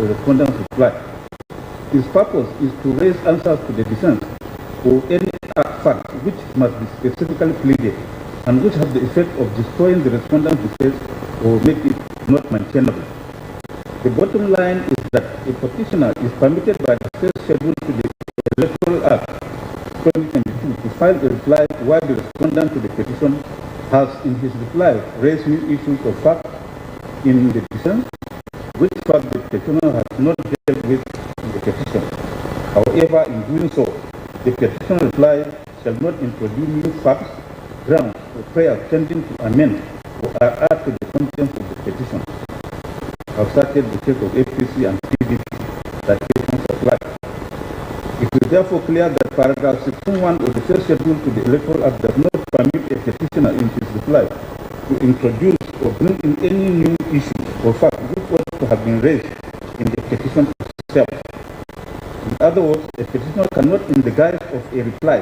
respondent's reply. Its purpose is to raise answers to the defense or any fact which must be specifically pleaded and which have the effect of destroying the respondent's defense or make it not maintainable. The bottom line is that a petitioner is permitted by the first schedule to the Electoral Act 2022 to file a reply while the respondent to the petition has in his reply raised new issues of fact in the defense, which fact the petitioner has not dealt with in the petition. However, in doing so, the petition reply shall not introduce new facts, grounds, or prayers tending to amend or add to the contents of the petition. I've started the case of APC and PDP that petitions apply. It is therefore clear that paragraph 16.1 of the first schedule to the Electoral Act does not permit a petitioner in his reply to introduce or bring in any new issues or facts which ought to have been raised in the petition itself. In other words, a petitioner cannot, in the guise of a reply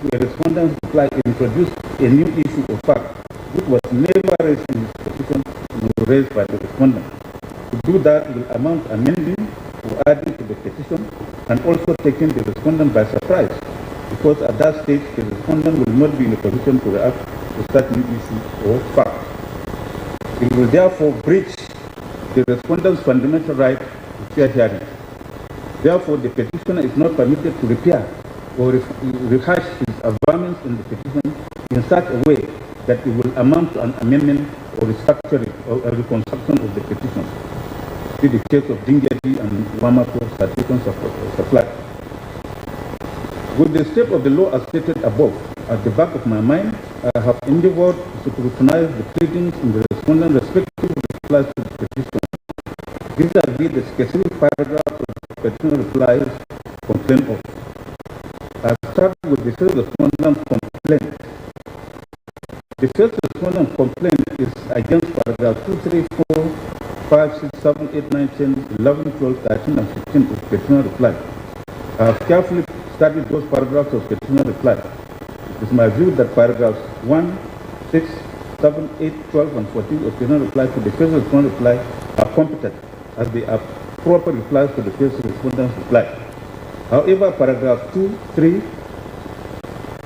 to a respondent's reply, introduce a new issue or fact which was never raised in his petition nor raised by the respondent. To do that will amount amending or adding to the petition and also taking the respondent by surprise, because at that stage the respondent will not be in a position to react to such new issue or fact. It will therefore breach the respondent's fundamental right to fair hearing. Therefore, the petitioner is not permitted to repair or rehash his averments in the petition in such a way that it will amount to an amendment or restructuring or a reconstruction of the petition. See the case of Dingeti and Wamako citations of supply. With the step of the law as stated above at the back of my mind, I have endeavored to scrutinize the pleadings in the respondent respective replies to the petition. Vis-a-vis the specific paragraph of the petition replies complaint of. I start with the first respondent complaint. The first respondent complaint is against paragraph 2, 3, 4, 5, 6, 7, 8, 9, 10, 11, 12, 13, and 15 of petitioner reply. I have carefully studied those paragraphs of petitioner reply. It is my view that paragraphs 1, 6, 7, 8, 12, and 14 of petitioner reply to the first respondent reply are competent, as they are proper replies to the first respondent's reply. However, paragraphs 2, 3,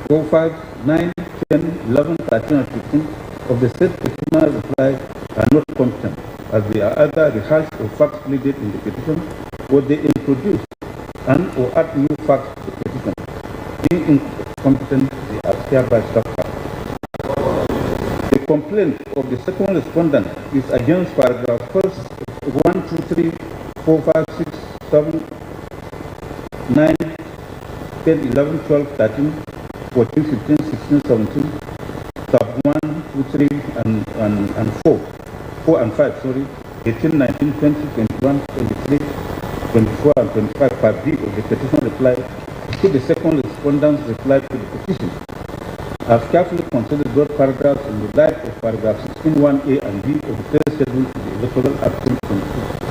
4, 5, 9, 10, 11, 13, and 15 of the said petitioner reply are not competent, as they are either rehashed or facts pleaded in the petition, or they introduce and or add new facts to the petition. Being incompetent, they are hereby struck out. The complaint of the second respondent is against paragraph 1, 2, 3, 4, 5, 6, 7, 9, 10, 11, 12, 13, 14, 15, 16, 17, sub 1, 2, 3, and 4 and 5, 18, 19, 20, 21, 23, 24, and 25, part B of the petition reply to the second respondent's reply to the petition. I have carefully considered those paragraphs in the light of paragraph 16.1a and b of the first schedule to the Electoral Act 2022.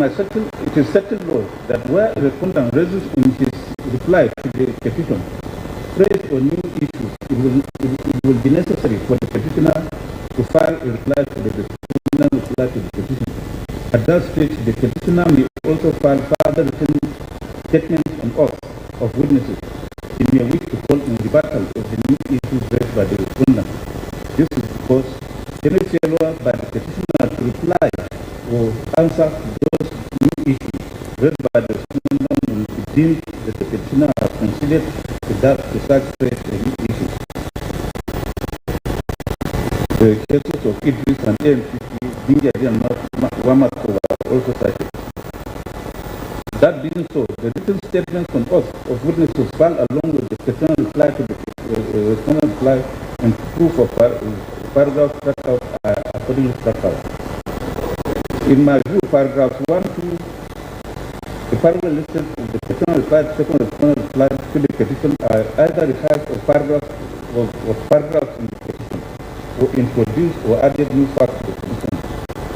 It is settled law that where a respondent raises in his reply to the petition fresh or new issues, it will be necessary for the petitioner to file a reply to the respondent reply to the petition. At that stage, the petitioner may also file further written statements on oath of witnesses he may wish to call in rebuttal of the new issues raised by the respondent. This is because any failure by the petitioner to reply or answer those new issues raised by the respondent will be deemed that the petitioner has considered to such fresh or new issues. The cases of Idris and AMPP, Dingeti and Wamako were also cited. That being so, the written statements on oath of witnesses filed along with the petitioner reply to the respondent reply and proof of paragraph struck out accordingly struck out. In my view, paragraphs 1, 2, the paragraph listed in the petitioner reply, the second respondent reply to the petition are either rehashed or paragraphs in the petition, or introduced or added new facts to the petition.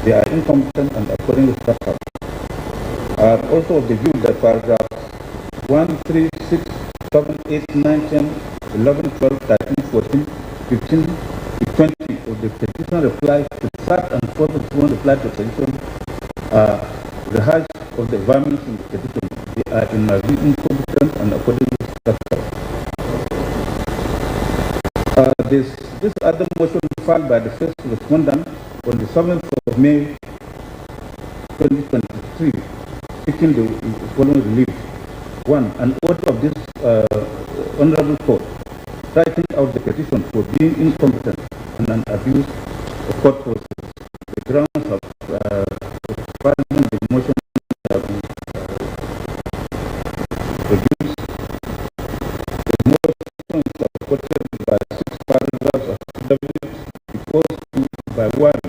They are incompetent and accordingly struck out. I am also of the view that paragraphs 1, 3, 6, 7, 8, 9, 10, 11, 12, 13, 14, 15, 20 of the petition reply, the third and fourth of the reply to petition are the height of the environments in the petition. They are in my view incompetent and accordingly structured. This other motion filed by the first respondent on the 7th of May 2023, seeking the following relief. 1. An order of this Honorable Court striking out the petition for being incompetent and an abuse of court process. The grounds of filing the motion have been produced. The motion is supported by 6 paragraphs of affidavit because by one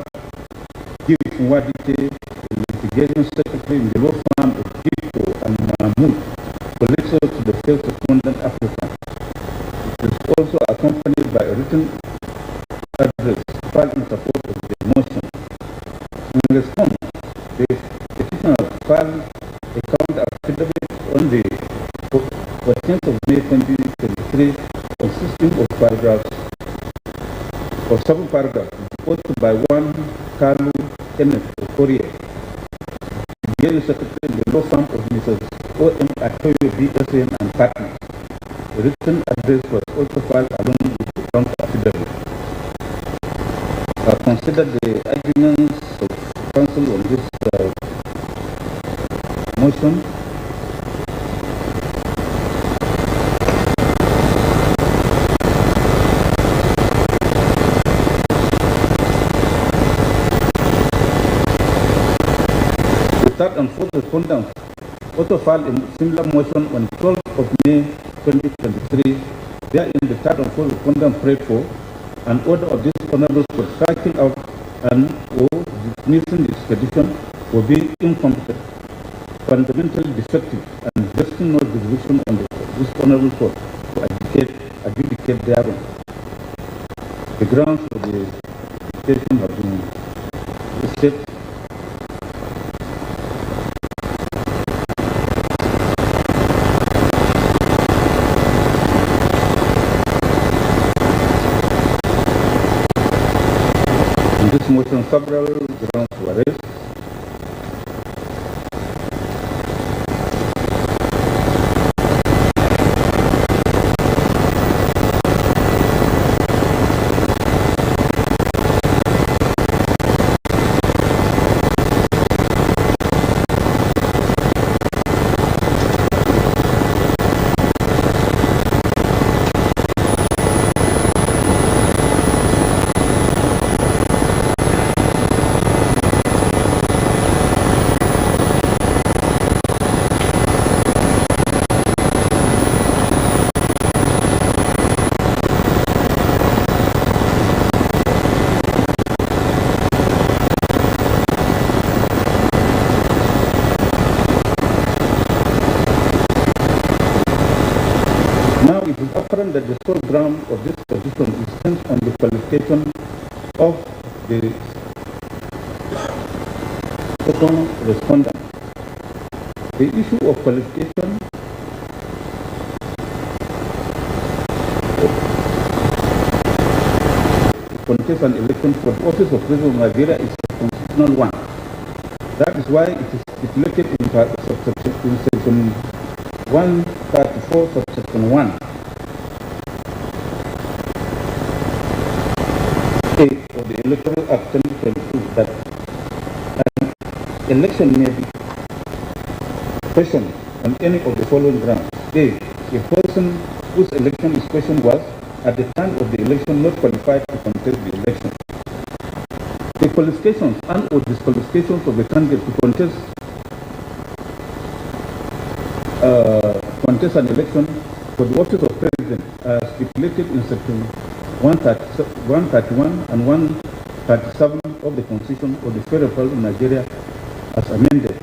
gives in more detail the litigation secretary in the law firm of Gipto and Mahmoud, collectors to the first respondent applicant. It is also accompanied by a written address filed in support of the motion. In response, the petitioner filed a counter affidavit on the 14th of May 2023, consisting of of 7 paragraphs, supported by 1 Carlo Kenneth Okorie, the secretary in the law firm of Mrs. O.M. Atoyo BSN and Partners. The written address was also filed along with the counter affidavit. Consider the arguments of counsel on this motion. The third and fourth respondents also filed a similar motion on 12th of May 2023. Therein, the third and fourth respondent prayed for an order of this Honorable Court striking out and or dismissing this petition for being incompetent, fundamentally defective, and vesting no jurisdiction on this Honorable Court to adjudicate thereon. The grounds for the petition have been stated. In this motion, several grounds were raised. Now it is apparent that the sole ground of this petition is hinged on the qualification of the second respondent. The issue of qualification to contest an election for the office of President of Nigeria is a constitutional one. That is why it is stipulated in section 134, subsection 1. Of the Electoral Act 2022 that an election may be questioned on any of the following grounds. A person whose election is questioned was, at the time of the election, not qualified to contest the election. The qualifications and or disqualifications of the candidate to contest an election for the office of President are stipulated in section 131 and 137 of the Constitution of the Federal Republic of Nigeria as amended.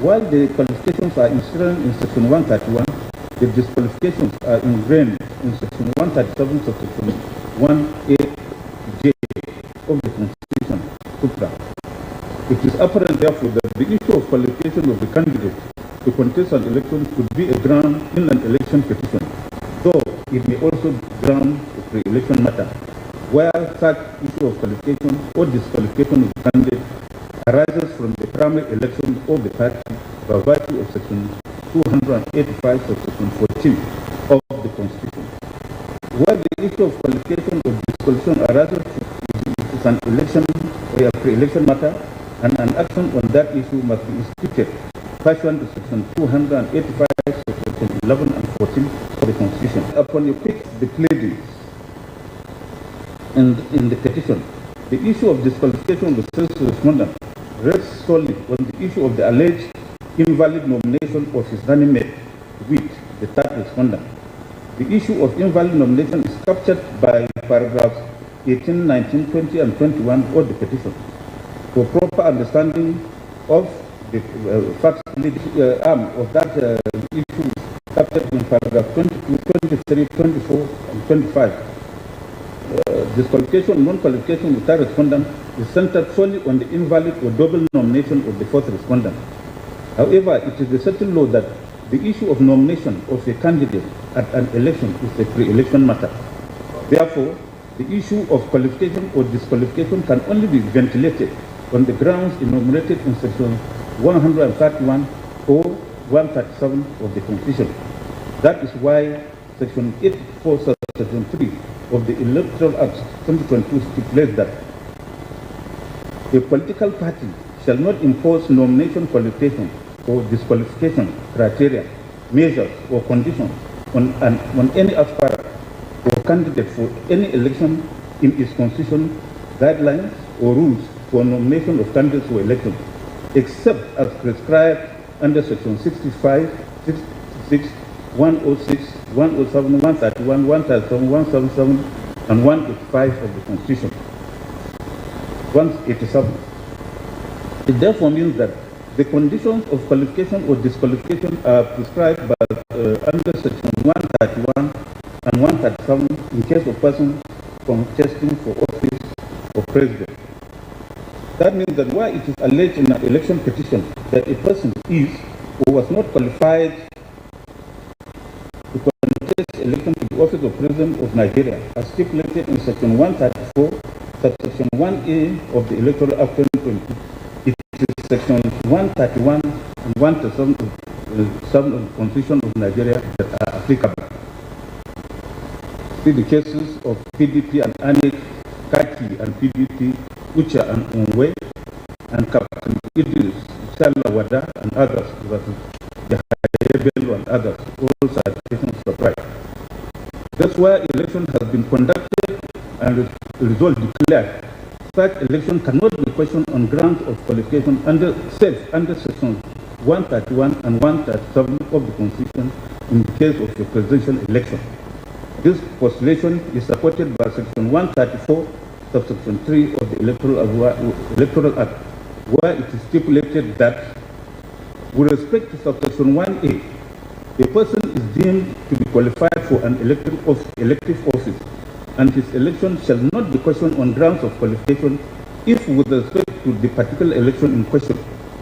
While the qualifications are inserted in section 131, the disqualifications are ingrained in section 137, subsection 1A(j) of the Constitution, supra. It is apparent, therefore, that the issue of qualification of the candidate to to contest an election could be a ground in an election petition, though it may also be ground of pre-election matter, where such issue of qualification or disqualification of the candidate arises from the primary election of the party by virtue of Section 285 of Section 14 of the Constitution. Where the issue of qualification or disqualification arises is an election or a pre-election matter, and an action on that issue must be instituted pursuant to Section 285, Section 11 and 14 of the Constitution. Upon you pick the pleadings in the petition, the issue of disqualification of the first respondent rests solely on the issue of the alleged invalid nomination of his running mate with the third respondent. The issue of invalid nomination is captured by paragraphs 18, 19, 20, and 21 of the petition. For proper understanding of the facts arm of that issue captured in paragraph 22, 23, 24, and 25. Disqualification, non-qualification of the third respondent is centered solely on the invalid or double nomination of the fourth respondent. However, it is the settled law that the issue of nomination of a candidate at an election is a pre-election matter. Therefore, the issue of qualification or disqualification can only be ventilated on the grounds enumerated in Section 131 or 137 of the Constitution. That is why Section 84, Section 3 of the Electoral Act 2022 stipulates that a political party shall not impose nomination qualification or disqualification criteria, measures, or conditions on any aspirant or candidate for any election in its constitution, guidelines, or rules for nomination of candidates for election, except as prescribed under Section 65, 66, 106, 107, 131, 137, 177, and 185 of the Constitution. 187. It therefore means that the conditions of qualification or disqualification are prescribed by under Section 131 and 137 in case of person contesting for office of president. That means that why it is alleged in an election petition that a person is or was not qualified to contest election to the office of president of Nigeria, as stipulated in Section 134, subsection 1A of the Electoral Act 2020. It is Section 131 and 137 of the Constitution of Nigeria that are applicable. See the cases of PDP and ANIC, Kaki and PDP, Ucha and Unwe, and Captain Idris, Wada and others, Yahya and others, all citations surprise. That's why election has been conducted and result declared. Such election cannot be questioned on grounds of qualification under Section 131 and 137 of the Constitution in the case of a presidential election. This postulation is supported by Section 134, subsection 3 of the Electoral Act, where it is stipulated that, with respect to subsection 1A, a person is deemed to be qualified for an elective office, and his election shall not be questioned on grounds of qualification if, with respect to the particular election in question,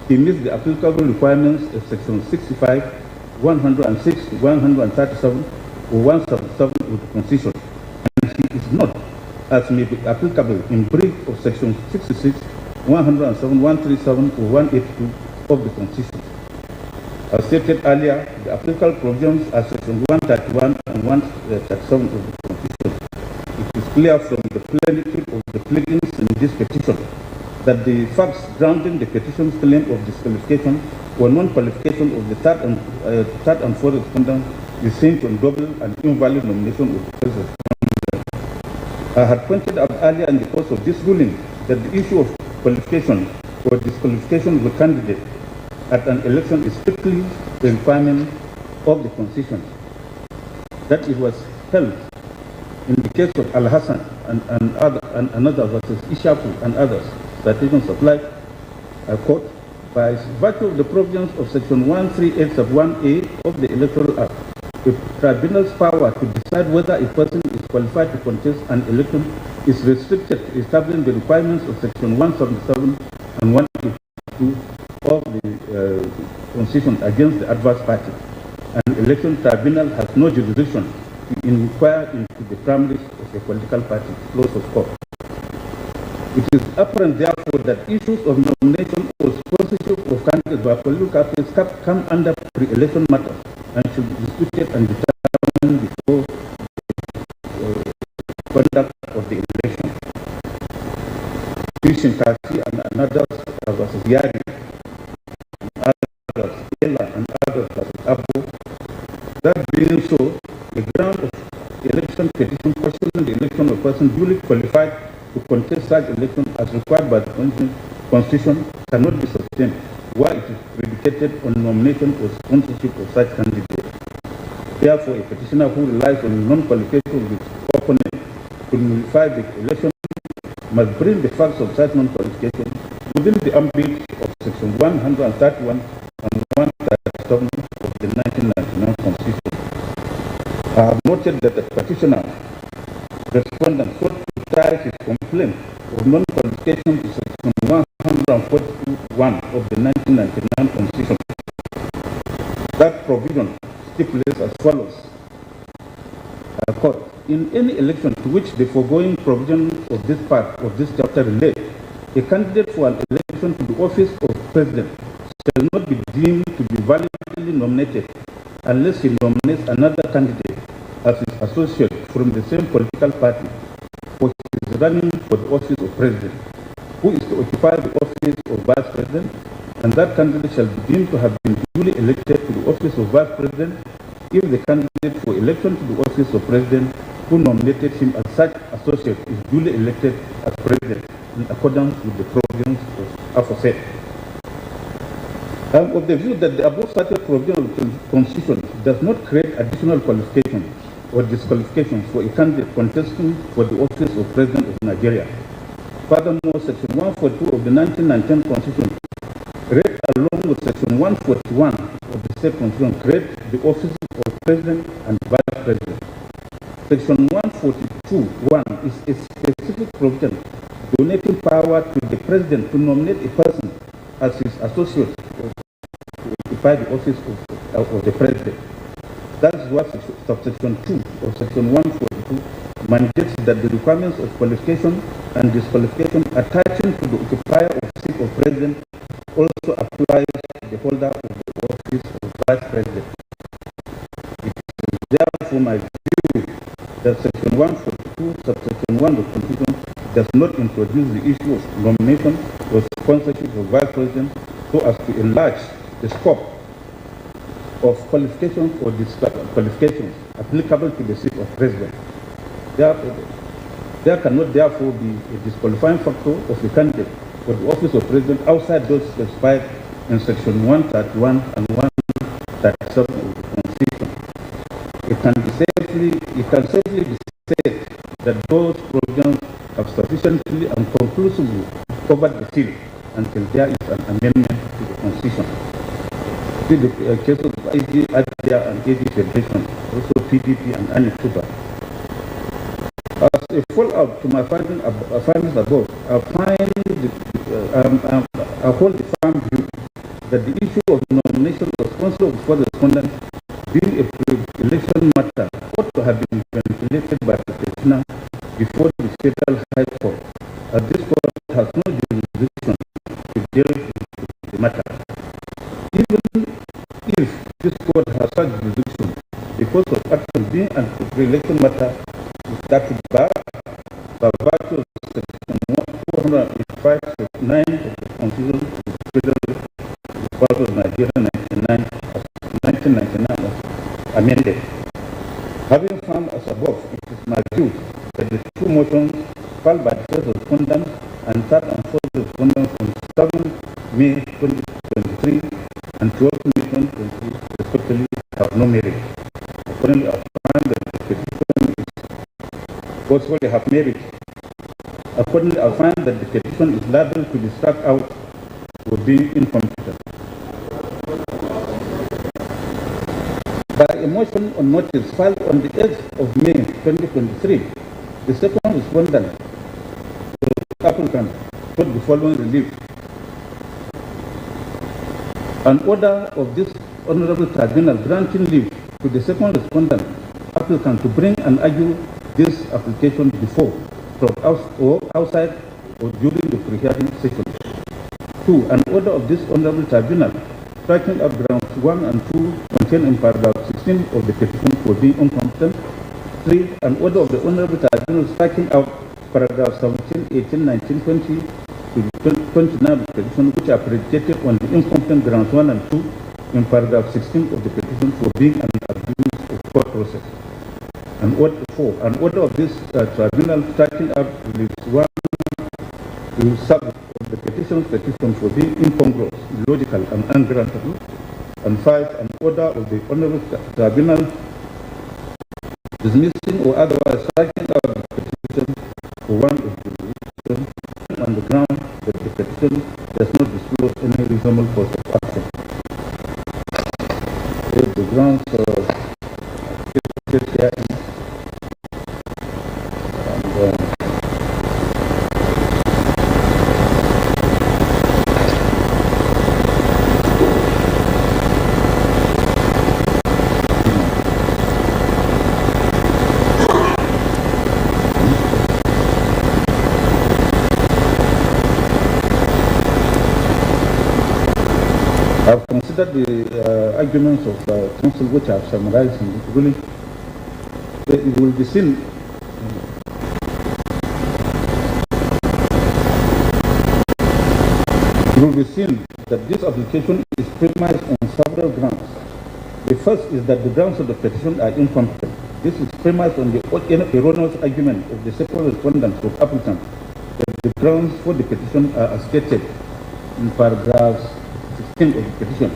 he meets the applicable requirements of Section 65, 106, 137, or 177 of the Constitution, and he is not, as may be applicable in brief of Section 66, 107, 137, or 182 of the Constitution. As stated earlier, the applicable provisions are Section 131 and 137 of the Constitution. It is clear from the plenitude of the pleadings in this petition that the facts grounding the petition's claim of disqualification or non-qualification of the third and fourth respondents is seen on double and invalid nomination of the first respondent. I had pointed out earlier in the course of this ruling that the issue of qualification or disqualification of a candidate at an election is strictly the requirement of the Constitution. That it was held in the case of Al-Hassan and another versus Ishaku and others, citation supplied a court by virtue of the provisions of Section 138 sub 1A of the Electoral Act. The tribunal's power to decide whether a person is qualified to contest an election is restricted to establishing the requirements of Section 177 and 182 of the Constitution against the adverse party, and election tribunal has no jurisdiction to inquire into the primaries of a political party. Close of court. It is apparent, therefore, that issues of nomination or sponsorship of candidates by political parties come under pre-election matters and should be disputed and determined before the conduct of the election. Petition and others versus Yari, and others, Ella and others versus Abu. That being so, the ground of election petition questioning the election of a person duly qualified to contest such election as required by the Constitution cannot be sustained, while it is predicated on nomination or sponsorship of such candidate. Therefore, a petitioner who relies on non-qualification of his opponent to nullify the election must bring the facts of such non-qualification within the ambit of Section 131 and 137 of the 1999 Constitution. I have noted that the petitioner respondent sought to tie his complaint of non-qualification to Section 141 of the 1999 Constitution. That provision stipulates as follows. Quote, in any election to which the foregoing provision of this part of this chapter relate, a candidate for an election to the office of president shall not be deemed to be validly nominated unless he nominates another candidate as his associate from the same political party for his running for the office of president, who is to occupy the office of vice president, and that candidate shall be deemed to have been duly elected to the office of vice president if the candidate for election to the office of president who nominated him as such associate is duly elected as president in accordance with the provisions of aforesaid. I am of the view that the above cited provision of the Constitution does not create additional qualifications or disqualifications for a candidate contesting for the office of president of Nigeria. Furthermore, Section 142 of the 1919 Constitution, read along with Section 141 of the state Constitution, create the offices of president and vice president. Section 142(1) is a specific provision donating power to the president to nominate a person as his associate to occupy the office of the president. That is what subsection 2 of Section 142 mandates, that the requirements of qualification and disqualification attaching to the occupier of seat of president also applies to the holder of the office of vice president. It is therefore my view that Section 142, subsection 1 of the Constitution does not introduce the issue of nomination or sponsorship of vice president so as to enlarge the scope of qualifications or disqualifications applicable to the seat of president. Therefore, there cannot therefore be a disqualifying factor of a candidate for the office of president outside those specified in Section 131 and 137 of the Constitution. It can safely be said that those provisions have sufficiently and conclusively covered the field until there is an amendment to the Constitution. See the case of AG, ADIA and AG Federation, also PDP and ANITUBA. As a follow-up to my findings above, I hold the firm view that the issue of nomination or sponsor before the respondent being a pre-election matter ought to have been ventilated by the petitioner before the Federal High Court, as this court has no jurisdiction to deal with the matter. Even if this court has such jurisdiction, because of action being a pre-election matter, that would by virtue of Section 285, Section 9 of the Constitution of the Federal Republic of Nigeria 1999 amended. Having found as above, it is my view that the two motions filed by the first respondent and third and fourth respondents on 7 May 2023 and 12 May 2023 respectively have no merit. Accordingly, I find that the petition is also have merit. Accordingly, I find that the petition is liable to be struck out for being incompetent. By a motion on notice filed on the 8th of May 2023, the second respondent, the applicant, sought the following relief. An order of this Honorable Tribunal granting leave to the second respondent applicant to bring and argue this application before, from outside or during the pre-hearing session. 2. An order of this Honorable Tribunal striking out grounds 1 and 2 contained in paragraph 16 of the petition for being incompetent. 3. An order of the Honorable Tribunal striking out paragraph 17, 18, 19, 20 to 29 of the petition, which are predicated on the incompetent grounds 1 and 2 in paragraph 16 of the petition for being an abuse of court process. And order 4. An order of this tribunal striking out release 1 to sub of the petition for being incongruous, illogical, and ungrantable. And 5. An order of the Honorable Tribunal dismissing or otherwise striking out the petition for one of the petition on the ground that the petition does not disclose any reasonable course of action. If the grounds I've considered the arguments of counsel which I have summarized in this ruling. It will be seen that this application is premised on several grounds. The first is that the grounds of the petition are incompetent. This is premised on the erroneous argument of the several respondents of applicants that the grounds for the petition are as stated in paragraphs 16 of the petition.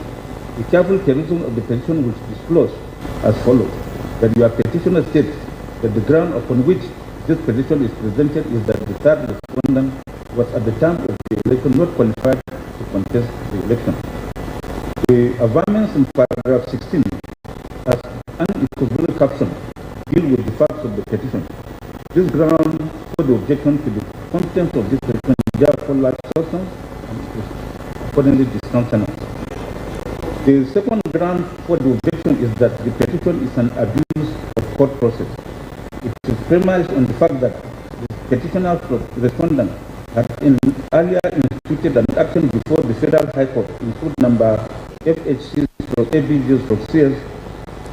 The careful perusal of the petition will disclose as follows: that your petitioner states that the ground upon which this petition is presented is that the third respondent was at the time of the election not qualified to contest the election. The averments in paragraph 16 as unequivocal caption deal with the facts of the petition. This ground for the objection to the contents of this petition therefore lacks substance and is accordingly discountenance. The second ground for the objection is that the petition is an abuse of court process. It is premised on the fact that the petitioner's respondent had earlier instituted an action before the Federal High Court in suit number FHC/ABJ/CS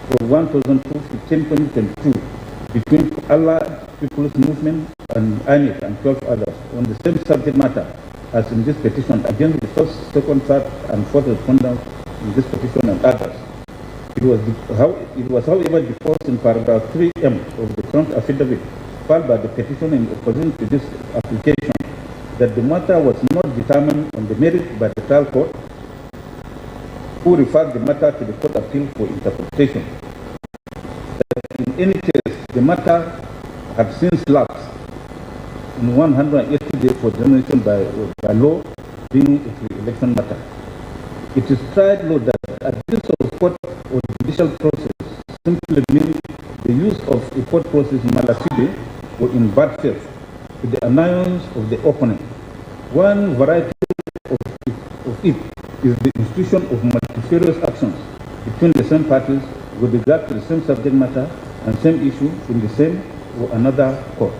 for 1215/2022 between Allied People's Movement and INEC and 12 others on the same subject matter as in this petition against the first, second, third, and fourth respondents in this petition and others. It was however disposed in paragraph 3M of the current affidavit filed by the petitioner in opposition to this application that the matter was not determined on the merit by the trial court, who referred the matter to the Court of Appeal for interpretation. That in any case, the matter had since lapsed in 180 days for determination by law, being a pre-election matter. It is tried law that abuse of court or judicial process simply means the use of a court process malafide or in bad faith to the annoyance of the opponent. One variety of it is the institution of multifarious actions between the same parties with regard to the same subject matter and same issue in the same or another court.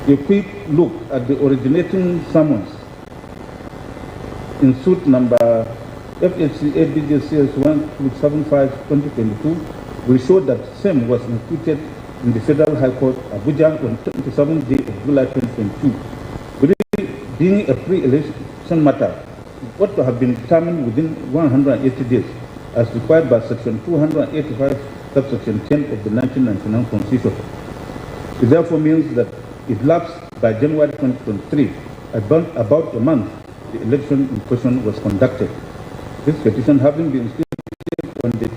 A quick look at the originating summons in suit number FHC/ABJ/CS 1275/2022 will show that same was instituted in the Federal High Court, Abuja, on 27th day of July 2022. Being a pre-election matter, it ought to have been determined within 180 days, as required by Section 285, subsection 10 of the 1999 Constitution. It therefore means that it lapsed by January 2023, about a month the election in question was conducted. This petition having been instituted on the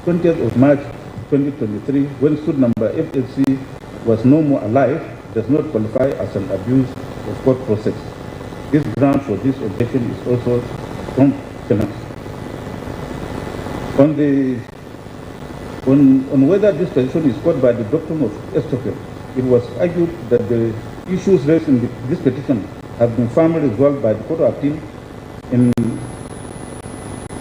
20th of March 2023, when suit number FHC was no more alive, does not qualify as an abuse of court process. This ground for this objection is also competent. On whether this petition is caught by the doctrine of estoppel, it was argued that the issues raised in this petition have been firmly resolved by the Court of Appeal in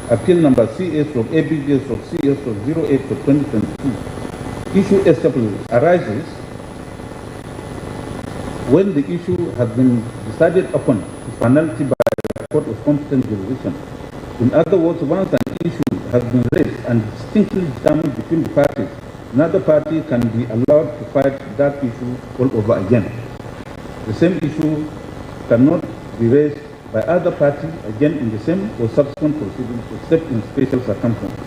Appeal number CS from ABGS from CS from 08 for 2022, issue SW arises when the issue has been decided upon to finality by the court of competent jurisdiction. In other words, once an issue has been raised and distinctly determined between the parties, another party can be allowed to fight that issue all over again. The same issue cannot be raised by other party again in the same or subsequent proceedings except in special circumstances.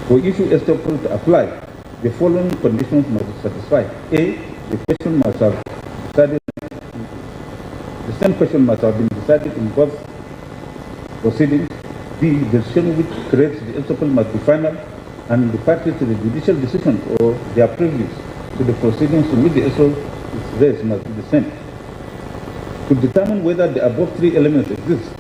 For issue SW to apply, the following conditions must be satisfied. A, the question must have decided, the same question must have been decided in both proceedings. B, the decision which creates the SW must be final, and the parties to the judicial decision or their previous to the proceedings in which the SW is raised must be the same. To determine whether the above three elements exist,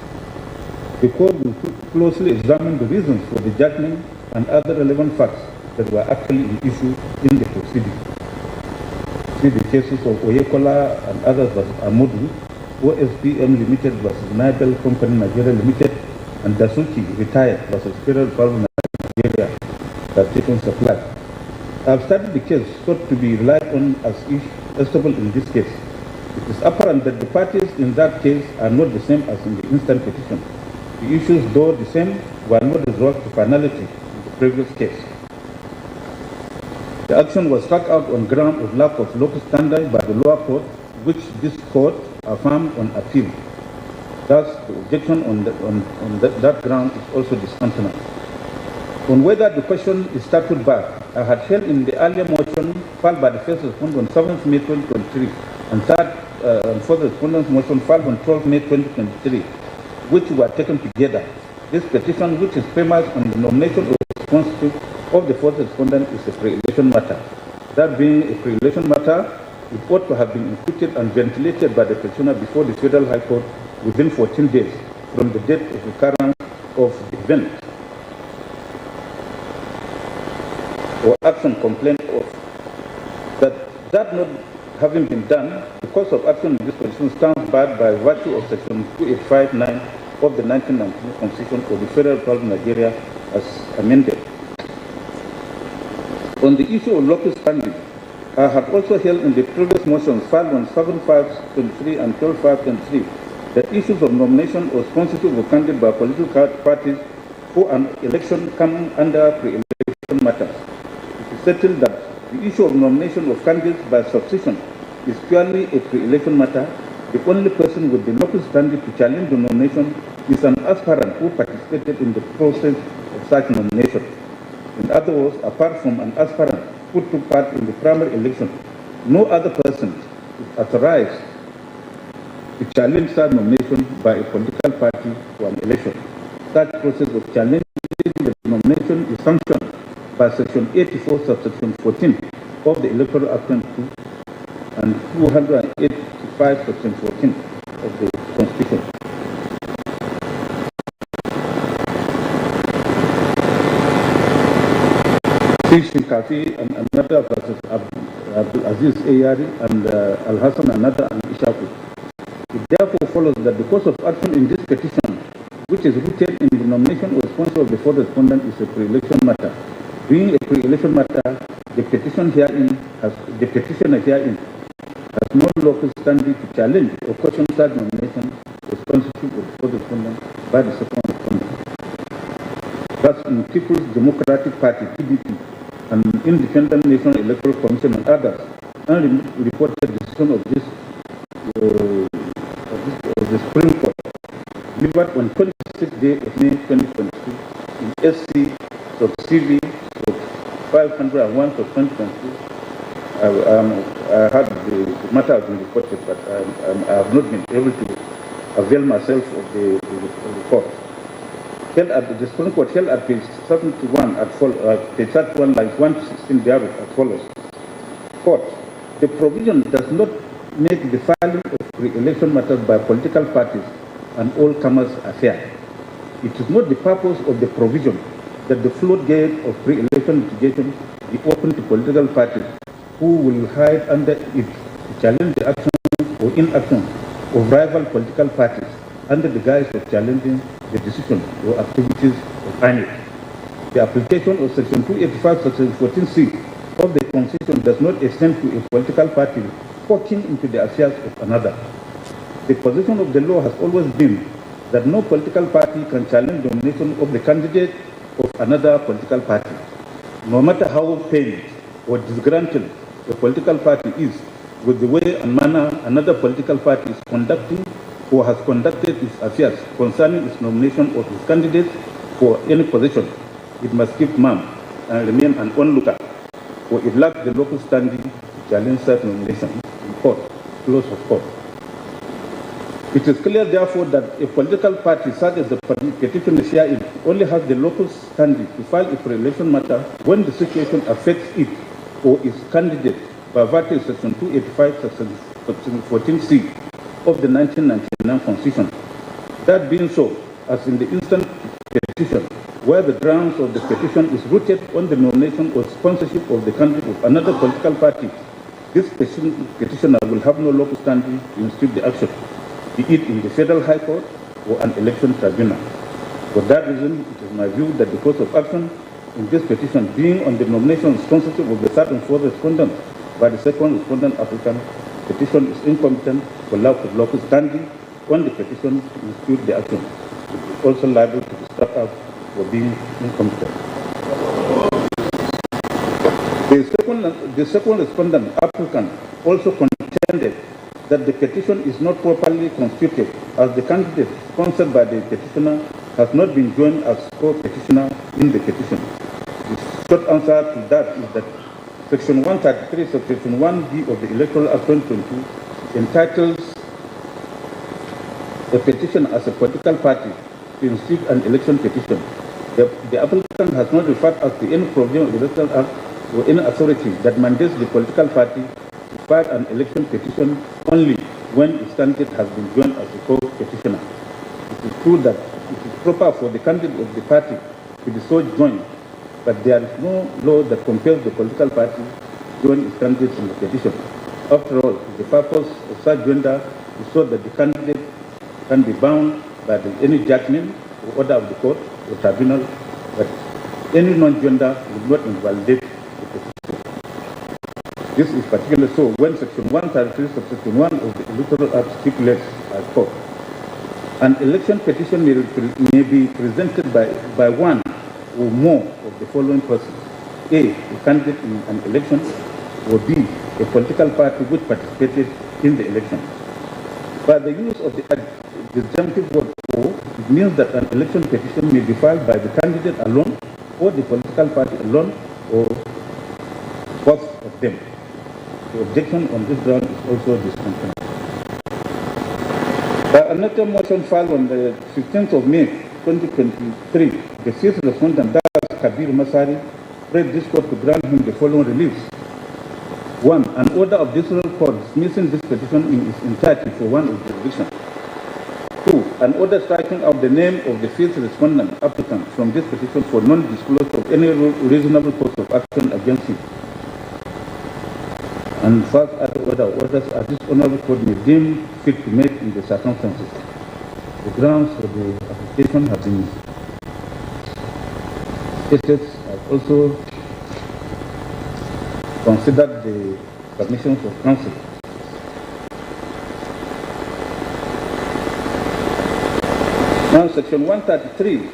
the court will closely examine the reasons for the judgment and other relevant facts that were actually in issue in the proceeding. See the cases of Oyekola and others versus Amodu, OSPM Limited versus Nibel Company Nigeria Limited, and Dasuki Retired versus Federal Power Nigeria Petition Supply. I have studied the case sought to be relied on as SW in this case. It is apparent that the parties in that case are not the same as in the instant petition. The issues, though the same, were not resolved to finality in the previous case. The action was struck out on ground of lack of local standard by the lower court, which this court affirmed on appeal. Thus, the objection on that ground is also discontinued. On whether the question is started back, I had held in the earlier motion filed by the first respondent on 7th May 2023 and for the respondent's motion filed on 12th May 2023, which were taken together. This petition, which is premised on the nomination of the constitute of the fourth respondent, is a pre-election matter. That being a pre-election matter, it ought to have been inputted and ventilated by the petitioner before the Federal High Court within 14 days from the date of occurrence of the event or action complained of. That not having been done, the course of action in this petition stands barred by virtue of section 2859 of the 1992 Constitution of the Federal Republic of Nigeria as amended. On the issue of local standing, I have also held in the previous motions filed on 7/5/23 and 12/5/23 that issues of nomination or sponsorship of candidate by political parties for an election come under pre-election matters. It is settled that the issue of nomination of candidates by succession is purely a pre-election matter. The only person with the local standing to challenge the nomination is an aspirant who participated in the process of such nomination. In other words, apart from an aspirant who took part in the primary election, no other person is authorized to challenge such nomination by a political party for an election. Such process of challenging the nomination is sanctioned by Section 84, subsection 14 of the Electoral Act 2 and 285, section 14 of the Constitution. Shinkafi and another versus Abdul Aziz Ayari and Al Hassan another and Ishaku. It therefore follows that the course of action in this petition, which is rooted in the nomination or sponsor of the fourth respondent, is a pre-election matter. Being a pre-election matter, the petitioner herein has no local standing to challenge or question such nomination or sponsorship of the fourth respondent by the second respondent. Thus, in People's Democratic Party (PDP) and Independent National Electoral Commission and others, unreported decision of the Supreme Court, delivered on 26th day of May 2022 in SC CV 501 for 2022. I had the matter has been reported, but I have not been able to avail myself of the report. Held at the Supreme Court held at page 71 page 31 lines 1 to 16 thereof as follows. Court, the provision does not make the filing of pre-election matters by political parties an all-comers affair. It is not the purpose of the provision that the floodgate of pre-election litigation be open to political parties who will hide under it to challenge the actions or inaction of rival political parties under the guise of challenging the decision or activities of INEC. The application of Section 285, Section 14C of the Constitution does not extend to a political party poking into the affairs of another. The position of the law has always been that no political party can challenge the nomination of the candidate of another political party, no matter how pained or disgruntled a political party is with the way and manner another political party is conducting or has conducted its affairs concerning its nomination of its candidates for any position. It must keep mum and remain an onlooker, for it lacks the local standing to challenge such nomination in court. Close of court. It is clear, therefore, that a political party such as the petitioner here only has the local standing to file a pre-election matter when the situation affects it or its candidate by virtue of Section 285, Section 14C of the 1999 Constitution. That being so, as in the instant petition, where the grounds of the petition is rooted on the nomination or sponsorship of the candidate of another political party, this petitioner will have no local standing to institute the action, be it in the Federal High Court or an election tribunal. For that reason, it is my view that the course of action in this petition being on the nomination and sponsorship of the third and fourth respondent by the second respondent applicant, petition is incompetent for lack of local standing on the petition to institute the action. It is also liable to be struck out for being incompetent. The second respondent applicant also contended that the petition is not properly constituted as the candidate sponsored by the petitioner has not been joined as co-petitioner in the petition. The short answer to that is that Section 133, Subsection 1B of the Electoral Act 2022 entitles a petition as a political party to institute an election petition. The applicant has not referred us to any provision of the Electoral Act or any authority that mandates the political party to file an election petition only when its candidate has been joined as a co-petitioner. It is true that it is proper for the candidate of the party to be so joined, but there is no law that compels the political party to join its candidates in the petition. After all, the purpose of such joinder is so that the candidate can be bound by any judgment or order of the court or tribunal, but any non-joinder will not invalidate the petition. This is particularly so when Section 133, Subsection 1 of the Electoral Act stipulates as follows. An election petition may be presented by one or more of the following persons: A, a candidate in an election, or B, a political party which participated in the election. By the use of the disjunctive word "or," it means that an election petition may be filed by the candidate alone, or the political party alone, or both of them. The objection on this ground is also discontinued. By another motion filed on the 15th of May 2023, the fifth respondent, that's Kabir Masari, prayed this court to grant him the following reliefs. 1. An order of this court dismissing this petition in its entirety for one of jurisdiction. 2. An order striking out the name of the fifth respondent applicant from this petition for non-disclosure of any reasonable course of action against him. And first, other orders as this honorable court may deem fit to make in the circumstances. The grounds for the application have been stated. I've also considered the submissions of counsel. Now, Section 133.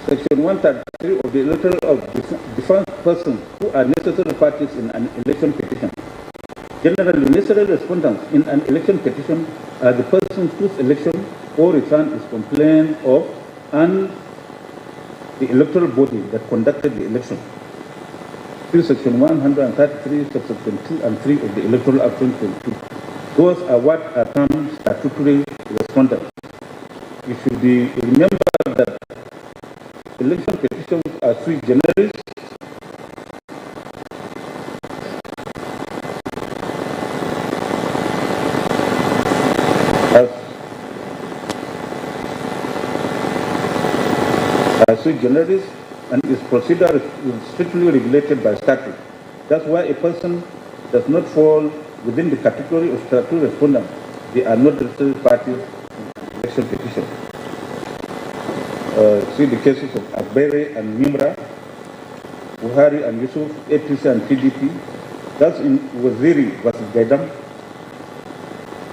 Section 133 of the Electoral Act defines persons who are necessary parties in an election petition. Generally, necessary respondents in an election petition are the persons whose election or return is complained of and the electoral body that conducted the election. See Section 133, Subsection 2 and 3 of the Electoral Act 2022. Those are what are termed statutory respondents. It should be remembered that election petitions are sui generis and its procedure is strictly regulated by statute. That's why a person does not fall within the category of statutory respondent they are not registered parties in the election petition. See the cases of Agbere and Nimra, Buhari and Yusuf, APC and PDP. That's in Waziri versus Gaidam.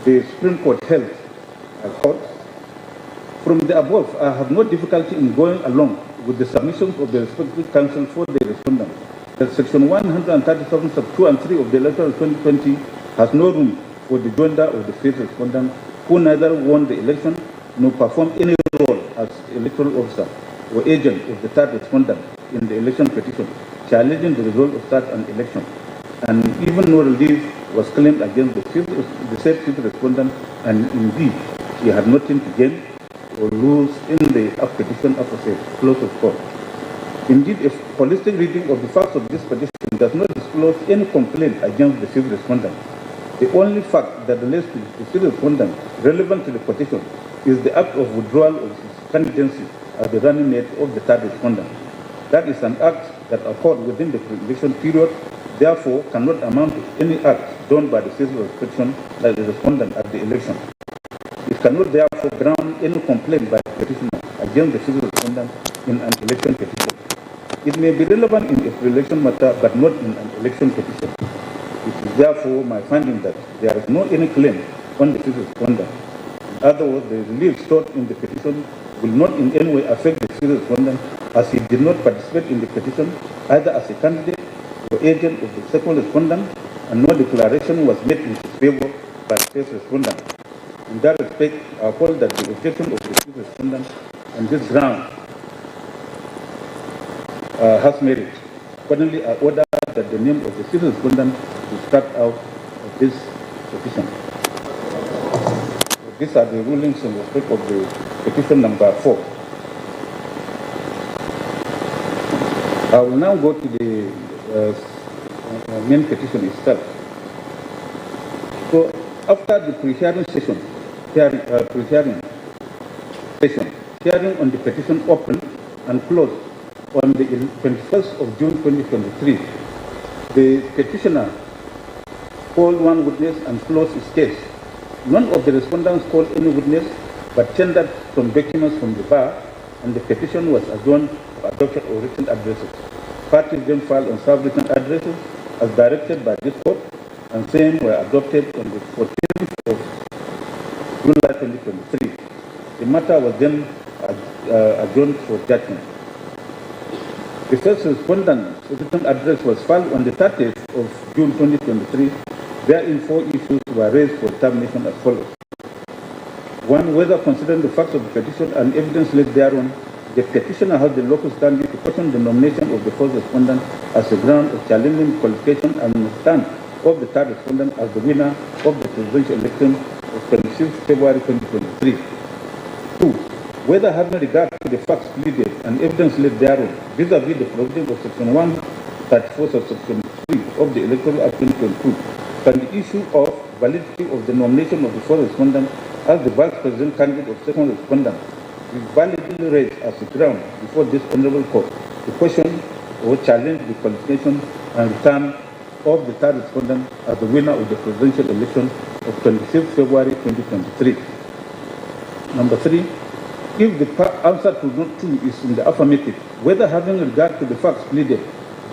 The Supreme Court held a court. From the above, I have no difficulty in going along with the submissions of the respective council for the respondent that Section 137 sub 2 and 3 of the Electoral 2020 has no room for the joinder of the first respondent who neither won the election nor performed any role as electoral officer or agent of the third respondent in the election petition challenging the result of such an election, and even no relief was claimed against the said fifth respondent, and indeed he had nothing to gain or lose in the petition aforesaid. Close of court. Indeed, a holistic reading of the facts of this petition does not disclose any complaint against the fifth respondent. The only fact that relates to the fifth respondent relevant to the petition is the act of withdrawal of his candidacy as the running mate of the third respondent. That is an act that occurred within the election period, therefore cannot amount to any act done by the fifth respondent at the election. It cannot therefore ground any complaint by the petitioner against the fifth respondent in an election petition. It may be relevant in a pre-election matter, but not in an election petition. It is therefore my finding that there is no any claim on the fifth respondent. In other words, the relief sought in the petition will not in any way affect the fifth respondent, as he did not participate in the petition either as a candidate or agent of the second respondent, and no declaration was made in his favor by the first respondent. In that respect, I hold that the objection of the fifth respondent on this ground has merit. Accordingly, I order that the name of the fifth respondent be struck out of this petition. These are the rulings in respect of the petition number 4. I will now go to the main petition itself. So, after the pre-hearing session, hearing on the petition opened and closed on the 21st of June 2023, the petitioner called one witness and closed his case. None of the respondents called any witness, but tendered some documents from the bar, and the petition was adjourned for adoption of written addresses. Parties then filed on sub-written addresses as directed by this court, and same were adopted on the 14th of July 2023. The matter was then adjourned for judgment. The first respondent's written address was filed on the 30th of June 2023. Therein, 4 issues were raised for determination as follows. 1. Whether considering the facts of the petition and evidence laid thereon, the petitioner has the locus standi to question the nomination of the first respondent as a ground of challenging qualification and stand of the third respondent as the winner of the presidential election of 26 February 2023. 2. Whether having regard to the facts pleaded and evidence laid thereon, vis-a-vis the provisions of Section 134 subsection 3 of the Electoral Act 2022, can the issue of validity of the nomination of the first respondent as the vice president candidate of second respondent be validly raised as a ground before this honorable court to question or challenge the qualification and return of the third respondent as the winner of the presidential election of 26 February 2023. Number 3, if the answer to note 2 is in the affirmative, whether having regard to the facts pleaded,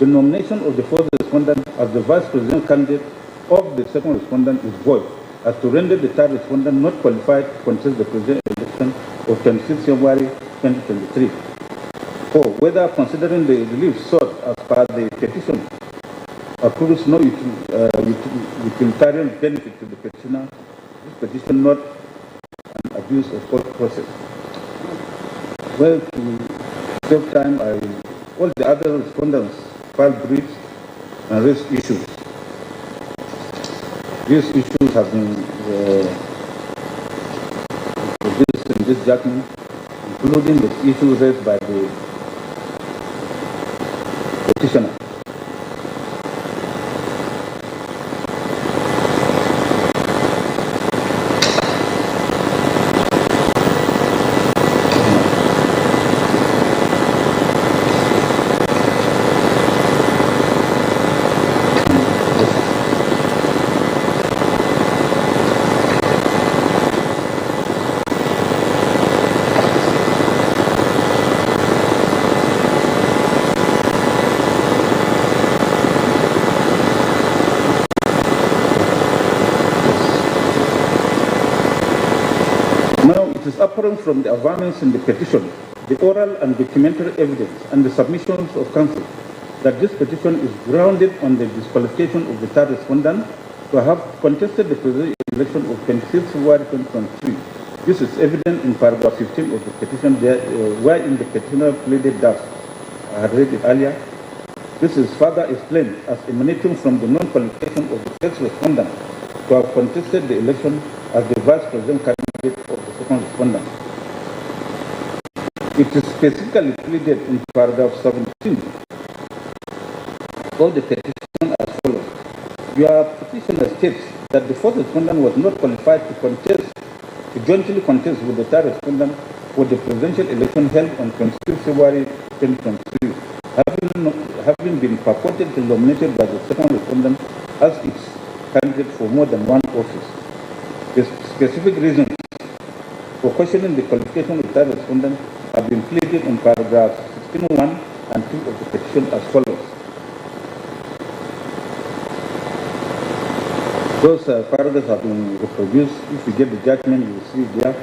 the nomination of the first respondent as the vice president candidate of the second respondent is void, as to render the third respondent not qualified to contest the presidential election of 26 February 2023. 4. Whether considering the relief sought as per the petition accrues no utilitarian benefit to the petitioner, this petition not an abuse of court process. Well, to save time, all the other respondents filed briefs and raised issues. These issues have been introduced in this judgment, including the issues raised by the petitioner. apparent from the advance in the petition, the oral and documentary evidence, and the submissions of counsel, that this petition is grounded on the disqualification of the third respondent to have contested the presidential election of 26 February 2023. This is evident in paragraph 15 of the petition, wherein the petitioner pleaded that, I had read it earlier. This is further explained as emanating from the non-qualification of the first respondent to have contested the election as the vice president candidate of the second respondent. It is specifically pleaded in paragraph 17 of the petition as follows. Your petitioner states that the fourth respondent was not qualified to jointly contest with the third respondent for the presidential election held on 26 February 2023, having been purportedly nominated by the second respondent as its candidate for more than one office. The specific reasons for questioning the qualification of the third respondent have been pleaded in paragraphs 16.1 and 2 of the petition as follows. Those paragraphs have been reproduced. If you get the judgment, you will see it there.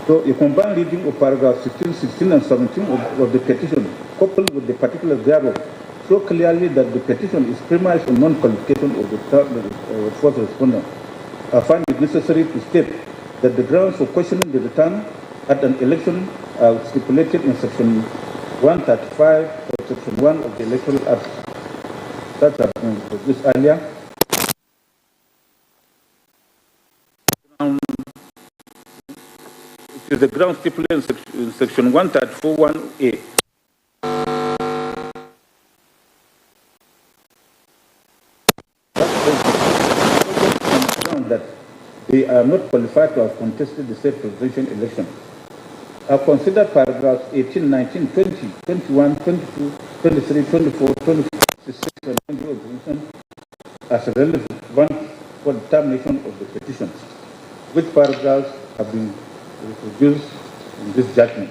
So a combined reading of paragraphs 15, 16, and 17 of the petition, coupled with the particulars thereof, show clearly that the petition is premised on non-qualification of the fourth respondent. I find it necessary to state that the grounds for questioning the return at an election are stipulated in section 135 or section 1 of the Electoral Act. That has been introduced earlier. It is the ground stipulated in section 134(1)(a). That they are not qualified to have contested the said presidential election. I have considered paragraphs 18, 19, 20, 21, 22, 23, 24, 25, 26, and 20 of the petition as relevant for the termination of the petition, which paragraphs have been reproduced in this judgment.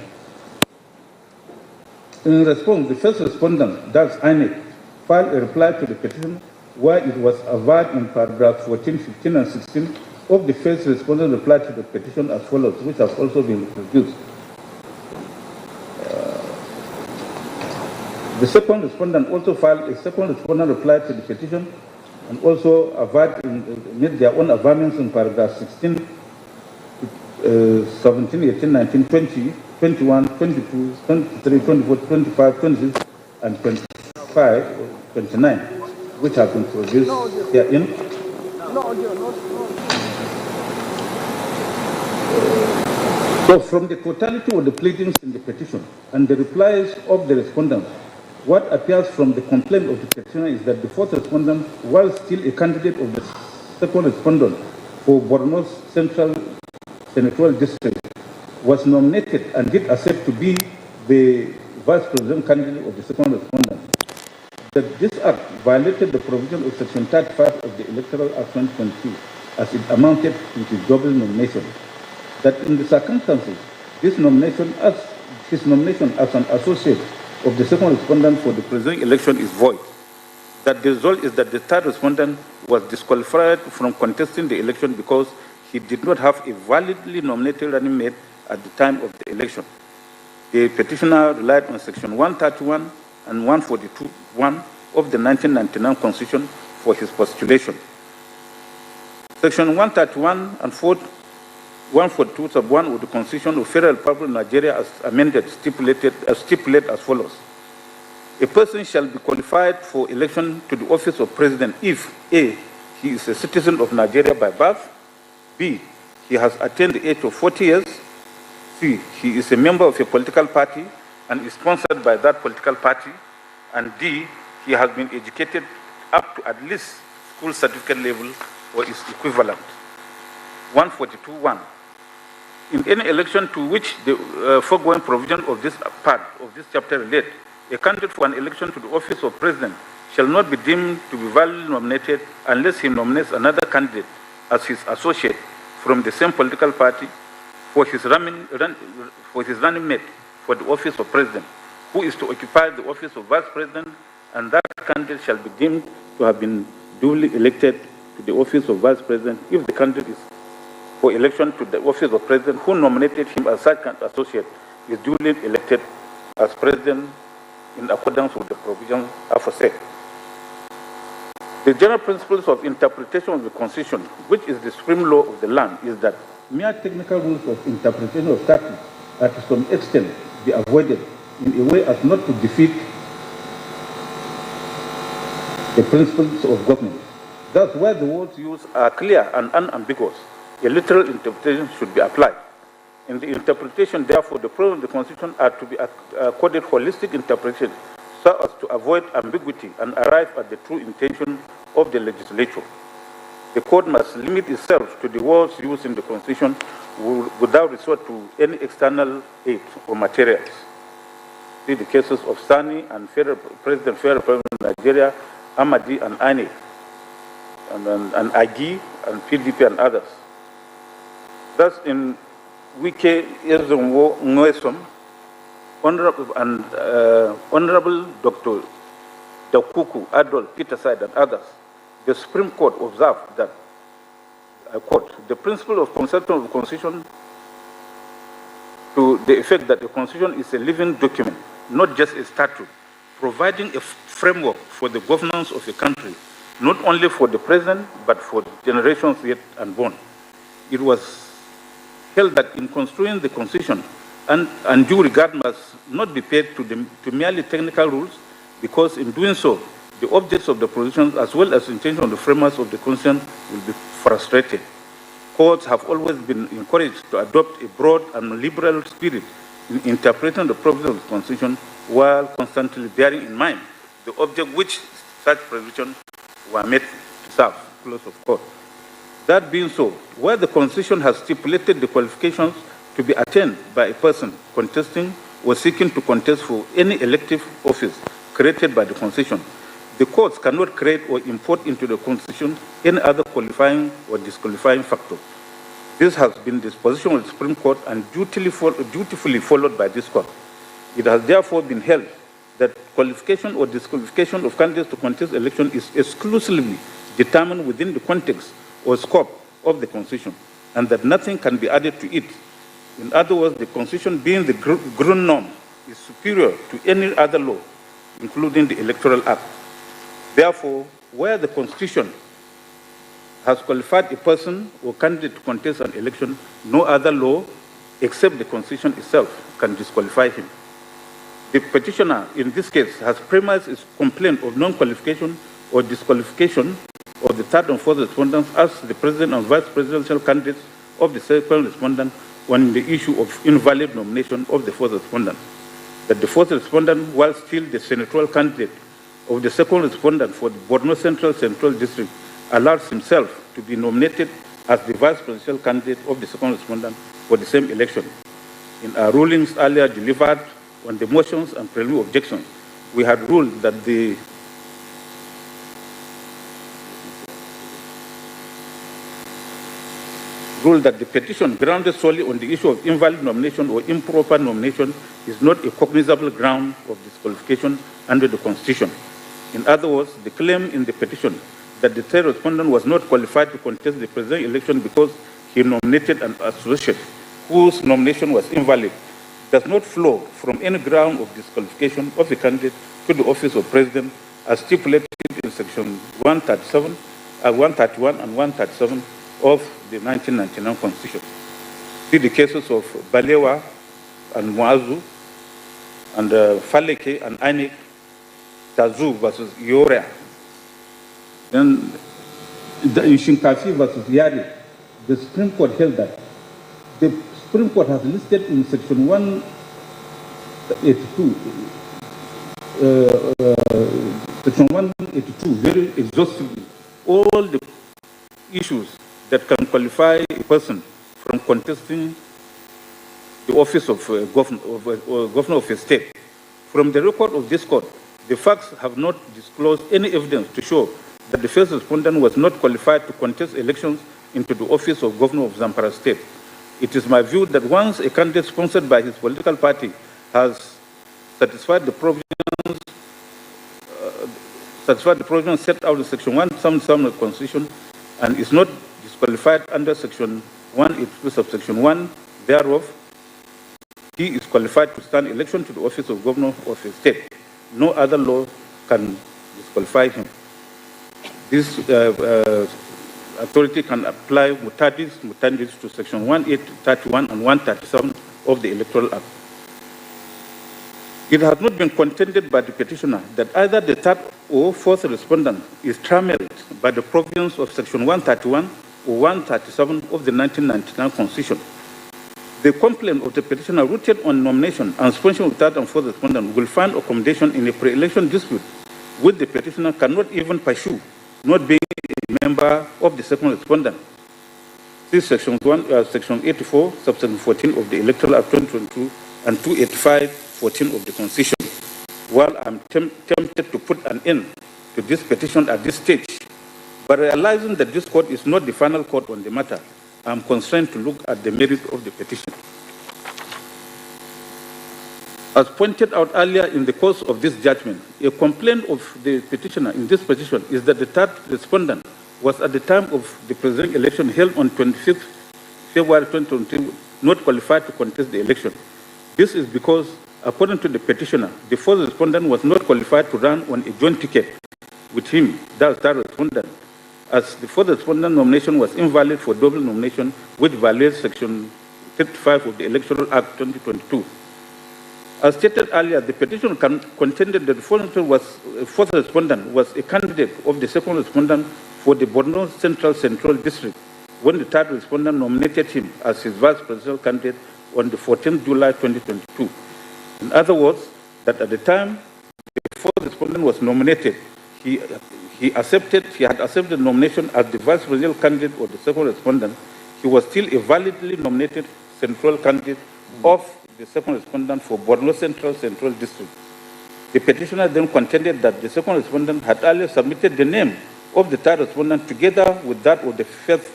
In response, the first respondent, that's INEC, filed a reply to the petition where it was averred in paragraphs 14, 15, and 16 of the first respondent reply to the petition as follows, which has also been reproduced. The second respondent also filed a second respondent reply to the petition and also made their own averments in paragraph 16, 17, 18, 19, 20, 21, 22, 23, 24, 25, 26, and 25, 29, which have been produced herein. So from the totality of the pleadings in the petition and the replies of the respondents, what appears from the complaint of the petitioner is that the fourth respondent, while still a candidate of the second respondent for Borno's Central Senatorial District, was nominated and did accept to be the vice president candidate of the second respondent. That this act violated the provision of Section 35 of the Electoral Act 2022 as it amounted to the double nomination. That in the circumstances, his nomination as an associate of the second respondent for the presidential election is void. That the result is that the third respondent was disqualified from contesting the election because he did not have a validly nominated running mate at the time of the election. The petitioner relied on Section 131 and 142(1) of the 1999 Constitution for his postulation. Section 131 and 142 sub 1 of the Constitution of Federal Republic of Nigeria as amended stipulate as follows. A person shall be qualified for election to the office of president if A, he is a citizen of Nigeria by birth, B, he has attained the age of 40 years, C, he is a member of a political party and is sponsored by that political party, and D, he has been educated up to at least school certificate level or its equivalent. 142(1). In any election to which the foregoing provision of this part of this chapter relate, a candidate for an election to the office of president shall not be deemed to be validly nominated unless he nominates another candidate as his associate from the same political party for his running mate for the office of president, who is to occupy the office of vice president, and that candidate shall be deemed to have been duly elected to the office of vice president if the candidate is for election to the office of president who nominated him as such an associate is duly elected as president in accordance with the provisions aforesaid. The general principles of interpretation of the Constitution, which is the supreme law of the land, is that mere technical rules of interpretation of statutes are to some extent be avoided in a way as not to defeat the principles of government. Thus, where the words used are clear and unambiguous, a literal interpretation should be applied. In the interpretation, therefore, the provisions of the Constitution are to be accorded holistic interpretation so as to avoid ambiguity and arrive at the true intention of the legislature. The court must limit itself to the words used in the Constitution without resort to any external aid or materials. See the cases of Sani and President Federal Republic of Nigeria, Amadi and Ani, and Agi and PDP and others. Thus, in Wike Ezonwo Nwesom, Honorable Dr. Dakuku, Adol, Peter Side, and others, the Supreme Court observed that, I quote, the principle of conception of the Constitution to the effect that the Constitution is a living document, not just a statute, providing a framework for the governance of a country, not only for the present, but for generations yet unborn. It was held that in construing the Constitution, and due regard must not be paid to merely technical rules, because in doing so, the objects of the provisions as well as the intention of the framers of the Constitution will be frustrated. Courts have always been encouraged to adopt a broad and liberal spirit in interpreting the provisions of the Constitution while constantly bearing in mind the object which such provisions were made to serve, close of court. That being so, where the Constitution has stipulated the qualifications to be attained by a person contesting or seeking to contest for any elective office created by the Constitution, the courts cannot create or import into the Constitution any other qualifying or disqualifying factor. This has been the position of the Supreme Court and dutifully followed by this court. It has therefore been held that qualification or disqualification of candidates to contest election is exclusively determined within the context or scope of the Constitution, and that nothing can be added to it. In other words, the Constitution, being the ground norm, is superior to any other law, including the Electoral Act. Therefore, where the Constitution has qualified a person or candidate to contest an election, no other law except the Constitution itself can disqualify him. The petitioner, in this case, has premised his complaint of non-qualification or disqualification of the third and fourth respondents as the president and vice presidential candidates of the second respondent on the issue of invalid nomination of the fourth respondent. That the fourth respondent, while still the senatorial candidate of the second respondent for the Borno Central District, allows himself to be nominated as the vice presidential candidate of the second respondent for the same election. In our rulings earlier delivered on the motions and preliminary objections, we had ruled that the petition grounded solely on the issue of invalid nomination or improper nomination is not a cognizable ground of disqualification under the Constitution. In other words, the claim in the petition that the third respondent was not qualified to contest the presidential election because he nominated an associate whose nomination was invalid does not flow from any ground of disqualification of the candidate to the office of president as stipulated in section 131 and 137 of the 1999 Constitution. See the cases of Balewa and Muazu and Faleke and Ainik, Tazu versus Iorea. Then in Shinkafi versus Yari, the Supreme Court held that the Supreme Court has listed in section 182, section 182 very exhaustively all the issues that can qualify a person from contesting the office of governor of a state. From the record of this court, the facts have not disclosed any evidence to show that the first respondent was not qualified to contest elections into the office of governor of Zamfara State. It is my view that once a candidate sponsored by his political party has satisfied the provisions set out in section 177 of the Constitution and is not disqualified under section 182 subsection 1 thereof, he is qualified to stand election to the office of governor of a state. No other law can disqualify him. This authority can apply mutandis to section 1831 and 137 of the Electoral Act. It has not been contended by the petitioner that either the third or fourth respondent is trammeled by the provisions of section 131 or 137 of the 1999 Constitution. The complaint of the petitioner rooted on nomination and suspension of third and fourth respondent will find accommodation in a pre-election dispute which the petitioner cannot even pursue, not being a member of the second respondent. This section 84, subsection 14 of the Electoral Act 2022 and 285/14 of the Constitution. While I'm tempted to put an end to this petition at this stage, but realizing that this court is not the final court on the matter, I'm constrained to look at the merit of the petition. As pointed out earlier in the course of this judgment, a complaint of the petitioner in this petition is that the third respondent was at the time of the presidential election held on 25th February 2022 not qualified to contest the election. This is because, according to the petitioner, the fourth respondent was not qualified to run on a joint ticket with him, that third respondent, as the fourth respondent nomination was invalid for double nomination, which violates section 35 of the Electoral Act 2022. As stated earlier, the petition contended that the fourth respondent was a candidate of the second respondent for the Borno Central District when the third respondent nominated him as his vice presidential candidate on the 14th July 2022. In other words, that at the time the fourth respondent was nominated, he had accepted nomination as the vice presidential candidate of the second respondent. He was still a validly nominated central candidate of the second respondent for Borno Central District. The petitioner then contended that the second respondent had earlier submitted the name of the third respondent together with that of the fifth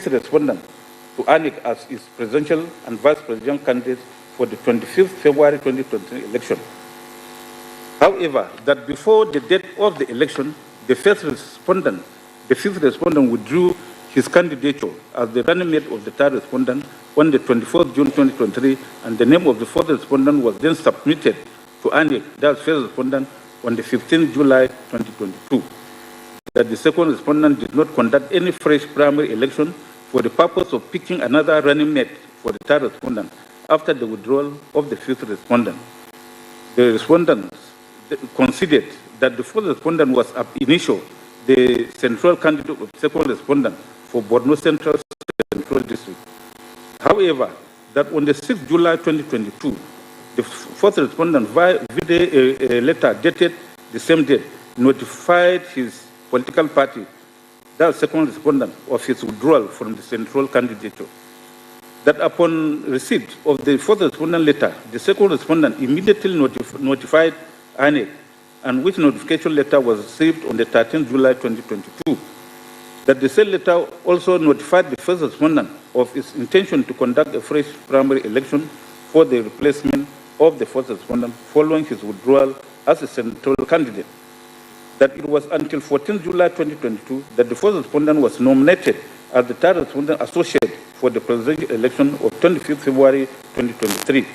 respondent to ANIC as his presidential and vice presidential candidate for the 25th February 2020 election. However, that before the date of the election, the fifth respondent withdrew his candidature as the running mate of the third respondent on the 24th June 2023, and the name of the fourth respondent was then submitted to ANIC, that's first respondent, on the 15th July 2022. That the second respondent did not conduct any fresh primary election for the purpose of picking another running mate for the third respondent after the withdrawal of the fifth respondent. The respondents considered that the fourth respondent was ab initio the central candidate of the second respondent for Borno Central District. However, that on the 6th July 2022, the fourth respondent, via a letter dated the same date, notified his political party, that second respondent, of his withdrawal from the central candidature. That upon receipt of the fourth respondent letter, the second respondent immediately notified ANIC, and which notification letter was received on the 13th July 2022. That the said letter also notified the first respondent of its intention to conduct a fresh primary election for the replacement of the fourth respondent following his withdrawal as a central candidate. That it was until 14th July 2022 that the fourth respondent was nominated as the third respondent associate for the presidential election of 25th February 2023.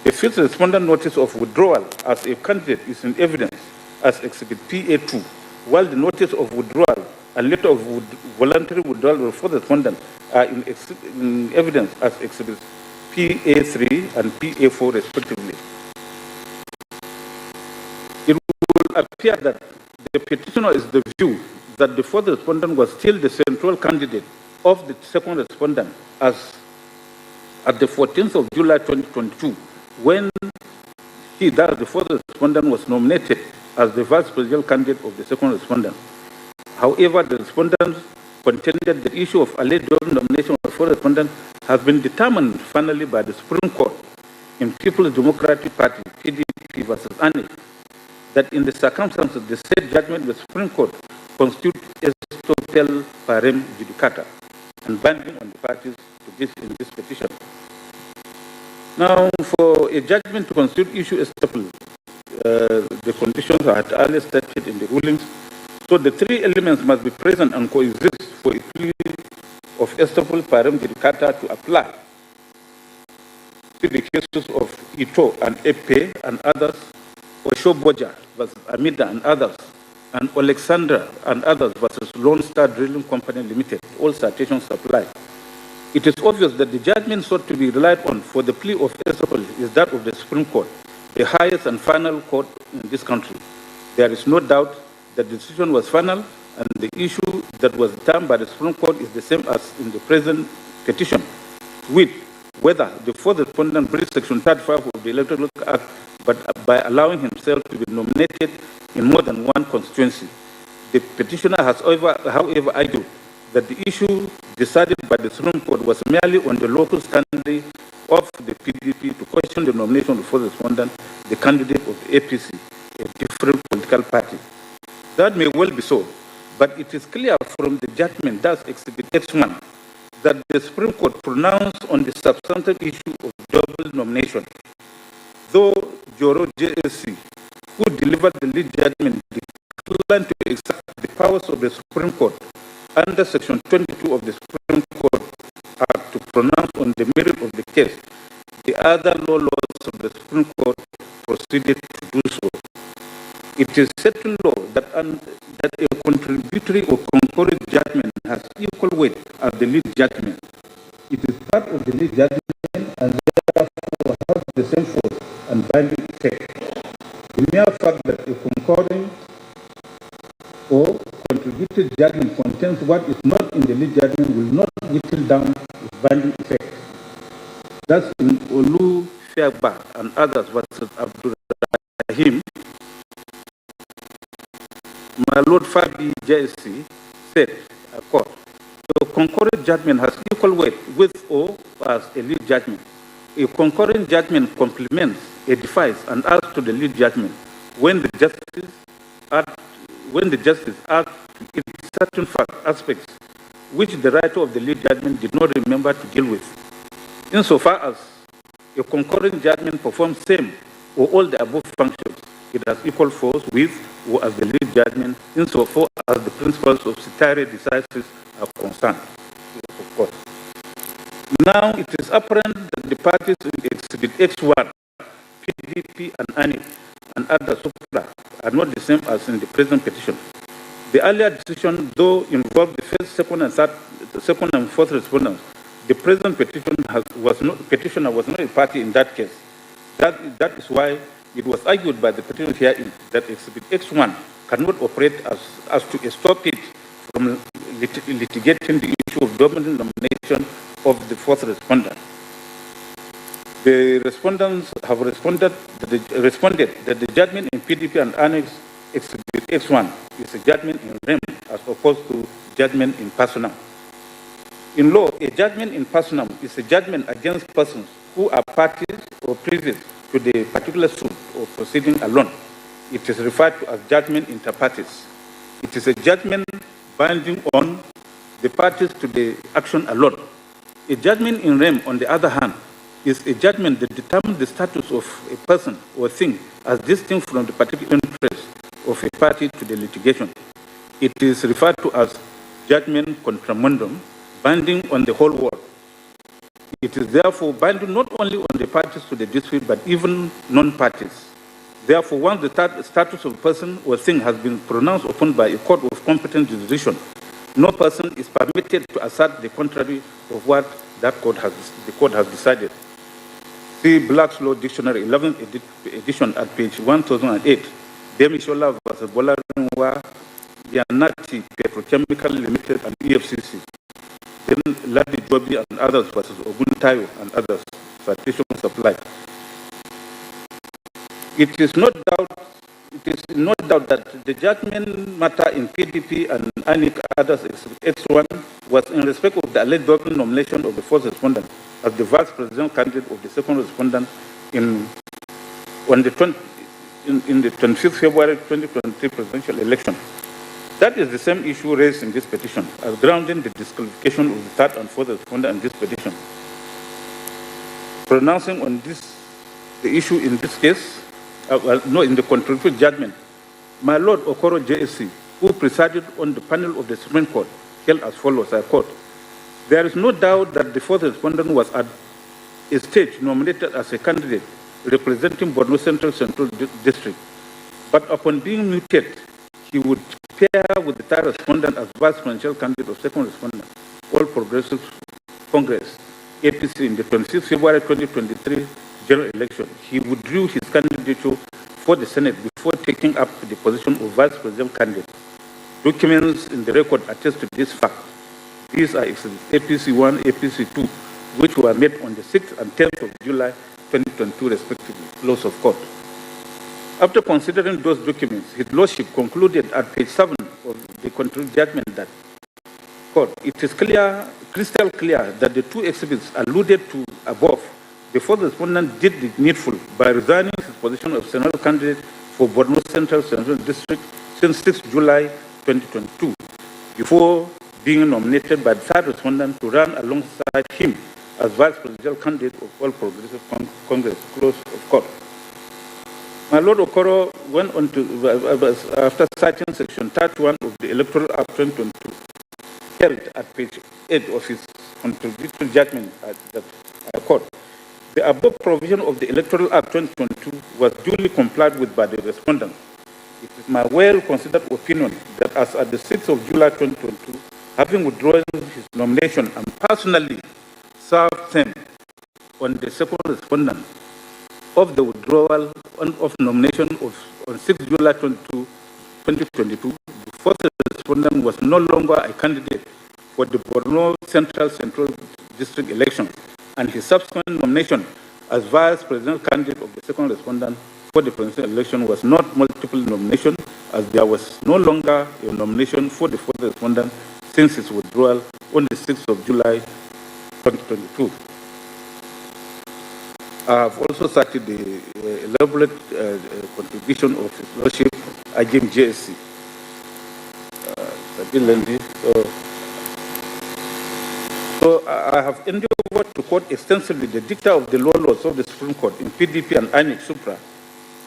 The fifth respondent notice of withdrawal as a candidate is in evidence as Exhibit PA2, while the notice of withdrawal and letter of voluntary withdrawal of the fourth respondent are in evidence as Exhibits PA3 and PA4 respectively. It will appear that the petitioner is the view that the fourth respondent was still the central candidate of the second respondent as at the 14th of July 2022, when the fourth respondent was nominated as the vice presidential candidate of the second respondent. However, the respondents contended the issue of alleged nomination of the fourth respondent has been determined finally by the Supreme Court in People's Democratic Party, PDP versus ANIC, that in the circumstances, the said judgment of the Supreme Court constitutes estoppel parem judicata and binding on the parties in this petition. Now, for a judgment to constitute issue estoppel, the conditions are earlier stated in the rulings. So the three elements must be present and coexist for it of Estopol Parem Dirikata to apply to the cases of Ito and Epe and others, Oshoboja versus Amida and others, and Alexandra and others versus Lone Star Drilling Company Limited, all citations apply. It is obvious that the judgment sought to be relied on for the plea of Estopol is that of the Supreme Court, the highest and final court in this country. There is no doubt that the decision was final, and the issue that was determined by the Supreme Court is the same as in the present petition, with whether the fourth respondent breached Section 35 of the Electoral Act, but by allowing himself to be nominated in more than one constituency. The petitioner has, however, argued that the issue decided by the Supreme Court was merely on the local standing of the PDP to question the nomination of the fourth respondent, the candidate of the APC, a different political party. That may well be so, but it is clear from the judgment, thus Exhibit X1, that the Supreme Court pronounced on the substantive issue of double nomination. Though Joro JSC, who delivered the lead judgment, declined to accept the powers of the Supreme Court under Section 22 of the Supreme Court Act to pronounce on the merit of the case, the other laws of the Supreme Court proceeded to do so. It is settled law that a contributory or concurrent judgment has equal weight as the lead judgment. It is part of the lead judgment and therefore has the same force and binding effect. The mere fact that a concurring or contributory judgment contains what is not in the lead judgment will not whittle down its binding effect. Thus, in Olu Fairback and others versus Abdul Rahim, my Lord Fabi JSC said, a court, a concurrent judgment has equal weight with or as a lead judgment. A concurrent judgment complements, edifies, and adds to the lead judgment when the justice adds to its certain fact aspects which the writer of the lead judgment did not remember to deal with. Insofar as a concurrent judgment performs same or all the above functions, it has equal force with or as the lead judgment insofar as the principles of stare decisis are concerned. Of course. Now it is apparent that the parties in Exhibit X1, PDP and ANI and other supra are not the same as in the present petition. The earlier decision, though, involved the first, second and fourth respondents. The present petitioner was not a party in that case. That is why it was argued by the petitioner herein that Exhibit X1 cannot operate as to stop it from litigating the issue of double nomination of the fourth respondent. The respondents have responded that the judgment in PDP and Annex Exhibit X1 is a judgment in rem as opposed to judgment in personam. In law, a judgment in personam is a judgment against persons who are parties or privy to the particular suit or proceeding alone. It is referred to as judgment inter partes. It is a judgment binding on the parties to the action alone. A judgment in rem, on the other hand, is a judgment that determines the status of a person or thing as distinct from the particular interest of a party to the litigation. It is referred to as judgment contra mundum, binding on the whole world. It is therefore binding not only on the parties to the dispute, but even non-parties. Therefore, once the status of a person or thing has been pronounced upon by a court of competent jurisdiction, no person is permitted to assert the contrary of what the court has decided. See Black's Law Dictionary, 11th edition at page 1008. Demishola versus Bolarinwa, Yanati Petrochemical Limited and EFCC. Then Ladi Jobi and others versus Oguntayo and others. Citation supply. It is no doubt that the judgment matter in PDP and any others X1 was in respect of the alleged double nomination of the first respondent as the vice president candidate of the second respondent in the 25th February 2023 presidential election. That is the same issue raised in this petition as grounding the disqualification of the third and fourth respondent in this petition. Pronouncing on the issue in this case, in the contributory judgment, my Lord Okoro JSC, who presided on the panel of the Supreme Court, held as follows, I quote, There is no doubt that the fourth respondent was at a stage nominated as a candidate representing Borno Central District, but upon being muted, he would pair with the third respondent as vice presidential candidate of second respondent, All Progressive Congress, APC, in the 26th February 2023 general election. He withdrew his candidature for the Senate before taking up the position of vice presidential candidate. Documents in the record attest to this fact. These are APC.1, APC.2, which were made on the 6th and 10th of July 2022, respectively, close of court. After considering those documents, His Lordship concluded at page 7 of the control judgment that, quote, it is crystal clear that the two exhibits alluded to above, the fourth respondent did the needful by resigning his position of senatorial candidate for Borno Central District since 6 July 2022, before being nominated by the third respondent to run alongside him as vice presidential candidate of All Progressive Congress, close of court. My Lord Okoro went on to, after citing section 31 of the Electoral Act 2022, held at page 8 of his contradictory judgment at the court. The above provision of the Electoral Act 2022 was duly complied with by the respondent. It is my well-considered opinion that as at the 6th of July 2022, having withdrawn his nomination and personally served him on the second respondent of the withdrawal of nomination on 6 July 2022, the fourth respondent was no longer a candidate for the Borno Central District elections, and his subsequent nomination as vice presidential candidate of the second respondent for the presidential election was not multiple nomination, as there was no longer a nomination for the fourth respondent since his withdrawal on the 6th of July 2022. I have also cited the elaborate contribution of His Lordship Ajim JSC. So I have endeavored to quote extensively the dicta of the laws of the Supreme Court in PDP and INEC Supra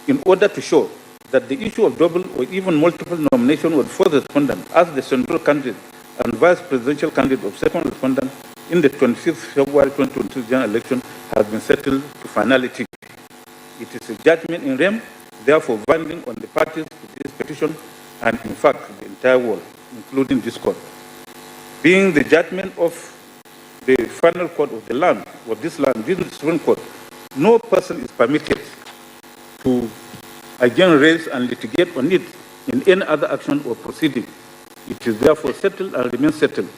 in order to show that the issue of double or even multiple nomination with fourth respondent as the central candidate and vice presidential candidate of second respondent in the 25th February 2022 general election has been settled to finality. It is a judgment in rem, therefore binding on the parties to this petition and in fact the entire world, including this court. Being the judgment of the final court of the land, of this land, this Supreme Court, no person is permitted to again raise and litigate on it in any other action or proceeding. It is therefore settled and remains settled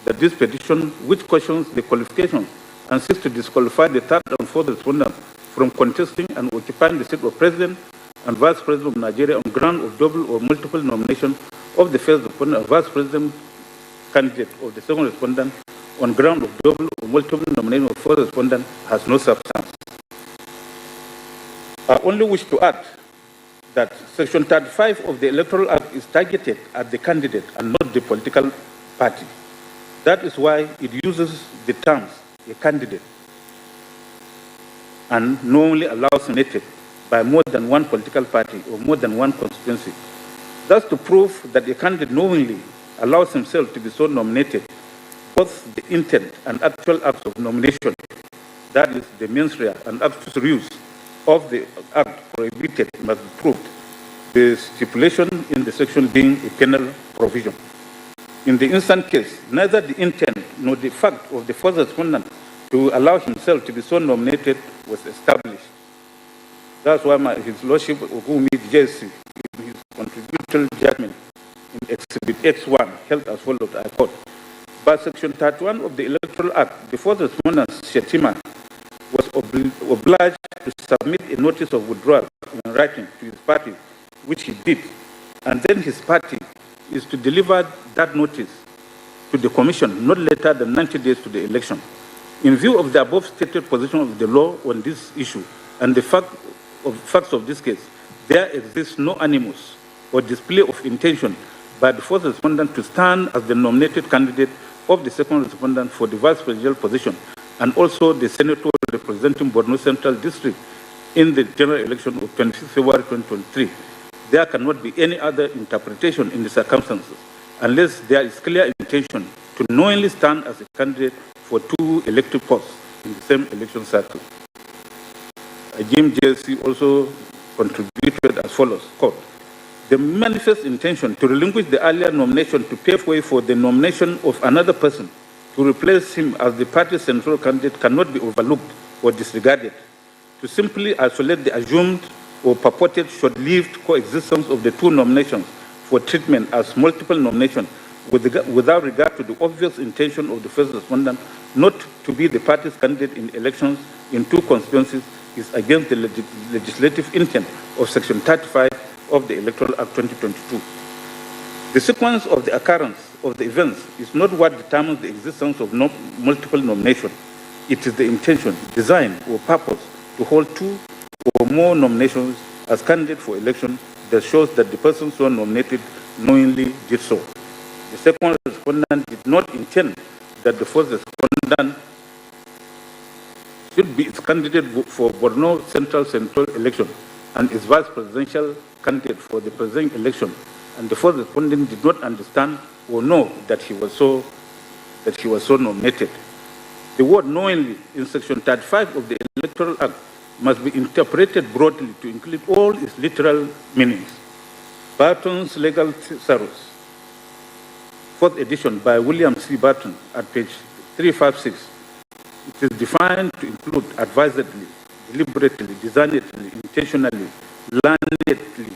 that this petition, which questions the qualifications and seeks to disqualify the third and fourth respondent from contesting and occupying the seat of President and Vice President of Nigeria on ground of double or multiple nomination of the first respondent and Vice President candidate of the second respondent on ground of double or multiple nomination of first respondent has no substance. I only wish to add that Section 35 of the Electoral Act is targeted at the candidate and not the political party. That is why it uses the terms a candidate and normally allows senated by more than one political party or more than one constituency. Thus, to prove that a candidate knowingly allows himself to be so nominated, both the intent and actual acts of nomination, that is, the mens rea and actual use of the act prohibited, must be proved, the stipulation in the section being a penal provision. In the instant case, neither the intent nor the fact of the first respondent to allow himself to be so nominated was established. That's why His Lordship Ogumi JSC, in his contributory judgment in Exhibit X1, held as follows, I quote, by Section 31 of the Electoral Act, the first respondent, Shetima, was obliged to submit a notice of withdrawal in writing to his party, which he did, and then his party is to deliver that notice to the Commission not later than 90 days to the election. In view of the above stated position of the law on this issue and the facts of this case, there exists no animus or display of intention by the first respondent to stand as the nominated candidate of the second respondent for the vice presidential position and also the senator representing Borno Central District in the general election of 26 February 2023. There cannot be any other interpretation in the circumstances unless there is clear intention to knowingly stand as a candidate for 2 elective posts in the same election cycle. Jim JSC also contributed as follows, quote, the manifest intention to relinquish the earlier nomination to pave way for the nomination of another person to replace him as the party's central candidate cannot be overlooked or disregarded. To simply isolate the assumed or purported short-lived coexistence of the 2 nominations for treatment as multiple nominations without regard to the obvious intention of the first respondent not to be the party's candidate in elections in 2 constituencies is against the legislative intent of Section 35 of the Electoral Act 2022. The sequence of the occurrence of the events is not what determines the existence of multiple nominations. It is the intention, design, or purpose to hold 2 or more nominations as candidate for election that shows that the person so nominated knowingly did so. The second respondent did not intend that the first respondent should be its candidate for Borno Central election and its vice presidential candidate for the present election, and the first respondent did not understand or know that he was so nominated. The word knowingly in Section 35 of the Electoral Act must be interpreted broadly to include all its literal meanings. Barton's Legal Thesaurus, 4th edition by William C. Barton at page 356. It is defined to include advisedly, deliberately, designedly, intentionally, learnedly,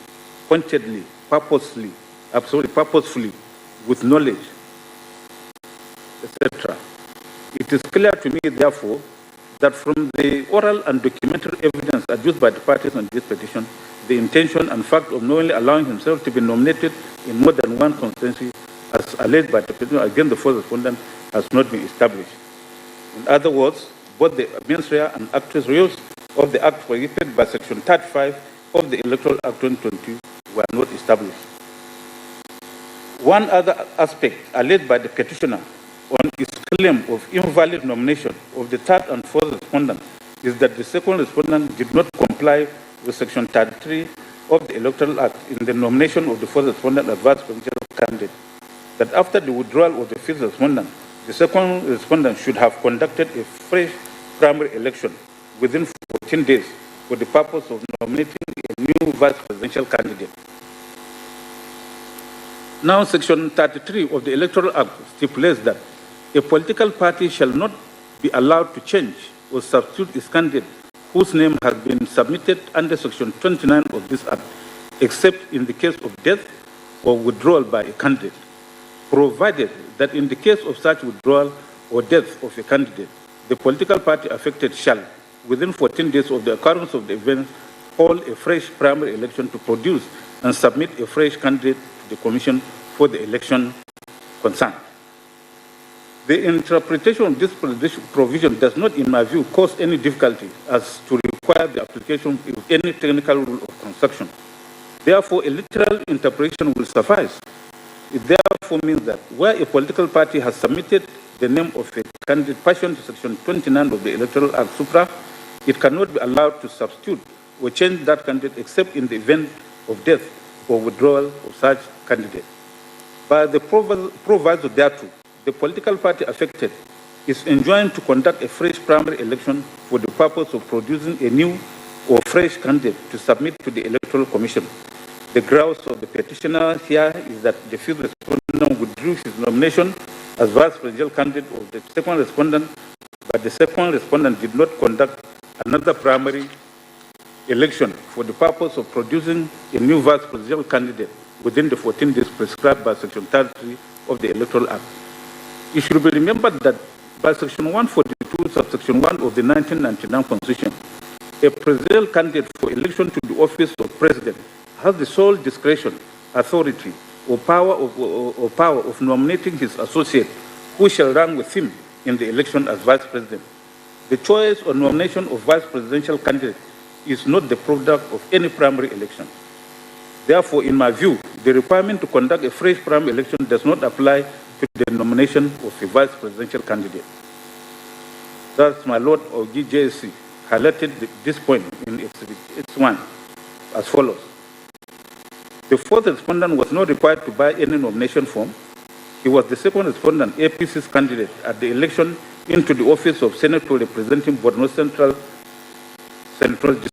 pointedly, purposefully, with knowledge, etc. It is clear to me, therefore, that from the oral and documentary evidence adduced by the parties on this petition, the intention and fact of knowingly allowing himself to be nominated in more than 1 constituency, as alleged by the petitioner against the first respondent, has not been established. In other words, both the mens rea and actus reus of the Act prohibited by Section 35 of the Electoral Act 2020 were not established. One other aspect alleged by the petitioner on his claim of invalid nomination of the 3rd and 4th respondent is that the 2nd respondent did not comply with Section 33 of the Electoral Act in the nomination of the 4th respondent as vice presidential candidate, that after the withdrawal of the 5th respondent, the 2nd respondent should have conducted a fresh primary election within 14 days for the purpose of nominating a new vice presidential candidate. Now, Section 33 of the Electoral Act stipulates that a political party shall not be allowed to change or substitute its candidate whose name has been submitted under Section 29 of this Act, except in the case of death or withdrawal by a candidate, provided that in the case of such withdrawal or death of a candidate, the political party affected shall, within 14 days of the occurrence of the event, hold a fresh primary election to produce and submit a fresh candidate to the Commission for the election concerned. The interpretation of this provision does not, in my view, cause any difficulty as to require the application of any technical rule of construction. Therefore, a literal interpretation will suffice. It therefore means that where a political party has submitted the name of a candidate pursuant to Section 29 of the Electoral Act supra, it cannot be allowed to substitute or change that candidate except in the event of death or withdrawal of such candidate. By the proviso thereto, the political party affected is enjoined to conduct a fresh primary election for the purpose of producing a new or fresh candidate to submit to the Electoral Commission. The grounds of the petitioner here is that the 5th respondent withdrew his nomination as vice presidential candidate of the 2nd respondent, but the 2nd respondent did not conduct another primary election for the purpose of producing a new vice presidential candidate within the 14 days prescribed by Section 33 of the Electoral Act. It should be remembered that by Section 142, subsection 1 of the 1999 Constitution, a presidential candidate for election to the office of president has the sole discretion, authority, or power of nominating his associate who shall run with him in the election as vice president. The choice or nomination of vice presidential candidate is not the product of any primary election. Therefore, in my view, the requirement to conduct a fresh primary election does not apply to the nomination of a vice presidential candidate. Thus, my Lord of GJC highlighted this point in Exhibit 1 as follows. The 4th respondent was not required to buy any nomination form. He was the second respondent, APC's candidate, at the election into the office of Senator representing Borno Central District.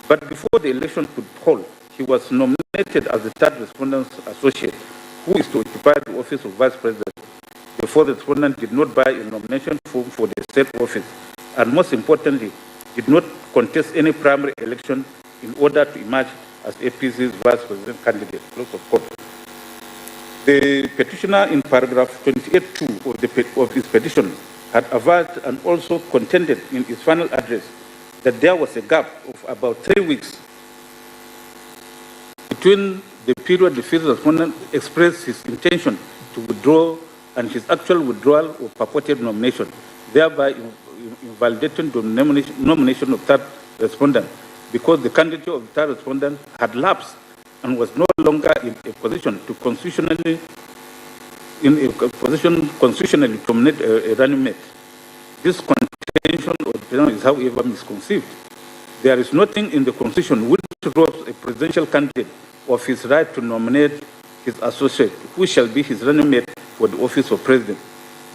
But before the election could hold, he was nominated as the third respondent's associate, who is to occupy the office of Vice President. The fourth respondent did not buy a nomination form for the state office, and most importantly, did not contest any primary election in order to emerge as APC's Vice President candidate. Close of court. The petitioner, in paragraph 28(2) of his petition, had averred and also contended in his final address that there was a gap of about 3 weeks between the period the fifth respondent expressed his intention to withdraw and his actual withdrawal of purported nomination, thereby invalidating the nomination of third respondent, because the candidature of the third respondent had lapsed and was no longer in a position to constitutionally terminate a running mate. This contention is, however, misconceived. There is nothing in the Constitution which robs a presidential candidate of his right to nominate his associate, who shall be his running mate for the office of president.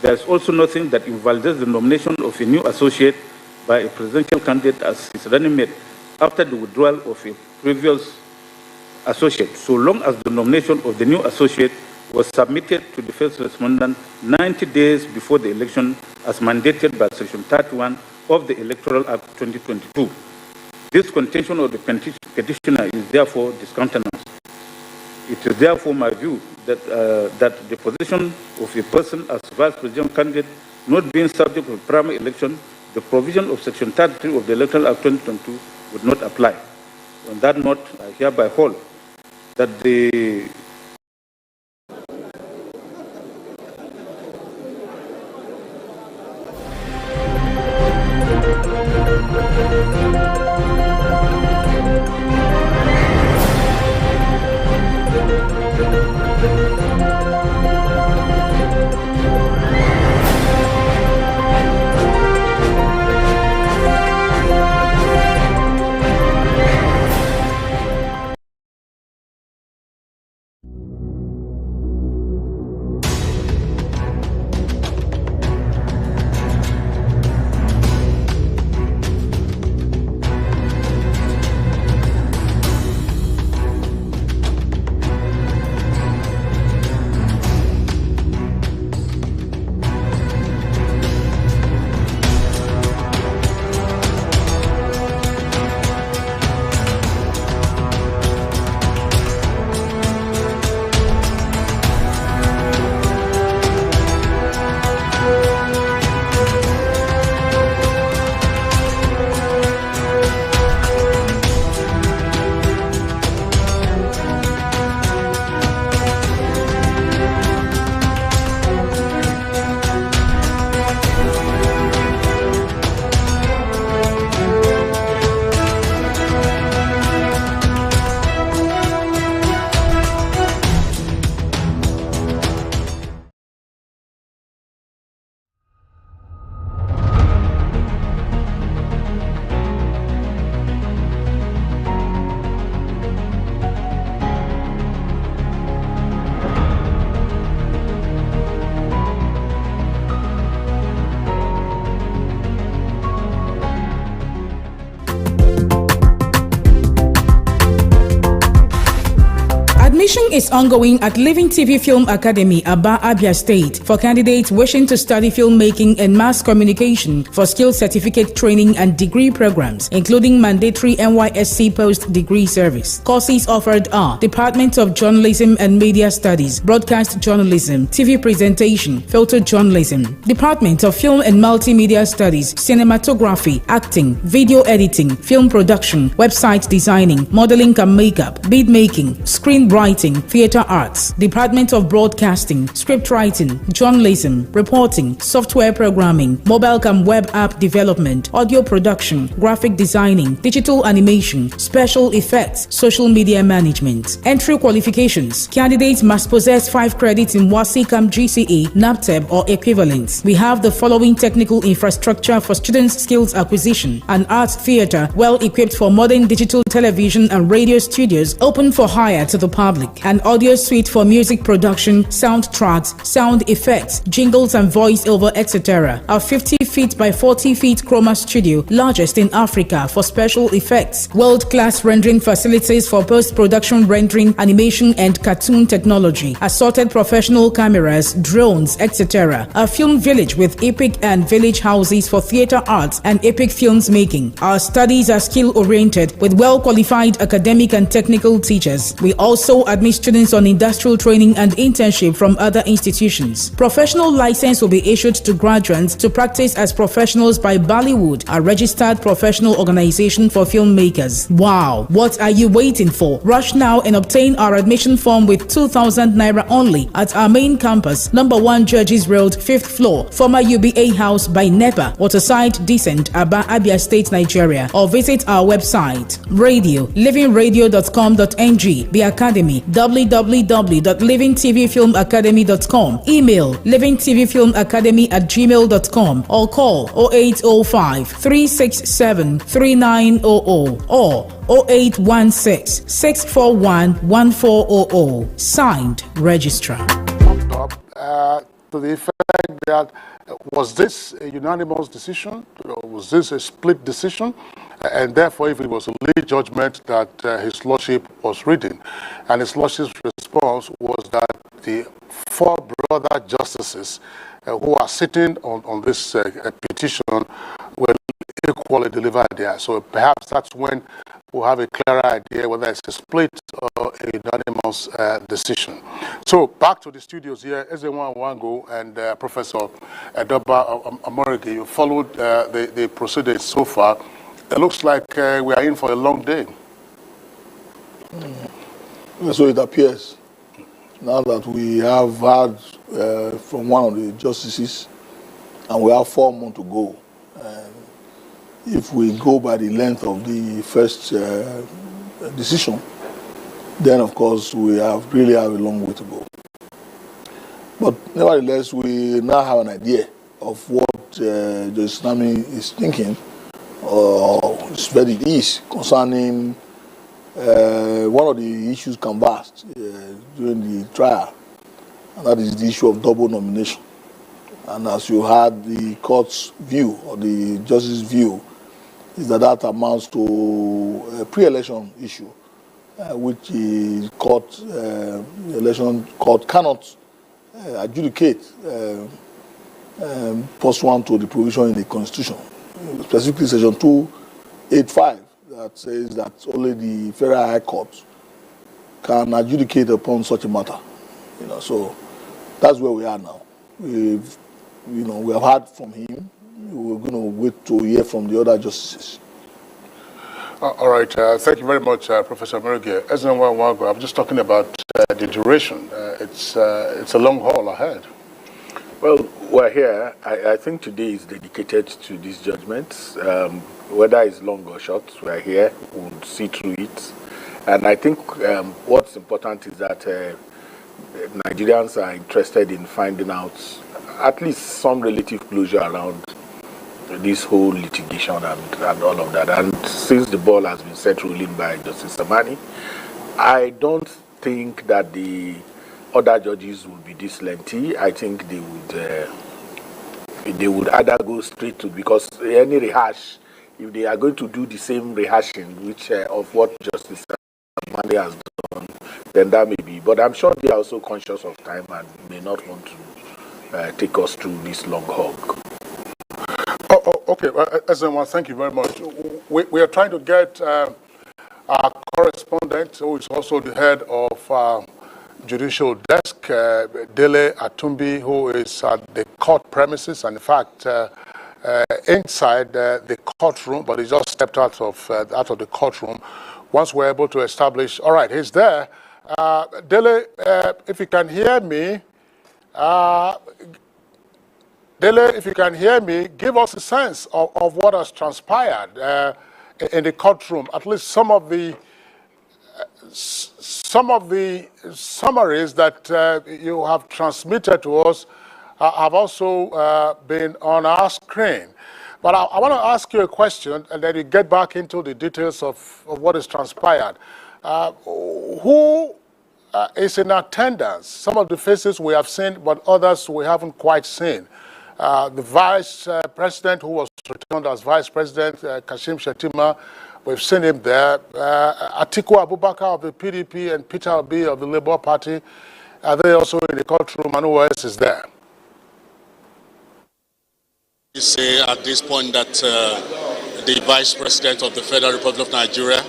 There is also nothing that invalidates the nomination of a new associate by a presidential candidate as his running mate after the withdrawal of a previous associate, so long as the nomination of the new associate was submitted to the first respondent 90 days before the election, as mandated by Section 31 of the Electoral Act 2022. This contention of the petitioner is therefore discountenanced. It is therefore my view that, that the position of a person as vice president candidate not being subject to a primary election, the provision of Section 33 of the Electoral Act 2022 would not apply. On that note, I hereby hold that the Admission is ongoing at Livingtv Film Academy, Aba, Abia State, for candidates wishing to study filmmaking and mass communication for skill certificate training and degree programs, including mandatory NYSC post-degree service. Courses offered are Department of Journalism and Media Studies, Broadcast Journalism, TV Presentation, Photojournalism, Department of Film and Multimedia Studies, Cinematography, Acting, Video Editing, Film Production, Website Designing, Modeling and Makeup, Bead Making, Screenwriting, Theatre Arts, Department of Broadcasting, Script Writing, Journalism, Reporting, Software Programming, Mobile and Web App Development, Audio Production, Graphic Designing, Digital Animation, Special Effects, Social Media Management. Entry qualifications: candidates must possess 5 credits in WASICAM GCE, NAPTEB or equivalent. We have the following technical infrastructure for students' skills acquisition: an art theatre well equipped for modern digital television and radio studios open for hire to the public. public. An audio suite for music production, soundtracks, sound effects, jingles and voice-over, etc. A 50 feet by 40 feet chroma studio, largest in Africa for special effects. World-class rendering facilities for post-production rendering, animation and cartoon technology. Assorted professional cameras, drones, etc. A film village with epic and village houses for theater arts and epic films making. Our studies are skill-oriented with well-qualified academic and technical teachers. We also admit students on industrial training and internship from other institutions. Professional license will be issued to graduates to practice as professionals by Bollywood, a registered professional organization for filmmakers. Wow! What are you waiting for? Rush now and obtain our admission form with 2,000 naira only at our main campus, number 1 Judges Road, 5th floor, former UBA House by NEPA, Waterside Descent, Aba, Abia State, Nigeria, or visit our website. Radio, livingradio.com.ng, The Academy, www.livingtvfilmacademy.com, email livingtvfilmacademy@gmail.com, or call 0805 367 3900 or 0816 641 1400. Signed, Registrar. To the effect that was this a unanimous decision, or was this a split decision, and therefore if it was a late judgment that His Lordship was reading, and His Lordship's response was that the 4 brother justices who are sitting on this petition will equally deliver there. So perhaps that's when we'll have a clearer idea whether it's a split or a unanimous decision. So back to the studios here, Ezenwa Wango and Professor Edoba Amorige, you followed the proceedings so far. It looks like we are in for a long day. So it appears. Now that we have had from one of the justices, and we have 4 more to go. If we go by the length of the first decision, then of course we really have a long way to go. But nevertheless, we now have an idea of what the Islami is thinking, or his verdict is concerning one of the issues canvassed during the trial, and that is the issue of double nomination. And as you had the court's view, or the judge's view, is that amounts to a pre-election issue, which the election court cannot adjudicate pursuant to the provision in the Constitution, specifically Section 285, that says that only the Federal High Court can adjudicate upon such a matter. So that's where we are now. We have heard from him. We're going to wait to hear from the other justices. All right. Thank you very much, Professor Merige. Ezenwa Wango, I'm just talking about the duration. It's a long haul ahead. Well, we're here. I think today is dedicated to these judgments. Whether it's long or short, we're here. We'll see through it. And I think what's important is that Nigerians are interested in finding out at least some relative closure around this whole litigation and all of that. And since the ball has been set rolling by Justice Samani, I don't think that the other judges will be this lengthy. I think they would either go straight to, because any rehash, if they are going to do the same rehashing which of what Justice Samani has done, then that may be. But I'm sure they are also conscious of time and may not want to take us through this long hog. Okay, Ezenwa, thank you very much. We are trying to get our correspondent, who is also the head of judicial desk, Dele Atumbi, who is at the court premises, and in fact, inside the courtroom, but he just stepped out of the courtroom. Once we're able to establish, all right, he's there. Dele, if you can hear me, Dele, if you can hear me, give us a sense of what has transpired in the courtroom. At least some of the summaries that you have transmitted to us have also been on our screen. But I want to ask you a question, and then you get back into the details of what has transpired. Who is in attendance. Some of the faces we have seen, but others we haven't quite seen. The Vice President, who was returned as Vice President, Kashim Shettima, we've seen him there. Atiku Abubakar of the PDP and Peter Obi of the Labour Party, are they also in the courtroom, and who else is there? You say at this point that the Vice President of the Federal Republic of Nigeria,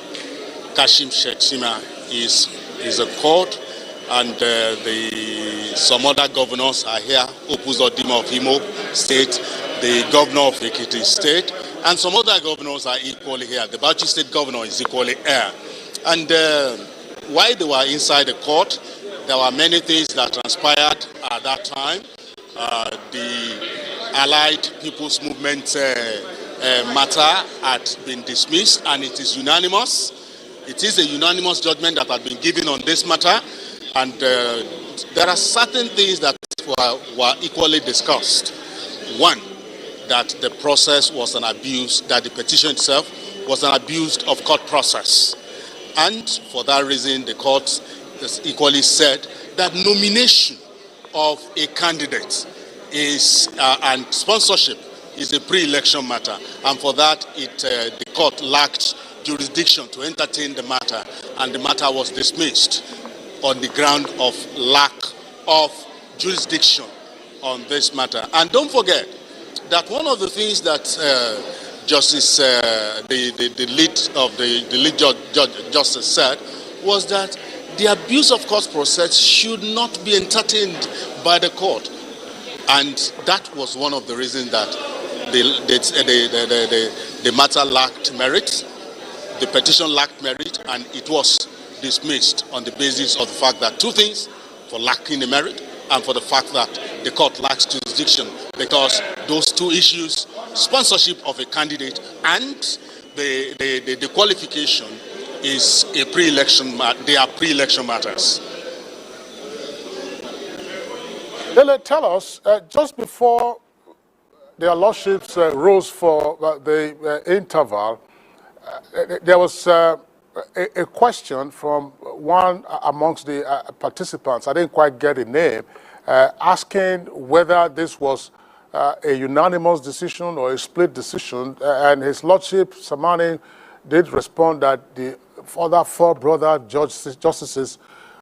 Kashim Shettima, is a court, and some other governors are here. Opus Odima of Imo State, the governor of Ekiti State, and some other governors are equally here. The Bauchi State governor is equally here. And while they were inside the court, there were many things that transpired at that time. The Allied People's Movement matter had been dismissed, and it is unanimous. It is a unanimous judgment that had been given on this matter, and there are certain things that were equally discussed. One, that the process was an abuse, that the petition itself was an abuse of court process. And for that reason, the court has equally said that nomination of a candidate is and sponsorship is a pre-election matter, and for that the court lacked jurisdiction to entertain the matter, and the matter was dismissed on the ground of lack of jurisdiction on this matter. And don't forget that one of the things that Justice, the lead justice said was that the abuse of court process should not be entertained by the court, and that was one of the reasons that the matter lacked merit. The petition lacked merit, and it was dismissed on the basis of the fact that two things: for lacking the merit and for the fact that the court lacks jurisdiction, because those two issues, sponsorship of a candidate and the qualification, is a pre-election. They are pre-election matters. Lele, tell us, just before their lordships rose for the interval, there was a question from one amongst the participants, I didn't quite get a name, asking whether this was a unanimous decision or a split decision, and his lordship, Samani, did respond that the other four brother justices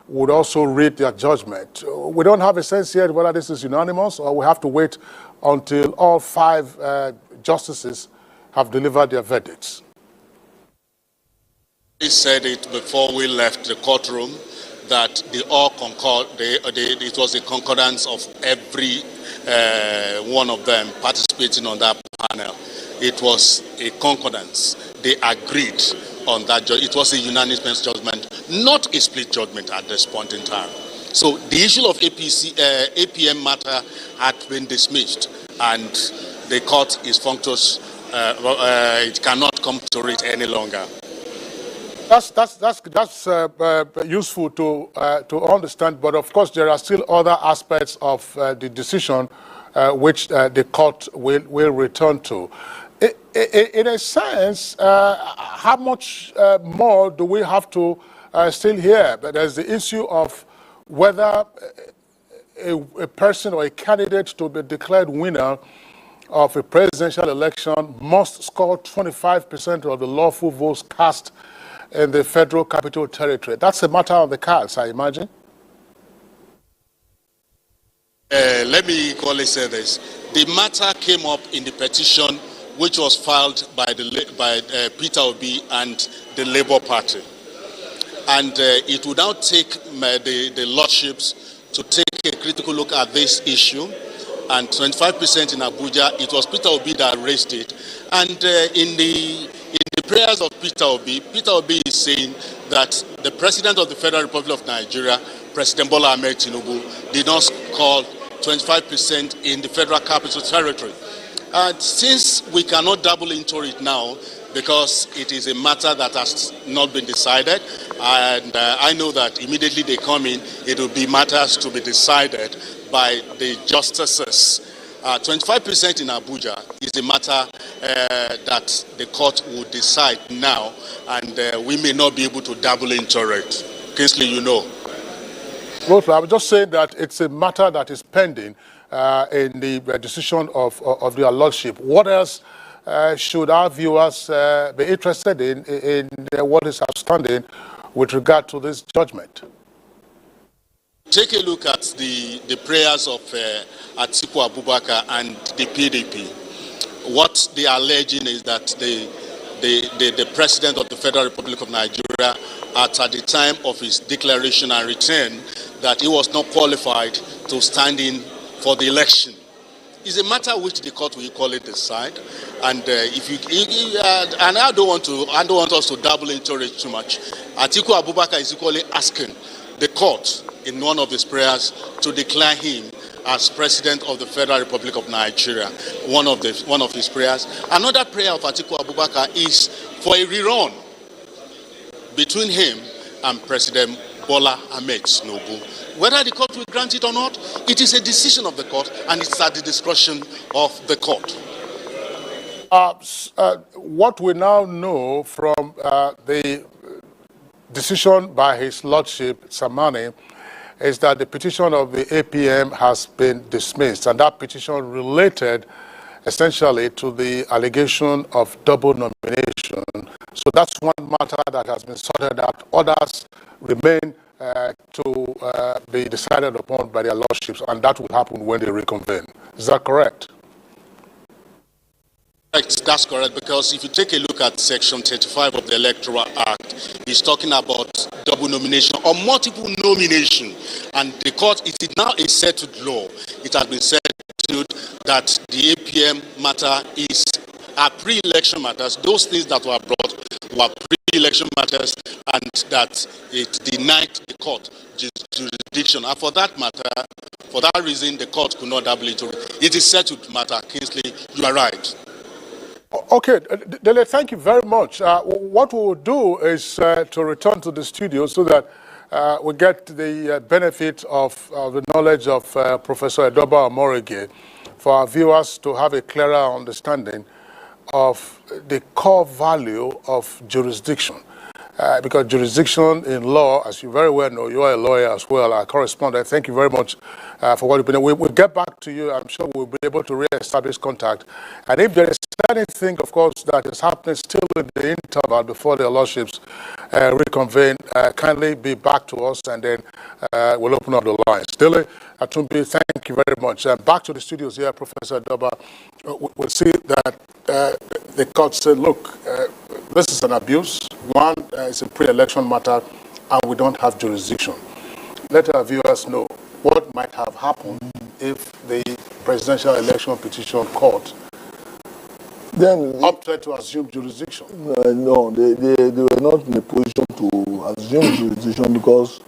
would also read their judgment. We don't have a sense yet whether this is unanimous, or we have to wait until all five justices have delivered their verdicts. He said it before we left the courtroom that they all concord. It was a concordance of every one of them participating on that panel. It was a concordance. They agreed on that. It was a unanimous judgment, not a split judgment at this point in time. So the issue of APM matter had been dismissed, and the court is functus. It cannot come to it any longer. That's useful to understand, but of course there are still other aspects of the decision which the court will return to. In a sense, how much more do we have to still hear? But there's the issue of whether a person or a candidate to be declared winner of a presidential election must score 25% of the lawful votes cast in the Federal Capital Territory. That's a matter of the cards, I imagine. Let me equally say this. The matter came up in the petition which was filed by Peter Obi and the Labour Party. And it would now take the lordships to take a critical look at this issue. And 25% in Abuja, it was Peter Obi that raised it. And in the prayers of Peter Obi is saying that the President of the Federal Republic of Nigeria, President Bola Ahmed Tinubu, did not call 25% in the Federal Capital Territory. Since we cannot dabble into it now, because it is a matter that has not been decided, and I know that immediately they come in, it will be matters to be decided by the justices. 25% in Abuja is a matter that the court will decide now, and we may not be able to dabble into it. Kingsley, you know. Well, I'm just saying that it's a matter that is pending in the decision of their lordship. What else should our viewers be interested in what is outstanding with regard to this judgment? Take a look at the prayers of Atiku Abubakar and the PDP. What they are alleging is that the President of the Federal Republic of Nigeria, at the time of his declaration and return, that he was not qualified to stand in for the election. It's a matter which the court will call it decide, and and I don't want us to dabble into it too much. Atiku Abubakar is equally asking the court in one of his prayers to declare him as President of the Federal Republic of Nigeria. One of his prayers. Another prayer of Atiku Abubakar is for a rerun between him and President Bola Ahmed Tinubu. Whether the court will grant it or not, it is a decision of the court, and it's at the discretion of the court. What we now know from the decision by His Lordship Samani is that the petition of the APM has been dismissed, and that petition related essentially to the allegation of double nomination. So that's one matter that has been sorted out. Others remain to be decided upon by their lordships, and that will happen when they reconvene. Is that correct? That's correct, because if you take a look at Section 35 of the Electoral Act, it's talking about double nomination or multiple nomination, and the court, it is now a settled law. It has been settled that the APM matter are pre-election matters. Those things that were brought were pre-election matters, and that it denied the court jurisdiction. And for that matter, for that reason, the court could not dabble into it. It is settled matter. Kingsley, you are right. Okay, Dele, thank you very much. What we will do is to return to the studio so that we get the benefit of the knowledge of Professor Edoba Omorige for our viewers to have a clearer understanding of the core value of jurisdiction. Because jurisdiction in law, as you very well know, you are a lawyer as well, our correspondent. Thank you very much for what you've been doing. We'll get back to you. I'm sure we'll be able to re-establish contact. And if there is anything, of course, that is happening still in the interval before the lordships reconvene, kindly be back to us, and then we'll open up the lines. Dele Atumbi, thank you very much. Back to the studios here, Professor Doba. We'll see that the court said, look, this is an abuse. One, it's a pre-election matter, and we don't have jurisdiction. Let our viewers know what might have happened if the presidential election petition court then opted to assume jurisdiction. No, they were not in a position to assume jurisdiction because,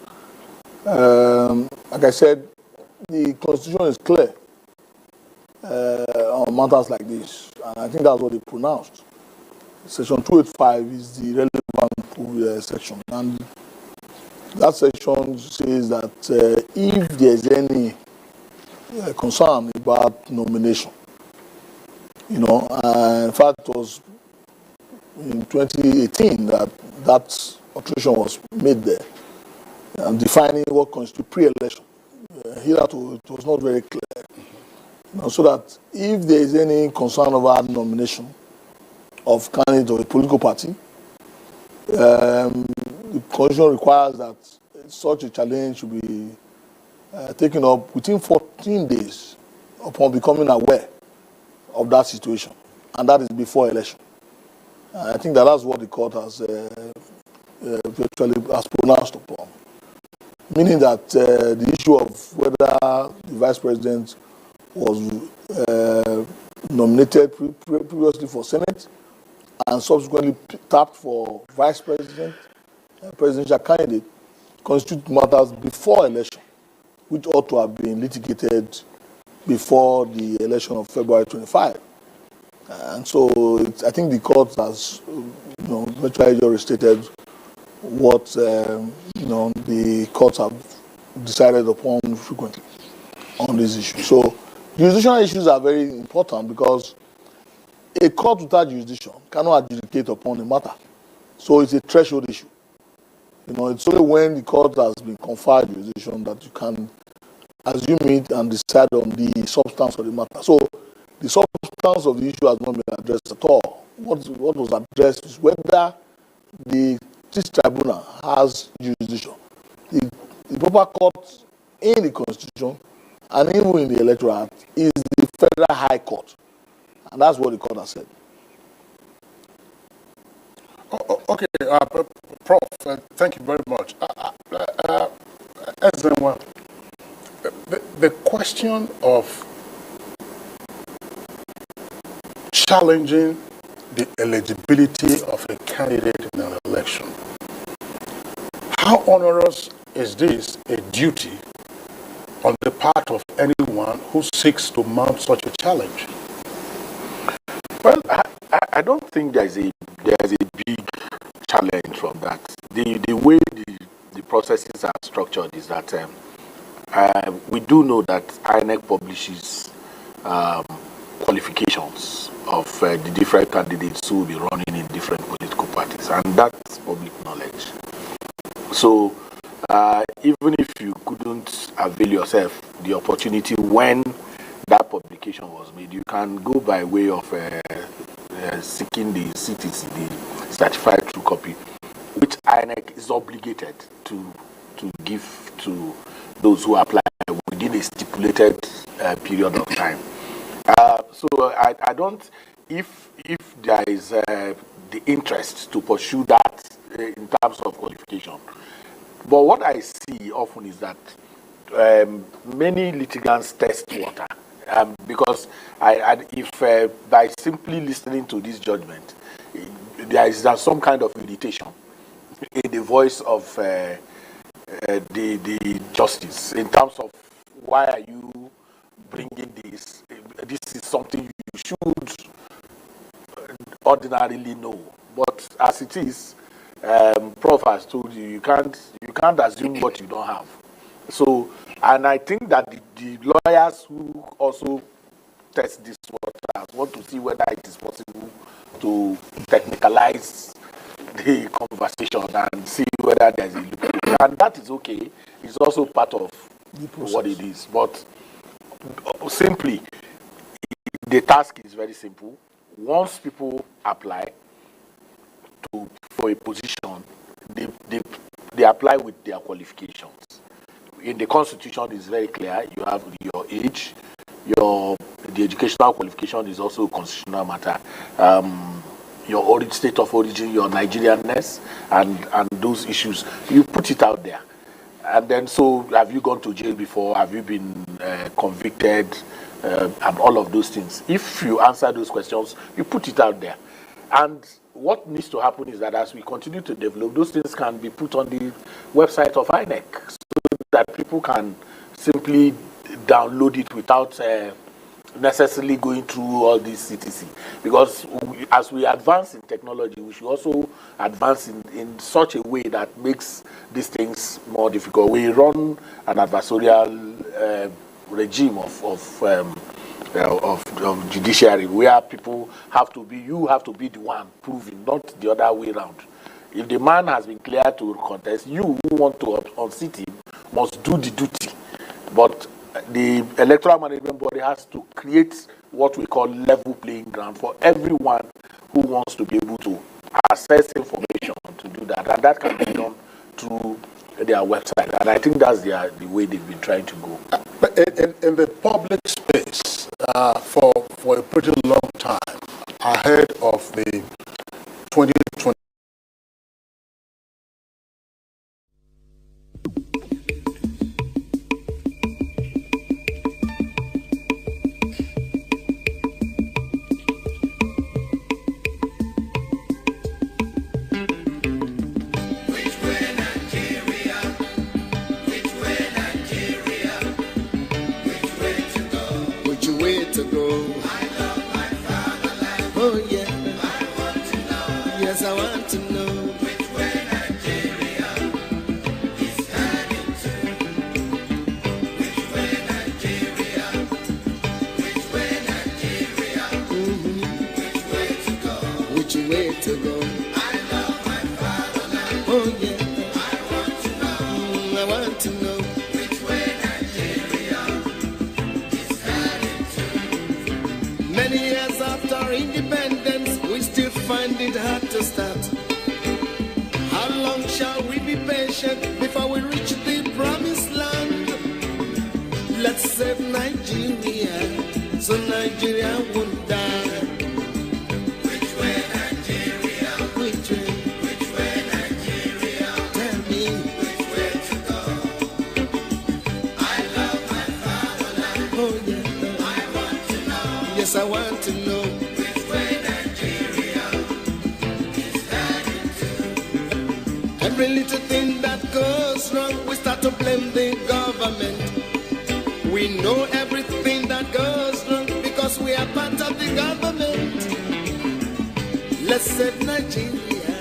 like I said, the Constitution is clear on matters like this, and I think that's what they pronounced. Section 285 is the relevant section, and that section says that if there's any concern about nomination, in fact, it was in 2018 that alteration was made there, defining what constitutes pre-election. Hitherto, it was not very clear. So that if there is any concern about nomination of candidate of a political party, the Constitution requires that such a challenge should be taken up within 14 days upon becoming aware of that situation, and that is before election. I think that's what the court has virtually has pronounced upon, meaning that the issue of whether the vice president was nominated previously for Senate and subsequently tapped for vice president, presidential candidate, constitute matters before election, which ought to have been litigated before the election of February 25. And so I think the court has, virtually just stated what, the courts have decided upon frequently on this issue. So jurisdictional issues are very important because a court without jurisdiction cannot adjudicate upon a matter. So it's a threshold issue. You know, it's only when the court has been conferred jurisdiction that you can assume it and decide on the substance of the matter. So the substance of the issue has not been addressed at all. What was addressed is whether this tribunal has jurisdiction. The proper court in the Constitution and even in the Electoral Act is the Federal High Court. And that's what the court has said. Okay, Prof, thank you very much. The question of challenging the eligibility of a candidate in an election, how onerous is this a duty on the part of anyone who seeks to mount such a challenge? Well, I don't think there's a big challenge from that. The way the processes are structured is that we do know that INEC publishes qualifications of the different candidates who will be running in different political parties, and that's public knowledge. So even if you couldn't avail yourself the opportunity when that publication was made, you can go by way of seeking the CTC, the Certified True Copy, which INEC is obligated to give to those who apply within a stipulated period of time. So I don't, if there is the interest to pursue that in terms of qualification. But what I see often is that many litigants test water. Because if by simply listening to this judgment, there is some kind of irritation in the voice of the justice in terms of why are you bringing this? This is something you should ordinarily know. But as it is, Prof has told you, you can't assume what you don't have. So, and I think that the lawyers who also test this waters want to see whether it is possible to technicalize the conversation and see whether there's a loophole. And that is okay. It's also part of what it is. But simply, the task is very simple. Once people apply for a position, they apply with their qualifications. In the Constitution, it's very clear. You have your age, the educational qualification is also a constitutional matter. Your state of origin, your Nigerianness, and those issues. You put it out there. And then, so have you gone to jail before? Have you been convicted? And all of those things. If you answer those questions, you put it out there. And what needs to happen is that as we continue to develop, those things can be put on the website of INEC so that people can simply download it without necessarily going through all this CTC. Because as we advance in technology, we should also advance in such a way that makes these things more difficult. We run an adversarial regime of judiciary where people have to be, you have to be the one proving, not the other way around. If the man has been cleared to contest, you who want to unseat him must do the duty. But the electoral management body has to create what we call level playing ground for everyone who wants to be able to access information to do that, and that can be done through their website. And I think that's the way they've been trying to go. In the public space, for a pretty long time, ahead of the 2020. patient before we reach the promised land. Let's save Nigeria, so Nigeria won't die. Which way Nigeria? Which way? Which way Nigeria? Tell me which way to go. I love my fatherland. Oh yeah. I want to know. Yes, I want to know. Which way Nigeria is heading to. Every little thing that goes wrong, we start to blame the government. We know everything that goes wrong because we are part of the government. Let's save Nigeria,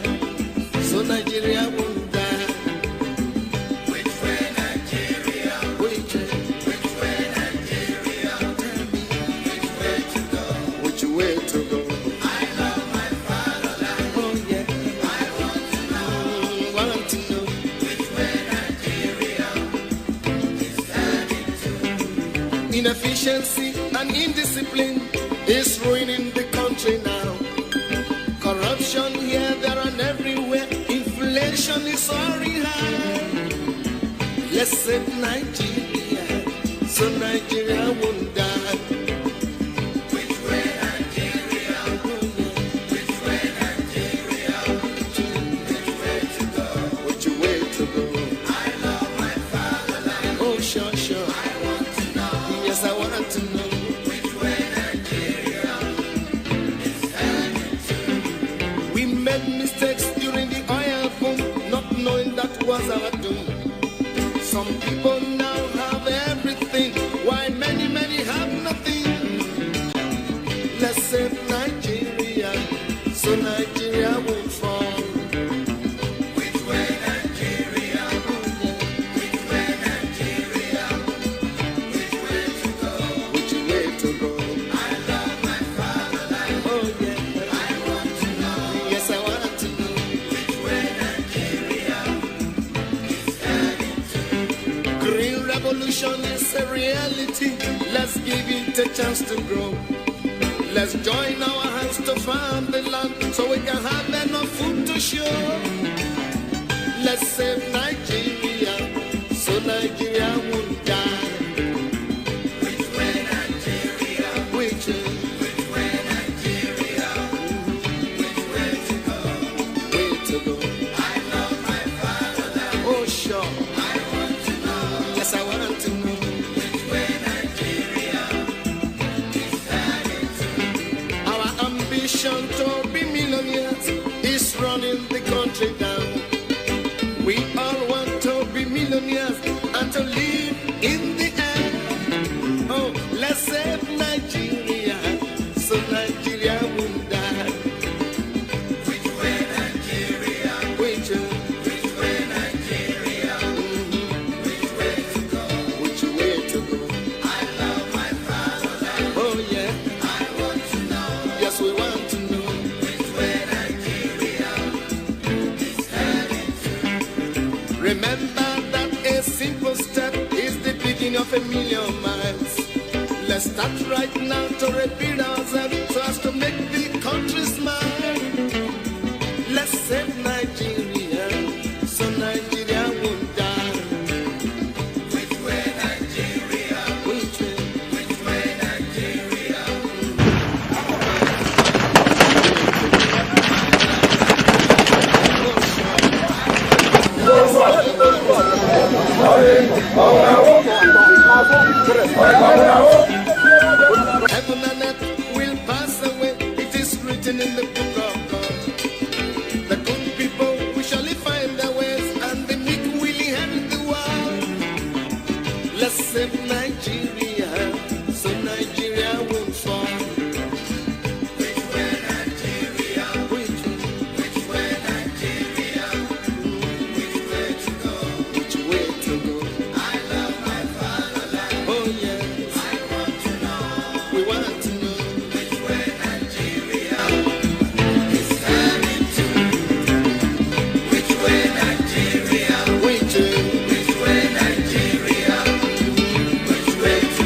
so Nigeria won't die. Which way Nigeria? Which way Nigeria? Tell me which way to go. Which way to go? I love my fatherland. Oh yeah. I want to know. Want to know. Which way Nigeria is heading to. Inefficiency and indiscipline is ruining the country now. Corruption here, there, and everywhere. Inflation is soaring high. Let's save Nigeria, so Nigeria won't die. Which way Nigeria? Which way Nigeria? Which way to go? Which way to go? I love my fatherland. Oh sure, sure. I want to know. Yes, I want to know. Which way Nigeria is heading to. We made mistakes during the oil boom, not knowing that was our doom. Some people now have everything, while many, many have nothing. Let's save Nigeria, so Nigeria won't fall. Which way Nigeria? Which way Nigeria? Which way to go? Which way to go? I love my fatherland. Oh yeah. I want to know. Yes, I want to know. Which way Nigeria is heading to. Green revolution is a reality. Let's give it a chance to grow. Let's join our hands to farm the land so we can have enough food to show. Let's save Nigeria, so Nigeria won't die. Which way Nigeria? Which way Nigeria? Which way to go? Way to go. I love my fatherland. Oh sure. I want to know. Yes, I want to know. Which way Nigeria is heading to. Our ambition to be millionaires is running the country down. We all want to be millionaires and to live in the air. Oh, let's save Nigeria, so Nigeria won't die. Which way Nigeria? Which way Nigeria? Which way to go? Which way to go? I love my fatherland. Oh yeah. I want to know. Yes, we want to know. Which way Nigeria is heading to. Remember that a simple step is the beginning of a million miles. Let's start right now to repeat ourselves so as to make the country smile. Let's save Nigeria, so Nigeria won't die. Which way Nigeria? Which way Nigeria? Heaven and earth will pass away. It is written in the book of God. The good people will surely find their ways, and the meek will inherit the world. Let's save Nigeria, so Nigeria won't fall. Which way Nigeria? Which way Nigeria? Which way to go? Which way to go? I love my fatherland. Oh yes. I want to know. We want to know. Which way Nigeria is heading to. Which way Nigeria? Which way Nigeria? Which way to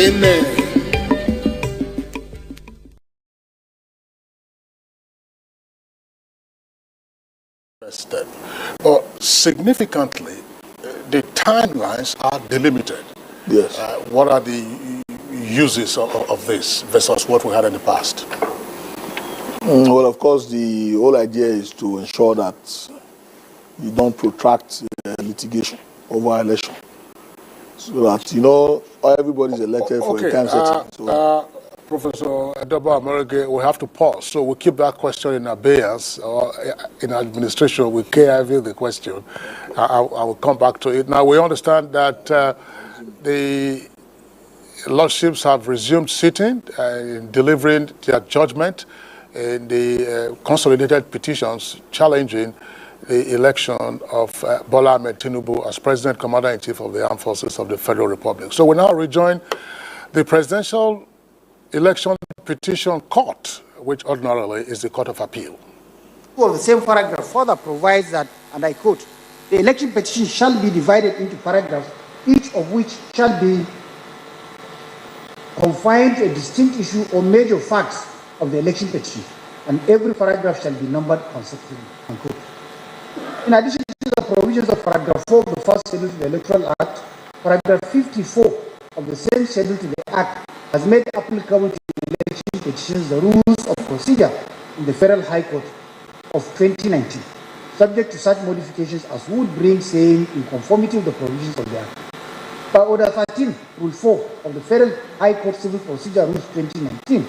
Amen. Step. But significantly, the timelines are delimited. Yes. What are the uses of this versus what we had in the past? Well, of course, the whole idea is to ensure that you don't protract litigation over election. So that, everybody's elected for a time setting. Professor Adoba Amerege, we have to pause. So we'll keep that question in abeyance, or in administration, we KIV the question. I will come back to it. Now, we understand that the lordships have resumed sitting and delivering their judgment in the consolidated petitions challenging the election of Bola Ahmed Tinubu as President Commander-in-Chief of the Armed Forces of the Federal Republic. So we now rejoin the Presidential Election Petition Court, which ordinarily is the Court of Appeal. Well, the same paragraph further provides that, and I quote, the election petition shall be divided into paragraphs, each of which shall be confined to a distinct issue or major facts of the election petition, and every paragraph shall be numbered consecutively, unquote. In addition to the provisions of paragraph 4 of the first schedule to the Electoral Act, paragraph 54 of the same schedule to the Act has made applicable to election petitions the rules of procedure in the Federal High Court of 2019, subject to such modifications as would bring same in conformity with the provisions of the Act. By Order 13, Rule 4 of the Federal High Court Civil Procedure Rules 2019,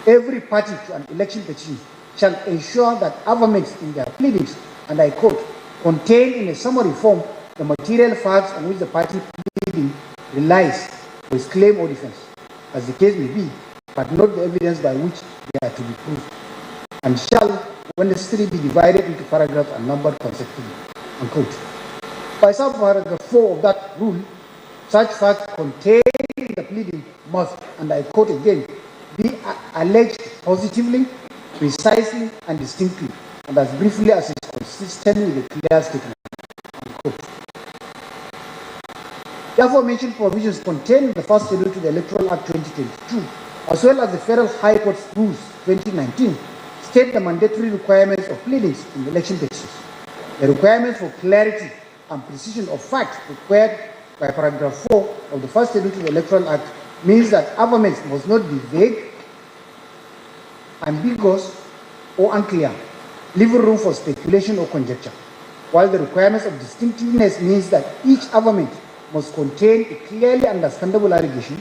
every party to an election petition shall ensure that amendments in their pleadings, and I quote, contain in a summary form the material facts on which the party pleading relies for its claim or defense, as the case may be, but not the evidence by which they are to be proved, and shall, when necessary, be divided into paragraphs and numbered consecutively, unquote. By subparagraph 4 of that rule, such facts contained in the pleading must, and I quote again, be alleged positively, precisely, and distinctly, and as briefly as is consistent with a clear statement, unquote. The aforementioned provisions contained in the first schedule to the Electoral Act 2022, as well as the Federal High Court's Rules 2019, state the mandatory requirements of pleadings in the election petitions. The requirements for clarity and precision of facts required by paragraph 4 of the first schedule to the Electoral Act means that amendments must not be vague, ambiguous, or unclear, leaving room for speculation or conjecture, while the requirements of distinctiveness means that each amendment must contain a clearly understandable allegation,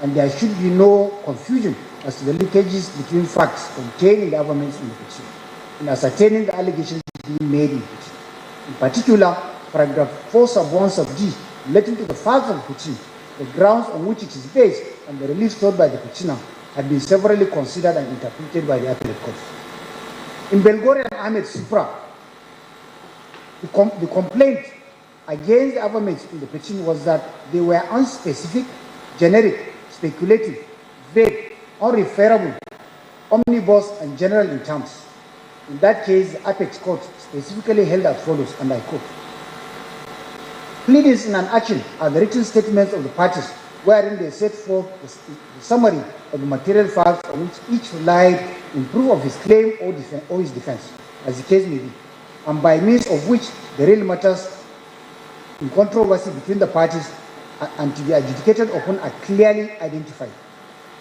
and there should be no confusion as to the linkages between facts contained in the amendments in the petition, in ascertaining the allegations being made in the petition. In particular, paragraph 4 sub 1 sub D, relating to the facts of the petition, the grounds on which it is based, and the relief sought by the petitioner have been severally considered and interpreted by the appellate courts. In Belgore and Ahmed Supra, the complaint against the amendments in the petition was that they were unspecific, generic, speculative, vague, unreferable, omnibus, and general in terms. In that case, the apex court specifically held as follows, and I quote, pleadings in an action are the written statements of the parties wherein they set forth the summary of the material facts on which each relied in proof of his claim or his defense, as the case may be, and by means of which the real matters in controversy between the parties and to be adjudicated upon are clearly identified.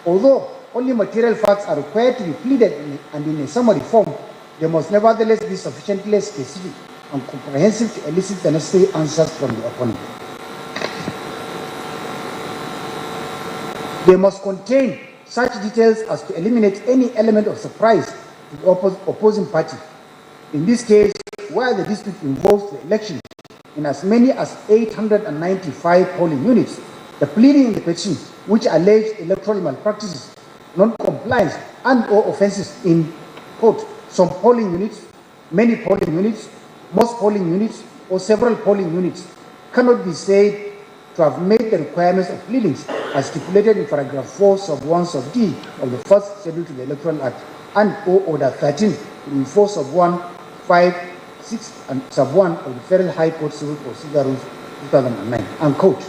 Although only material facts are required to be pleaded and in a summary form, they must nevertheless be sufficiently specific and comprehensive to elicit the necessary answers from the opponent. They must contain such details as to eliminate any element of surprise to the opposing party. In this case, where the dispute involves the election in as many as 895 polling units, the pleading in the petition, which alleged electoral malpractices, non-compliance, and/or offences in, quote, some polling units, many polling units, most polling units, or several polling units, cannot be said to have met the requirements of pleadings as stipulated in paragraph 4 sub 1 sub D of the first schedule to the Electoral Act and or Order 13 in 4 sub 1, 5, 6, and sub 1 of the Federal High Court Civil Procedure Rules 2009, unquote.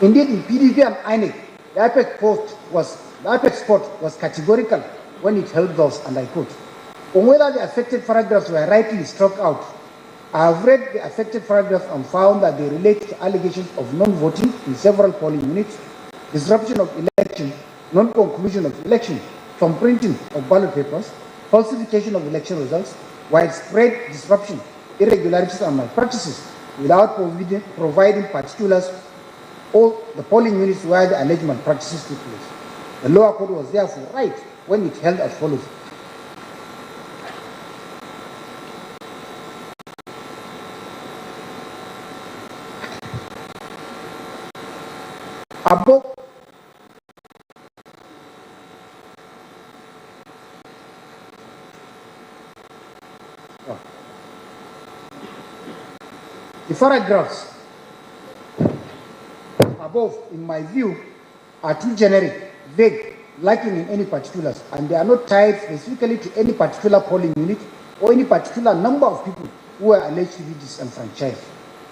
Indeed, in PDP and INEC, the Apex Court was categorical when it held those, and I quote, on whether the affected paragraphs were rightly struck out. I have read the affected paragraphs and found that they relate to allegations of non-voting in several polling units, disruption of election, non-conclusion of election, from printing of ballot papers, falsification of election results, widespread disruption, irregularities and malpractices without providing particulars or the polling units where the alleged malpractices took place. The lower court was therefore right when it held as follows. Above the paragraphs above, in my view, are too generic, vague, lacking in any particulars, and they are not tied specifically to any particular polling unit or any particular number of people who are alleged to be disenfranchised.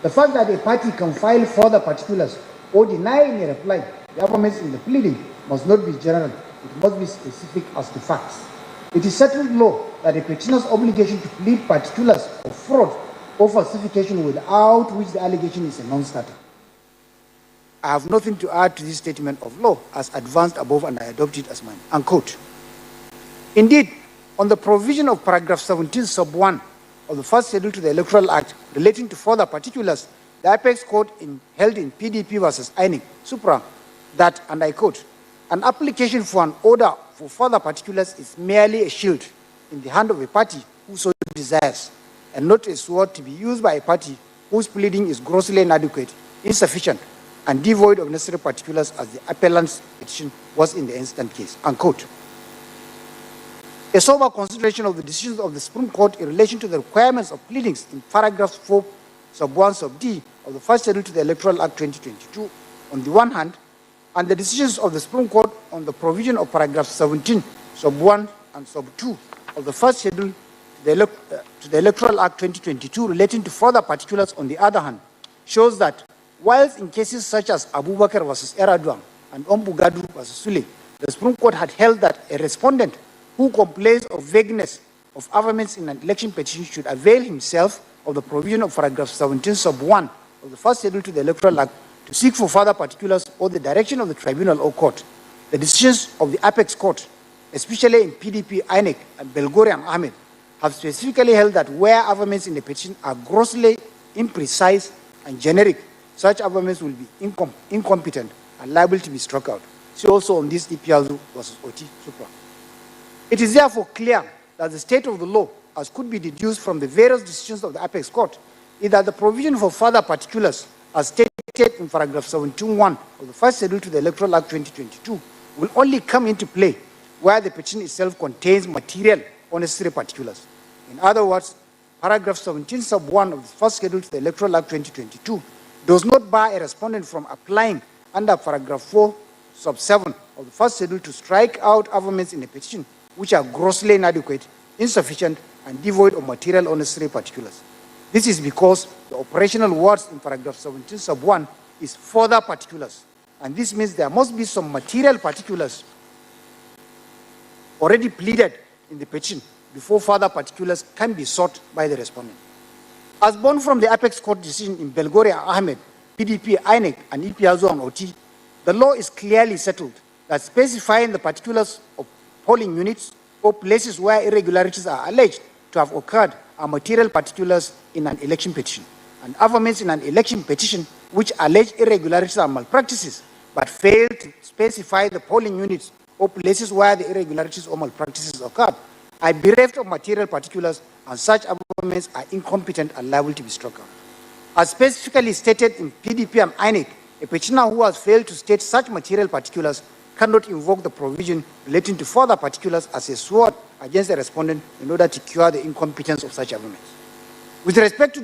The fact that a party can file further particulars or deny in a reply the arguments in the pleading must not be general. It must be specific as to facts. It is settled law that a petitioner's obligation to plead particulars of fraud or falsification without which the allegation is a non-starter. I have nothing to add to this statement of law as advanced above, and I adopt it as mine. Unquote. Indeed, on the provision of paragraph 17 sub 1 of the first schedule to the Electoral Act relating to further particulars, the Apex Court held in PDP versus INEC, Supra, that, and I quote, an application for an order for further particulars is merely a shield in the hand of a party who so desires, and not a sword to be used by a party whose pleading is grossly inadequate, insufficient, and devoid of necessary particulars as the appellant's petition was in the instant case. Unquote. A sober consideration of the decisions of the Supreme Court in relation to the requirements of pleadings in paragraph 4 sub 1 sub D of the first schedule to the Electoral Act 2022 on the one hand, and the decisions of the Supreme Court on the provision of paragraph 17 sub 1 and sub 2 of the first schedule to the Electoral Act 2022 relating to further particulars on the other hand, shows that whilst in cases such as Abubakar versus Eraduan and Ombugadu versus Sule, the Supreme Court had held that a respondent who complains of vagueness of arguments in an election petition should avail himself of the provision of paragraph 17 sub 1 of the first schedule to the Electoral Act to seek for further particulars or the direction of the tribunal or court. The decisions of the Apex Court, especially in PDP, INEC, and Belgore and Ahmed, have specifically held that where arguments in the petition are grossly imprecise and generic, such arguments will be incompetent and liable to be struck out. See also on this Ipiazu versus Oti Supra. It is therefore clear that the state of the law, as could be deduced from the various decisions of the Apex Court, is that the provision for further particulars, as stated in paragraph 17.1 of the first schedule to the Electoral Act 2022, will only come into play where the petition itself contains material or necessary particulars. In other words, paragraph 17 sub 1 of the first schedule to the Electoral Act 2022 does not bar a respondent from applying under paragraph 4 sub 7 of the first schedule to strike out arguments in a petition which are grossly inadequate, insufficient, and devoid of material or necessary particulars. This is because the operational words in paragraph 17 sub 1 is further particulars, and this means there must be some material particulars already pleaded in the petition before further particulars can be sought by the respondent. As born from the Apex Court decision in Belgore Ahmed, PDP, INEC, and Ipiazu and Oti, the law is clearly settled that specifying the particulars of polling units or places where irregularities are alleged to have occurred are material particulars in an election petition, and arguments in an election petition which allege irregularities and malpractices but fail to specify the polling units or places where the irregularities or malpractices occurred are bereft of material particulars, and such arguments are incompetent and liable to be struck out. As specifically stated in PDP and INEC, a petitioner who has failed to state such material particulars cannot invoke the provision relating to further particulars as a sword against the respondent in order to cure the incompetence of such arguments. With respect,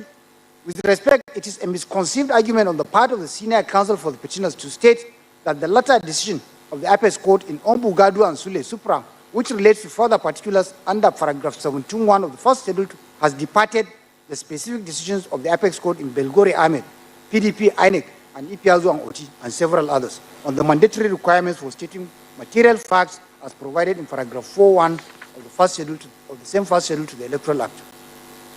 it is a misconceived argument on the part of the senior counsel for the petitioners to state that the latter decision of the Apex Court in Ombugadu and Sule Supra, which relates to further particulars under paragraph 17.1 of the first schedule, has departed the specific decisions of the Apex Court in Belgore Ahmed, PDP, INEC, and Ipiazu and Oti, and several others, on the mandatory requirements for stating material facts as provided in paragraph 4.1 of the first schedule of the same first schedule to the Electoral Act.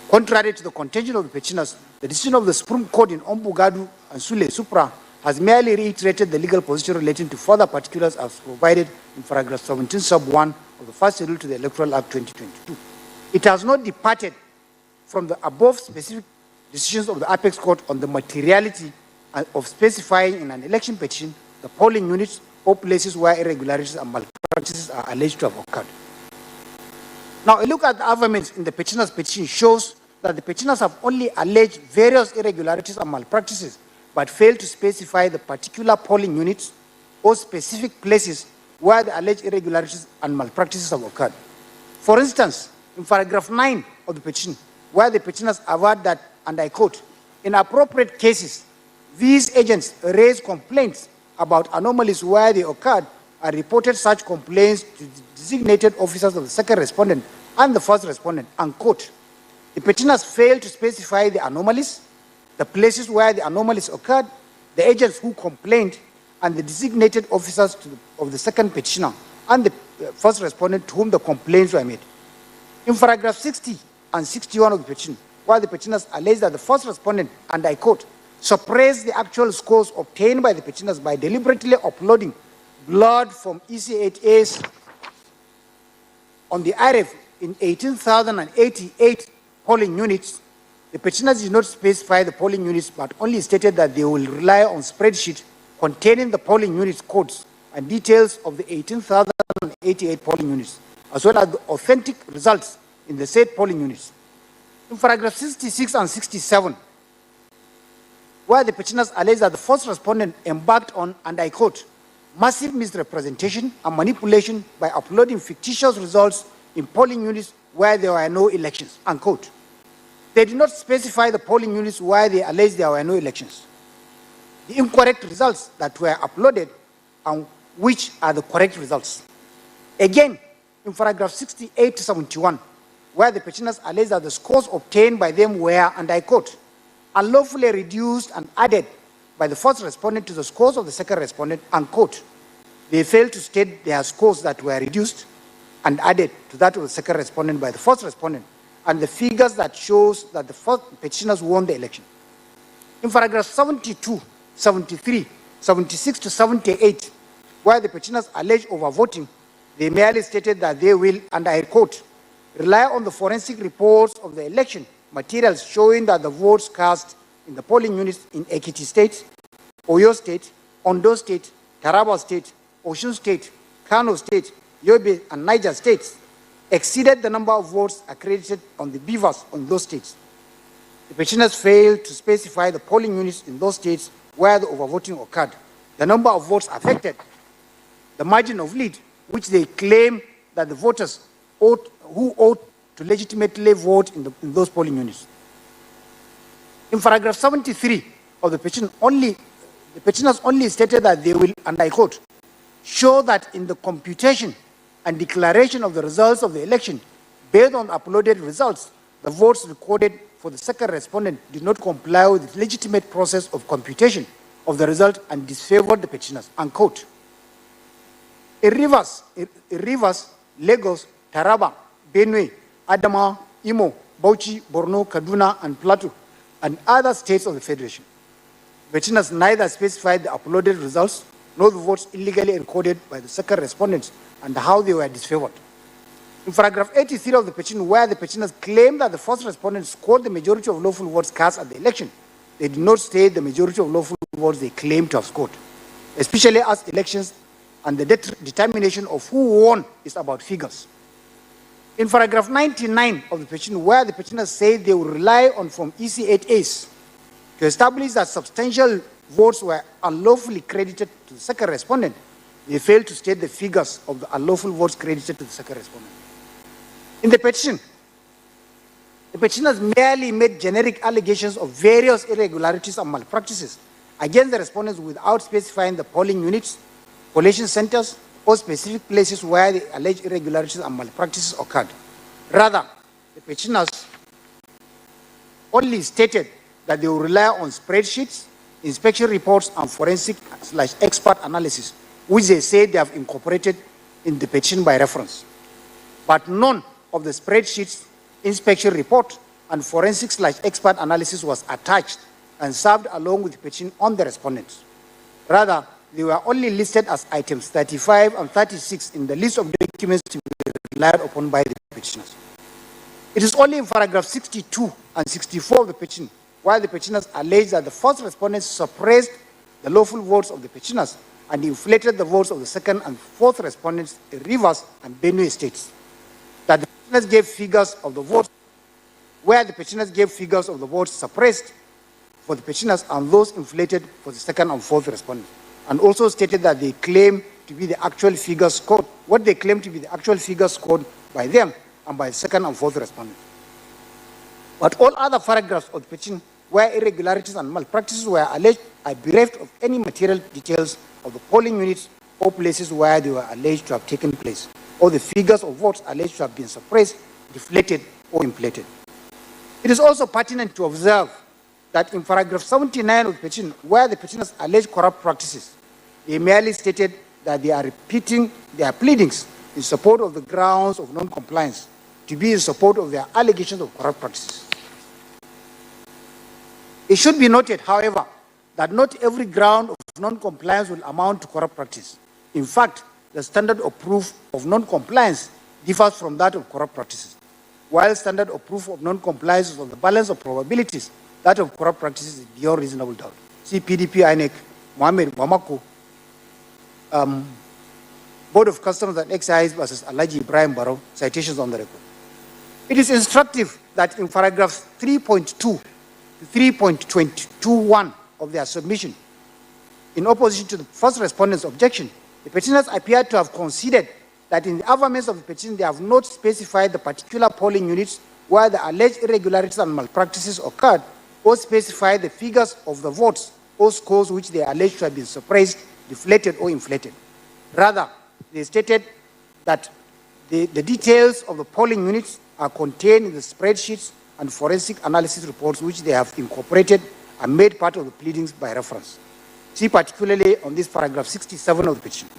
Contrary to the contention of the petitioners, the decision of the Supreme Court in Ombugadu and Sule Supra has merely reiterated the legal position relating to further particulars as provided in paragraph 17 sub 1 of the first schedule to the Electoral Act 2022. It has not departed from the above specific decisions of the Apex Court on the materiality of specifying in an election petition the polling units or places where irregularities and malpractices are alleged to have occurred. Now, a look at the arguments in the petitioner's petition shows that the petitioners have only alleged various irregularities and malpractices, but failed to specify the particular polling units or specific places where the alleged irregularities and malpractices have occurred. For instance, in paragraph 9 of the petition, where the petitioners avowed that, and I quote, in appropriate cases, these agents raised complaints about anomalies where they occurred and reported such complaints to the designated officers of the second respondent and the first respondent, unquote. The petitioners failed to specify the anomalies, the places where the anomalies occurred, the agents who complained, and the designated officers of the second petitioner and the first respondent to whom the complaints were made. In paragraph 60 and 61 of the petition, where the petitioners allege that the first respondent, and I quote, suppressed the actual scores obtained by the petitioners by deliberately uploading blood from EC8As on the IRF in 18,088 polling units. The petitioners did not specify the polling units, but only stated that they will rely on spreadsheets containing the polling units codes and details of the 18,088 polling units, as well as the authentic results in the said polling units. In paragraph 66 and 67, where the petitioners allege that the first respondent embarked on, and I quote, massive misrepresentation and manipulation by uploading fictitious results in polling units where there were no elections, unquote. They did not specify the polling units where they allege there were no elections, the incorrect results that were uploaded, and which are the correct results. Again, in paragraph 68 to 71, where the petitioners allege that the scores obtained by them were, and I quote, unlawfully reduced and added by the first respondent to the scores of the second respondent, unquote. They failed to state their scores that were reduced and added to that of the second respondent by the first respondent, and the figures that shows that the first petitioners won the election. In paragraph 72, 73, 76 to 78, where the petitioners allege overvoting, they merely stated that they will, and I quote, rely on the forensic reports of the election materials showing that the votes cast in the polling units in Ekiti State, Oyo State, Ondo State, Taraba State, Osun State, Kano State, Yobe, and Niger States exceeded the number of votes accredited on the beavers on those states. The petitioners failed to specify the polling units in those states where the overvoting occurred, the number of votes affected, the margin of lead, which they claim that the voters who ought to legitimately vote in those polling units. In paragraph 73 of the petition, the petitioners only stated that they will, and I quote, show that in the computation and declaration of the results of the election, based on uploaded results, the votes recorded for the second respondent did not comply with the legitimate process of computation of the result and disfavored the petitioners, unquote. In Rivers, Lagos, Taraba, Benue, Adamawa, Imo, Bauchi, Borno, Kaduna, and Plateau, and other states of the Federation. Petitioners neither specified the uploaded results nor the votes illegally encoded by the second respondents and how they were disfavored. In paragraph 83 of the petition, where the petitioners claim that the first respondents scored the majority of lawful votes cast at the election, they did not state the majority of lawful votes they claim to have scored, especially as elections and the determination of who won is about figures. In paragraph 99 of the petition, where the petitioners say they will rely on from EC8As to establish that substantial votes were unlawfully credited to the second respondent, they failed to state the figures of the unlawful votes credited to the second respondent. In the petition, the petitioners merely made generic allegations of various irregularities and malpractices against the respondents without specifying the polling units, collation centers, or specific places where the alleged irregularities and malpractices occurred. Rather, the petitioners only stated that they will rely on spreadsheets inspection reports, and forensic/expert analysis, which they say they have incorporated in the petition by reference. But none of the spreadsheets, inspection report, and forensic/expert analysis was attached and served along with the petition on the respondents. Rather, they were only listed as items 35 and 36 in the list of documents to be relied upon by the petitioners. It is only in paragraph 62 and 64 of the petition where the petitioners allege that the first respondents suppressed the lawful votes of the petitioners and inflated the votes of the second and fourth respondents in Rivers and Benue states. That the petitioners gave figures of the votes, where the petitioners gave figures of the votes suppressed for the petitioners and those inflated for the second and fourth respondents, and also stated that they claim to be the actual figures scored, what they claim to be the actual figures scored by them and by the second and fourth respondents. But all other paragraphs of the petition where irregularities and malpractices were alleged are bereft of any material details of the polling units or places where they were alleged to have taken place, or the figures of votes alleged to have been suppressed, deflated, or inflated. It is also pertinent to observe that in paragraph 79 of the petition, where the petitioners allege corrupt practices, they merely stated that they are repeating their pleadings in support of the grounds of non-compliance to be in support of their allegations of corrupt practices. It should be noted, however, that not every ground of non-compliance will amount to corrupt practice. In fact, the standard of proof of non-compliance differs from that of corrupt practices, while standard of proof of non-compliance is on the balance of probabilities, that of corrupt practices is beyond reasonable doubt. See PDP, INEC, Mohammed Bamako, Board of Customs and Excise versus Alhaji Ibrahim Barrow, citations on the record. It is instructive that in paragraphs 3.2 to 3.21 of their submission, in opposition to the first respondent's objection, the petitioners appear to have conceded that in the averments of the petition, they have not specified the particular polling units where the alleged irregularities and malpractices occurred, or specified the figures of the votes or scores which they allege to have been suppressed, deflated, or inflated. Rather, they stated that the details of the polling units are contained in the spreadsheets and forensic analysis reports which they have incorporated and made part of the pleadings by reference. See particularly on this paragraph 67 of the petition.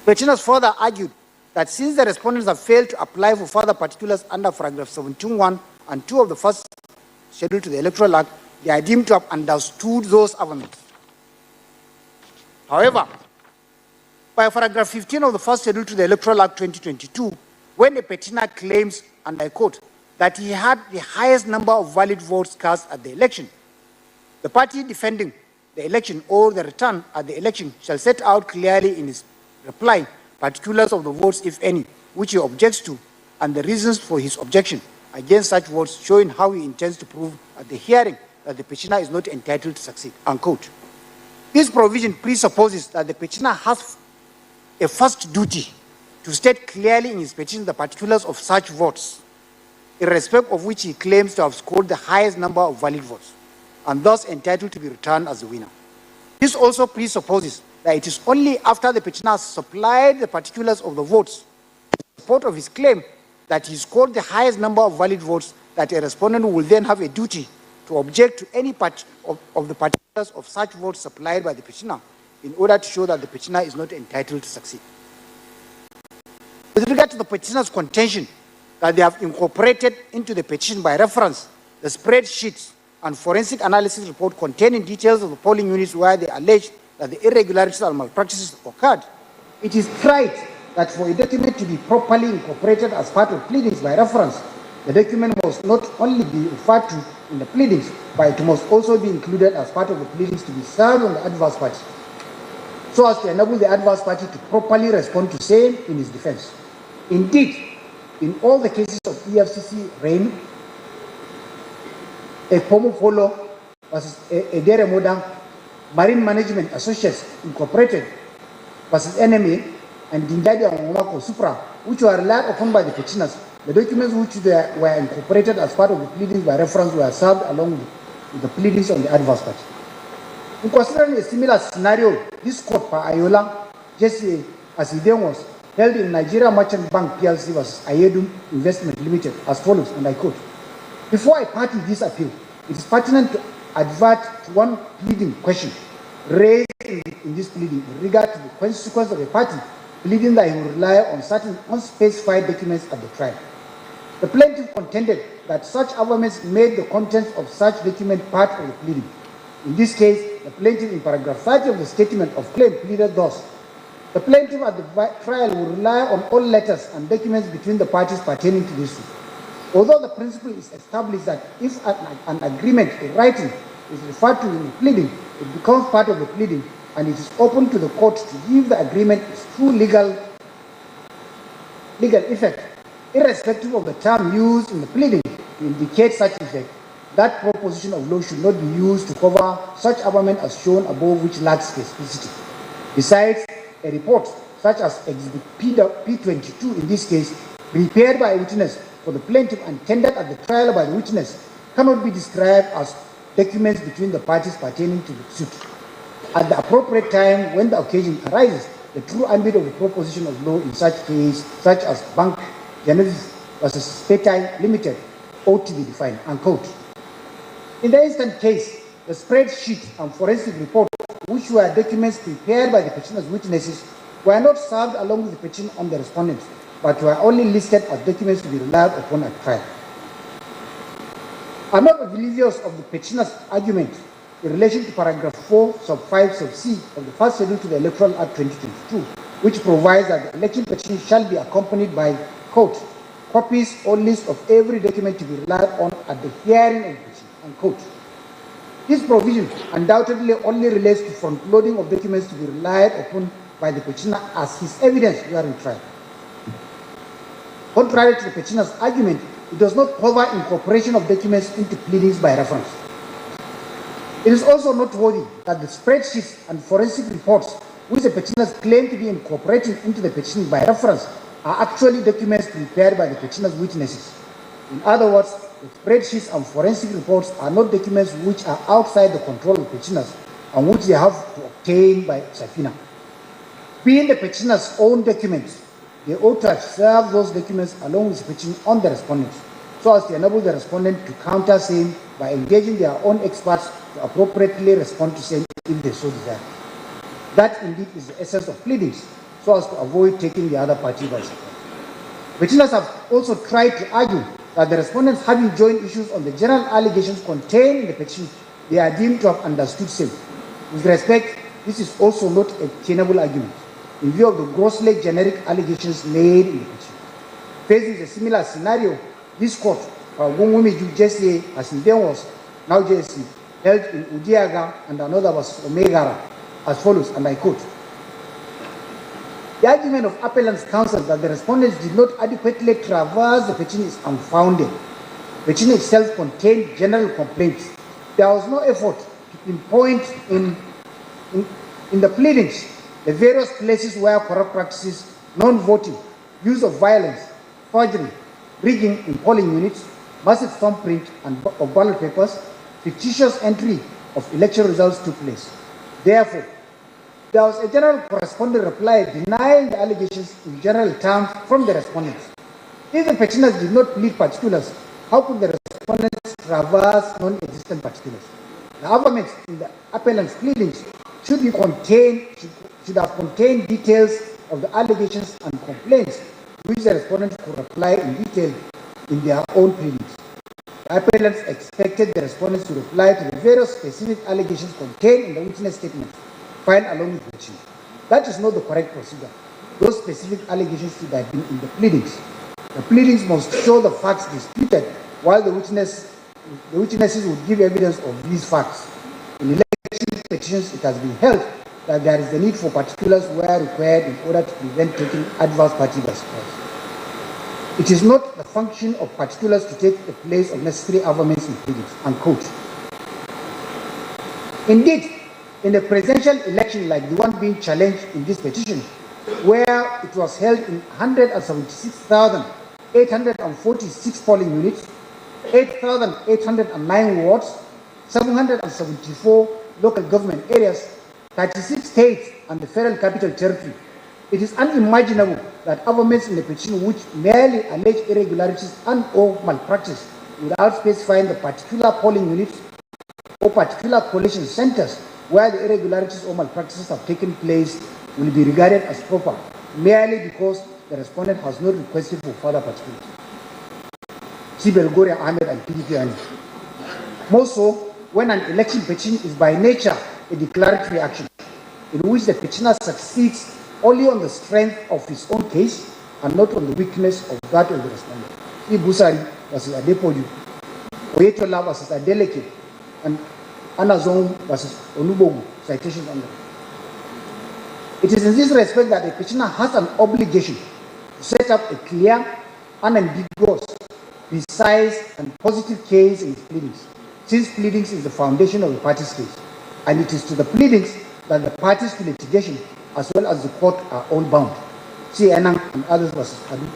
Petitioners further argued that since the respondents have failed to apply for further particulars under paragraph 17(1) and 2 of the first schedule to the Electoral Act, they are deemed to have understood those averments. However, by paragraph 15 of the first schedule to the Electoral Act 2022, when a petitioner claims, and I quote, that he had the highest number of valid votes cast at the election, the party defending the election or the return at the election shall set out clearly in his reply particulars of the votes, if any, which he objects to, and the reasons for his objection against such votes, showing how he intends to prove at the hearing that the petitioner is not entitled to succeed, unquote. This provision presupposes that the petitioner has a first duty to state clearly in his petition the particulars of such votes, in respect of which he claims to have scored the highest number of valid votes, and thus entitled to be returned as the winner. This also presupposes that it is only after the petitioner has supplied the particulars of the votes in support of his claim that he scored the highest number of valid votes that a respondent will then have a duty to object to any part of the particulars of such votes supplied by the petitioner in order to show that the petitioner is not entitled to succeed. With regard to the petitioner's contention that they have incorporated into the petition by reference the spreadsheets and forensic analysis report containing details of the polling units where they allege that the irregularities and malpractices occurred, it is right that for a document to be properly incorporated as part of pleadings by reference, the document must not only be referred to in the pleadings, but it must also be included as part of the pleadings to be served on the adverse party, so as to enable the adverse party to properly respond to same in his defense. Indeed, in all the cases of EFCC reign, a Pomofolo versus Edere Moda, Marine Management Associates Incorporated versus NMA, and Dinjadi and Omako Supra, which were relied upon by the petitioners, the documents which were incorporated as part of the pleadings by reference were served along with the pleadings on the adverse party. In considering a similar scenario, this court, per Ayola, just as it then was, held in Nigeria Merchant Bank PLC versus Ayedun Investment Limited as follows, and I quote, "Before I party this appeal, it is pertinent advert to one pleading question raised in this pleading in regard to the consequence of a party pleading that he will rely on certain unspecified documents at the trial. The plaintiff contended that such arguments made the contents of such document part of the pleading. In this case, the plaintiff in paragraph 30 of the statement of claim pleaded thus: the plaintiff at the trial will rely on all letters and documents between the parties pertaining to this suit. Although the principle is established that if an agreement in writing is referred to in the pleading, it becomes part of the pleading, and it is open to the court to give the agreement its true legal effect, irrespective of the term used in the pleading to indicate such effect. That proposition of law should not be used to cover such argument as shown above, which lacks specificity. Besides, a report such as Exhibit P.22 in this case, prepared by a witness for the plaintiff and tendered at the trial by the witness, cannot be described as documents between the parties pertaining to the suit. At the appropriate time, when the occasion arises, the true ambit of the proposition of law in such case, such as Bank Genesis versus Petai Limited, ought to be defined, unquote. In the instant case, the spreadsheet and forensic report, which were documents prepared by the petitioner's witnesses, were not served along with the petition on the respondents, but were only listed as documents to be relied upon at trial. I'm not oblivious of the petitioner's argument in relation to paragraph 4, sub 5, sub c of the first schedule to the Electoral Act 2022, which provides that the election petition shall be accompanied by, quote, copies or list of every document to be relied on at the hearing of the petition, unquote. This provision undoubtedly only relates to front-loading of documents to be relied upon by the petitioner as his evidence during trial. Contrary to the petitioner's argument, it does not cover incorporation of documents into pleadings by reference. It is also noteworthy that the spreadsheets and forensic reports which the petitioners claim to be incorporated into the petition by reference are actually documents prepared by the petitioner's witnesses. In other words, the spreadsheets and forensic reports are not documents which are outside the control of petitioners and which they have to obtain by subpoena. Being the petitioner's own documents, they ought to have served those documents along with the petition on the respondents, so as to enable the respondent to counter same by engaging their own experts to appropriately respond to same if they so desire. That indeed is the essence of pleadings, so as to avoid taking the other party by surprise. Petitioners have also tried to argue that the respondents, having joined issues on the general allegations contained in the petition, they are deemed to have understood same. With respect, this is also not a tenable argument in view of the grossly generic allegations made in the petition. Faced with a similar scenario, this court, Gungumiju Jesse, as in was now Jesse, held in Udiaga and another was Omegara, as follows, and I quote: the argument of appellant's counsel that the respondents did not adequately traverse the petition is unfounded. The petition itself contained general complaints. There was no effort to pinpoint in the pleadings the various places where corrupt practices, non-voting, use of violence, forgery, rigging in polling units, massive thumbprint of ballot papers, fictitious entry of election results took place. Therefore, there was a general corresponding reply denying the allegations in general terms from the respondents. If the petitioners did not plead particulars, how could the respondents traverse non-existent particulars? The arguments in the appellant's pleadings should have contained details of the allegations and complaints which the respondents could reply in detail in their own pleadings. The appellants expected the respondents to reply to the various specific allegations contained in the witness statement filed along with the petition. That is not the correct procedure. Those specific allegations should have been in the pleadings. The pleadings must show the facts disputed, while the witnesses would give evidence of these facts. In election petitions, it has been held that there is the need for particulars where required in order to prevent taking adverse party by surprise. It is not the function of particulars to take the place of necessary arguments in pleadings, unquote. Indeed, in a presidential election like the one being challenged in this petition, where it was held in 176,846 polling units, 8,809 wards, 774 local government areas, 36 states and the Federal Capital Territory, it is unimaginable that arguments in the petition which merely allege irregularities and/or malpractice without specifying the particular polling units, or particular collection centers where the irregularities or malpractices have taken place will be regarded as proper merely because the respondent has not requested for further particulars. See Belgoria Ahmed and PT.1. More so, when an election petition is by nature a declaratory action, in which the petitioner succeeds only on the strength of his own case and not on the weakness of that of the respondent. See Busari versus Adepoju, Oyetola versus Adeleke, and Anazong versus Onubogu, citations under. It is in this respect that the petitioner has an obligation to set up a clear, unambiguous, precise, and positive case in his pleadings, since pleadings is the foundation of the party's case, and it is to the pleadings that the parties to litigation as well as the court are all bound. See Enang and others versus Kadu.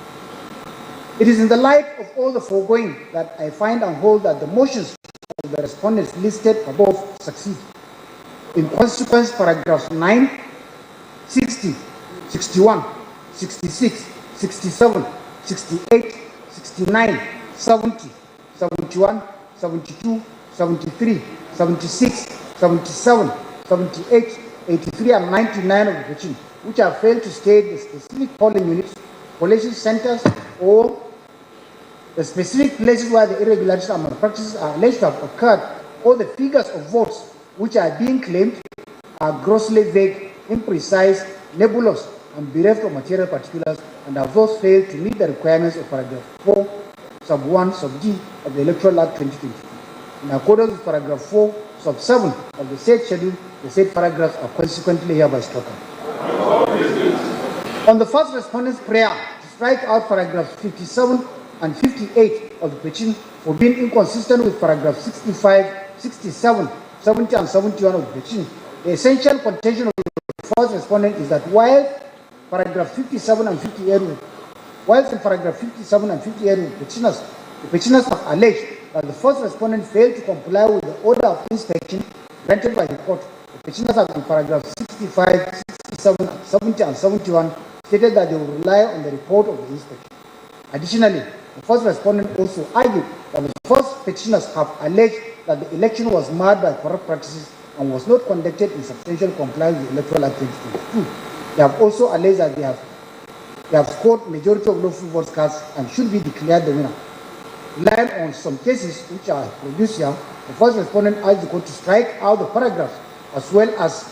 It is in the light of all the foregoing that I find and hold that the motions of the respondents listed above succeed. In consequence, paragraphs 9, 60, 61, 66, 67, 68, 69, 70, 71, 72, 73, 76, 77, 78, 83, and 99 of the petition, which have failed to state the specific polling units, collation centers, or the specific places where the irregularities and malpractices are alleged to have occurred, or the figures of votes which are being claimed are grossly vague, imprecise, nebulous, and bereft of material particulars, and have thus failed to meet the requirements of paragraph 4, sub 1, sub D of the Electoral Act 2022. In accordance with paragraph 4, sub 7 of the said schedule, the said paragraphs are consequently hereby struck out. On the first respondent's prayer to strike out paragraphs 57 and 58 of the petition for being inconsistent with paragraphs 65, 67, 70, and 71 of the petition, the essential contention of the first respondent is that while paragraph 57 and 58, whilst in paragraph 57 and 58 of the petitioners have alleged that the first respondent failed to comply with the order of inspection granted by the court, the petitioners have in paragraph 65, 67, 70, and 71 stated that they will rely on the report of the inspection. Additionally, the first respondent also argued that the first petitioners have alleged that the election was marred by corrupt practices and was not conducted in substantial compliance with the Electoral Act 2022. They have also alleged that they have scored majority of lawful votes cast and should be declared the winner. Relying on some cases which are produced here, the first respondent urged the court to strike out the paragraphs as well as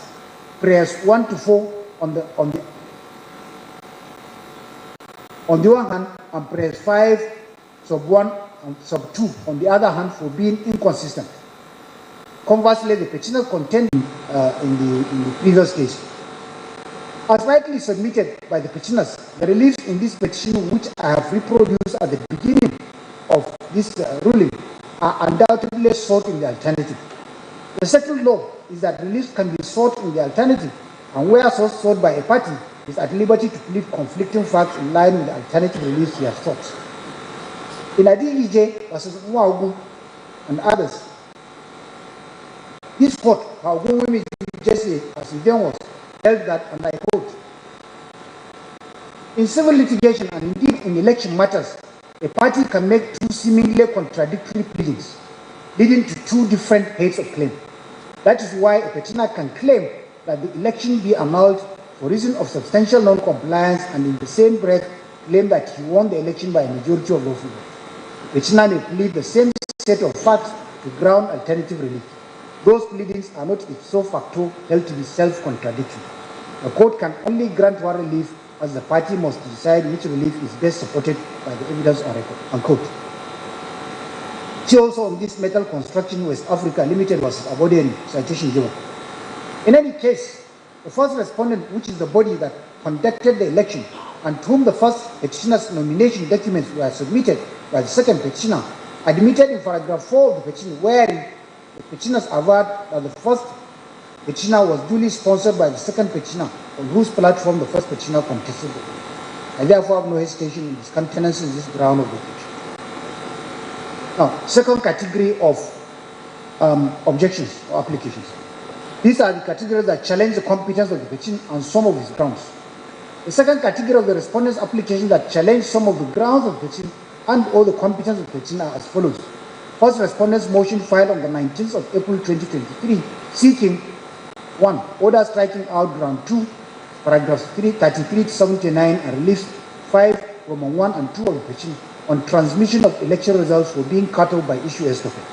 prayers 1 to 4 on the one hand, and prayers 5 sub 1 and sub 2 on the other hand for being inconsistent. Conversely, the petitioners contend in the previous case. As rightly submitted by the petitioners, the reliefs in this petition, which I have reproduced at the beginning of this ruling, are undoubtedly sought in the alternative. The settled law is that reliefs can be sought in the alternative, and where sought by a party is at liberty to plead conflicting facts in line with the alternative reliefs he has sought. In Adilije versus Mwaogu and others, this court, Mwaogu Jesse, as he then was, held that, and I quote, in civil litigation and indeed in election matters, a party can make two seemingly contradictory pleadings, leading to two different heads of claim. That is why a petitioner can claim that the election be annulled for reason of substantial non-compliance and in the same breath claim that he won the election by a majority of lawful votes. The petitioner may plead the same set of facts to ground alternative relief. Those pleadings are not ipso facto held to be self-contradictory. The court can only grant one relief as the party must decide which relief is best supported by the evidence on record. Unquote. See also on this metal construction West Africa Limited versus Abodeni, citation given. In any case, the first respondent, which is the body that conducted the election and to whom the first petitioner's nomination documents were submitted by the second petitioner, admitted in paragraph 4 of the petition, wherein the petitioners averred that the first petitioner was duly sponsored by the second petitioner, on whose platform the first petitioner contested the election. I therefore have no hesitation in discountenancing this ground of the petition. Now, second category of objections or applications. These are the categories that challenge the competence of the petition and some of its grounds. The second category of the respondent's application that challenge some of the grounds of the petition and or the competence of the petition are as follows. First respondent's motion filed on the 19th of April 2023, seeking 1. Order striking out ground 2, paragraphs 33 to 79 and release 5, Roman 1 and 2 of the petition on transmission of election results for being cut off by issue estopel.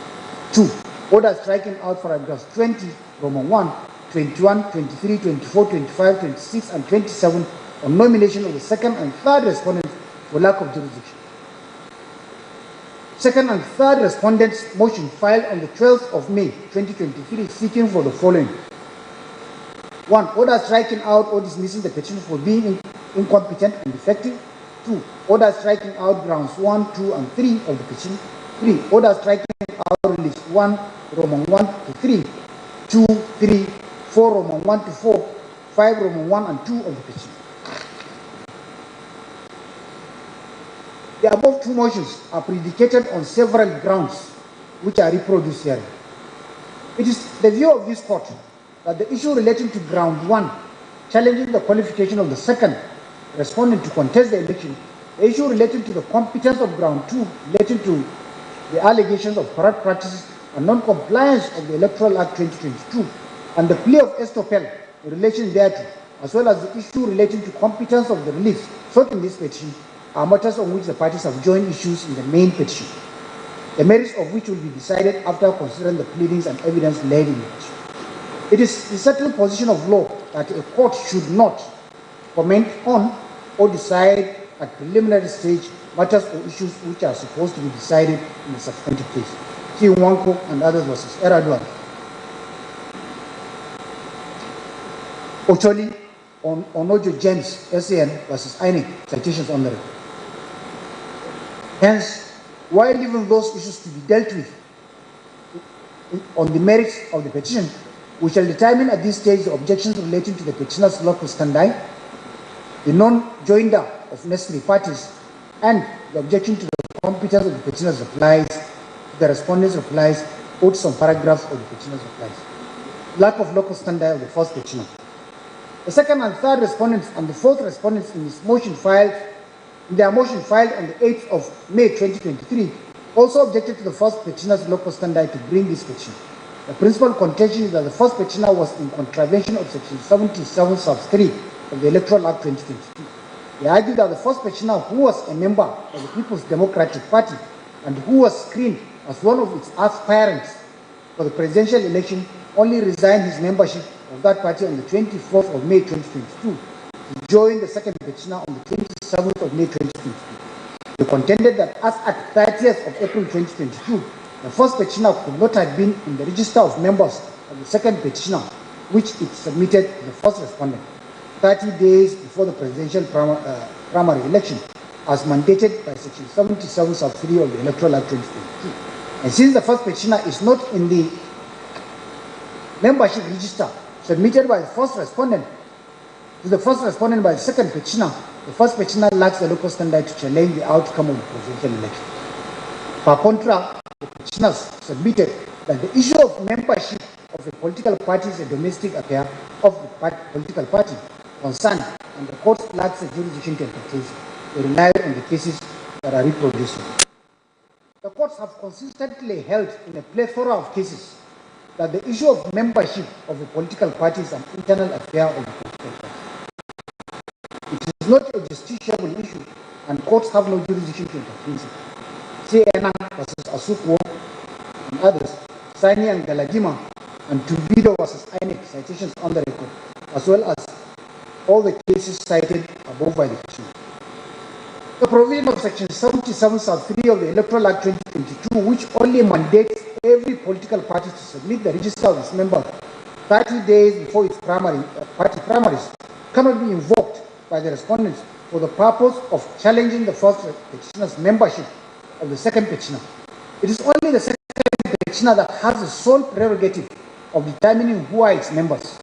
2. Order striking out paragraphs 20, Roman 1, 21, 23, 24, 25, 26, and 27 on nomination of the second and third respondents for lack of jurisdiction. Second and third respondents' motion filed on the 12th of May 2023 seeking for the following. 1. Order striking out or dismissing the petition for being incompetent and defective. 2. Order striking out grounds 1, 2, and 3 of the petition. 3. Order striking out release 1, Roman 1 to 3, 2, 3, 4, Roman 1 to 4, 5, Roman 1 and 2 of the petition. The above two motions are predicated on several grounds which are reproduced here. It is the view of this court that the issue relating to ground 1, challenging the qualification of the second respondent to contest the election, the issue relating to the competence of ground 2 relating to the allegations of corrupt practices and non-compliance of the Electoral Act 2022, and the plea of estopel in relation thereto, as well as the issue relating to competence of the relief sought in this petition, are matters on which the parties have joined issues in the main petition, the merits of which will be decided after considering the pleadings and evidence laid in it. It is the settled position of law that a court should not comment on or decide at preliminary stage matters or issues which are supposed to be decided in the substantive case. See Wanko and others versus Eraduan. Ocholi on Onojo James SAN versus INEC, citations on the record. Hence, while leaving those issues to be dealt with on the merits of the petition, we shall determine at this stage the objections relating to the petitioner's lawful standi, the non-joinder of necessary parties, and the objection to the competence of the petitioner's replies, the respondent's replies, or to some paragraphs of the petitioner's replies. Lack of local standi of the first petitioner. The second and third respondents and the fourth respondents in their motion filed on the 8th of May 2023 also objected to the first petitioner's local standi to bring this petition. The principal contention is that the first petitioner was in contravention of section 77 sub 3 of the Electoral Act 2022. They argued that the first petitioner, who was a member of the People's Democratic Party and who was screened as one of its aspirants for the presidential election, only resigned his membership of that party on the 24th of May 2022 to join the second petitioner on the 27th of May 2022. They contended that as at 30th of April 2022, the first petitioner could not have been in the register of members of the second petitioner, which it submitted to the first respondent 30 days before the presidential primary election, as mandated by section 77 sub 3 of the Electoral Act 2022. And since the first petitioner is not in the membership register submitted by the first respondent to the first respondent by the second petitioner, the first petitioner lacks the local standard to challenge the outcome of the presidential election. Per contra, the petitioners submitted that the issue of membership of a political party is a domestic affair of the political party concerned, and the court lacks the jurisdiction to entertain. They rely on the cases that are reproduced. The courts have consistently held in a plethora of cases that the issue of membership of a political party is an internal affair of the political party. It is not a justiciable issue, and courts have no jurisdiction to entertain it. See Enang versus Asukwo and others, Sani and Galadima, and Tubido versus INEC, citations on the record, as well as all the cases cited above by the petitioner. The provision of section 77 sub 3 of the Electoral Act 2022, which only mandates every political party to submit the register of its members 30 days before its party primaries, cannot be invoked by the respondents for the purpose of challenging the first petitioner's membership of the second petitioner. It is only the second petitioner that has the sole prerogative of determining who are its members.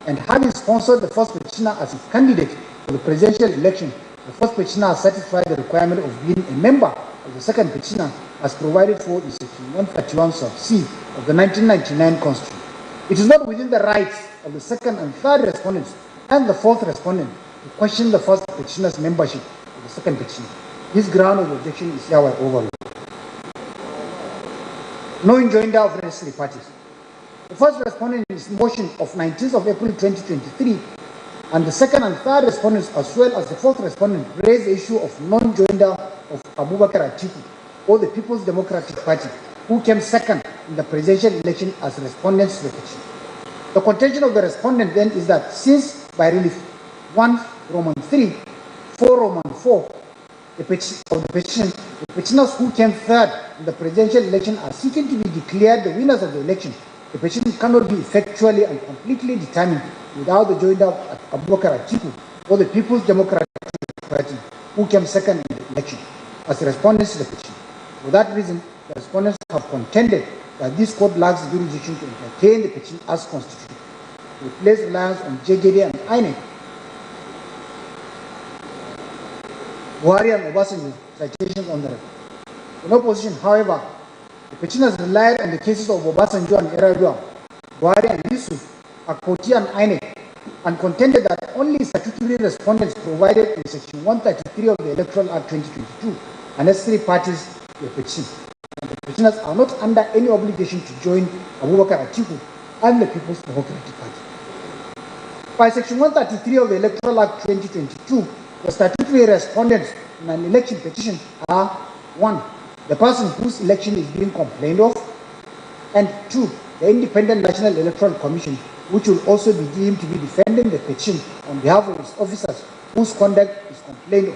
And having sponsored the first petitioner as its candidate for the presidential election, the first petitioner has satisfied the requirement of being a member of the second petitioner as provided for in section 131 sub C of the 1999 Constitution. It is not within the rights of the second and third respondents and the fourth respondent to question the first petitioner's membership of the second petitioner. This ground of objection is hereby overruled. no joinder of necessary parties. The first respondent is motion of 19th of April 2023, and the second and third respondents, as well as the fourth respondent, raised the issue of non-joinder of Abubakar Atiku or the People's Democratic Party, who came second in the presidential election as respondents to the petition. The contention of the respondent then is that since by relief 1 Roman 3, 4 Roman 4, the petitioners who came third in the presidential election are seeking to be declared the winners of the election, the petition cannot be effectually and completely determined without the joinder of Abubakar Atiku or the People's Democratic Party, who came second in the election, as respondents to the petition. For that reason, the respondents have contended that this court lacks jurisdiction to entertain the petition as constituted. We place reliance on JJD and INEC. Buhari and Obasanjo citations on the record. In opposition, however, the petitioners relied on the cases of Obasanjo and Yar'Adua, Buhari and Yusuf, Akoti and INEC, and contended that only statutory respondents provided in Section 133 of the Electoral Act 2022 are necessary parties to the petition. And the petitioners are not under any obligation to join Abubakar Atiku and the People's Democratic Party. By Section 133 of the Electoral Act 2022, the statutory respondents in an election petition are 1. The person whose election is being complained of, and 2. The Independent National Electoral Commission, which will also be deemed to be defending the petition on behalf of its officers whose conduct is complained of.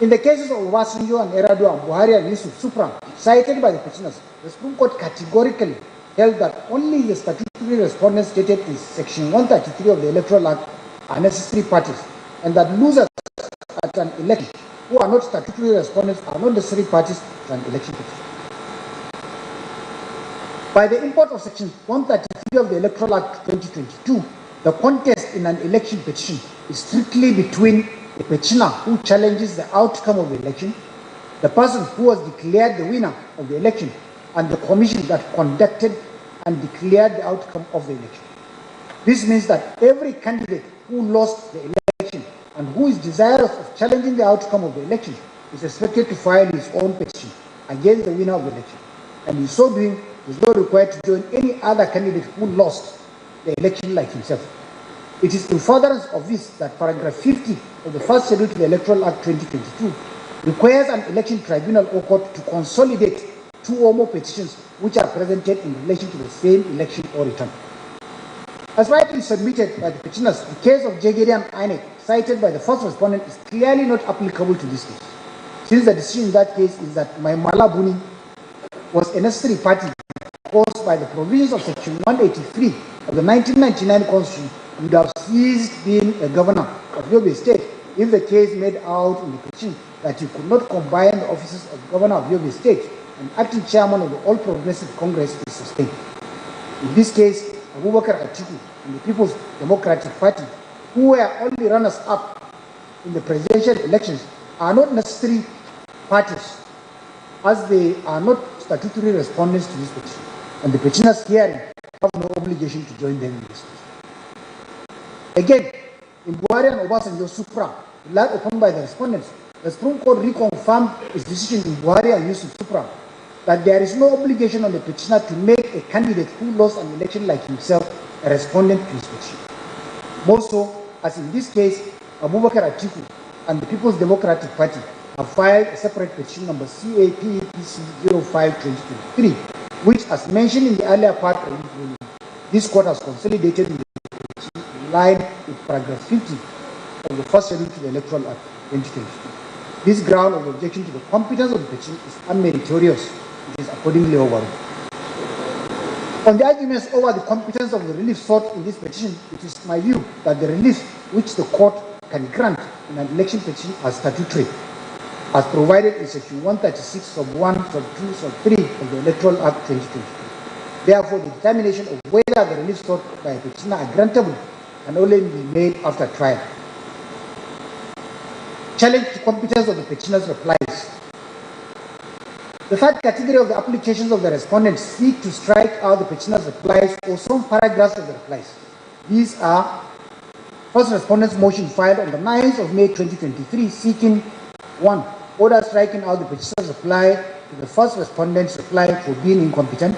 In the cases of Obasanjo and Yar'Adua, Buhari and Yusuf Supram, cited by the petitioners, the Supreme Court categorically held that only the statutory respondents stated in Section 133 of the Electoral Act are necessary parties, and that losers at an election who are not statutory respondents are not necessary parties to an election petition. By the import of Section 133 of the Electoral Act 2022, the contest in an election petition is strictly between the petitioner who challenges the outcome of the election, the person who was declared the winner of the election, and the commission that conducted and declared the outcome of the election. This means that every candidate who lost the election and who is desirous of challenging the outcome of the election is expected to file his own petition against the winner of the election, and in so doing is not required to join any other candidate who lost the election like himself. It is in furtherance of this that paragraph 50 of the first schedule to the Electoral Act 2022 requires an election tribunal or court to consolidate two or more petitions which are presented in relation to the same election or return. As rightly submitted by the petitioners, the case of JGD and INEC cited by the first respondent is clearly not applicable to this case, since the decision in that case is that Maimala Buni was a necessary party caused by the provisions of Section 183 of the 1999 Constitution would have ceased being a governor of Yobe State if the case made out in the petition that he could not combine the offices of governor of Yobe State and acting chairman of the All Progressive Congress is sustained. In this case, Abubakar Atiku and the People's Democratic Party, who were only runners-up in the presidential elections, are not necessary parties, as they are not statutory respondents to this petition, and the petitioners hearing have no obligation to join them in this case. Again, in Buhari and Obasanjo Supra, relied upon by the respondents, the Supreme Court reconfirmed its decision in Buhari and Yusuf Supra that there is no obligation on the petitioner to make a candidate who lost an election like himself a respondent to his petition. More so, as in this case, Abubakar Atiku and the People's Democratic Party have filed a separate petition number CAPPC 05-2023, which, as mentioned in the earlier part of the ruling, this court has consolidated in the petition in line with paragraph 50 of the first schedule to the Electoral Act 2022. This ground of objection to the competence of the petition is unmeritorious. It is accordingly overruled. On the arguments over the competence of the relief sought in this petition, it is my view that the relief which the court can grant in an election petition are statutory, as provided in Section 136 sub 1, sub 2, sub 3 of the Electoral Act 2022. Therefore, the determination of whether the relief sought by a petitioner are grantable can only be made after trial. Challenge to competence of the petitioner's replies. The third category of the applications of the respondents seek to strike out the petitioner's replies or some paragraphs of the replies. These are first respondent's motion filed on the 9th of May 2023 seeking 1. Order striking out the petitioner's reply to the first respondent's reply for being incompetent.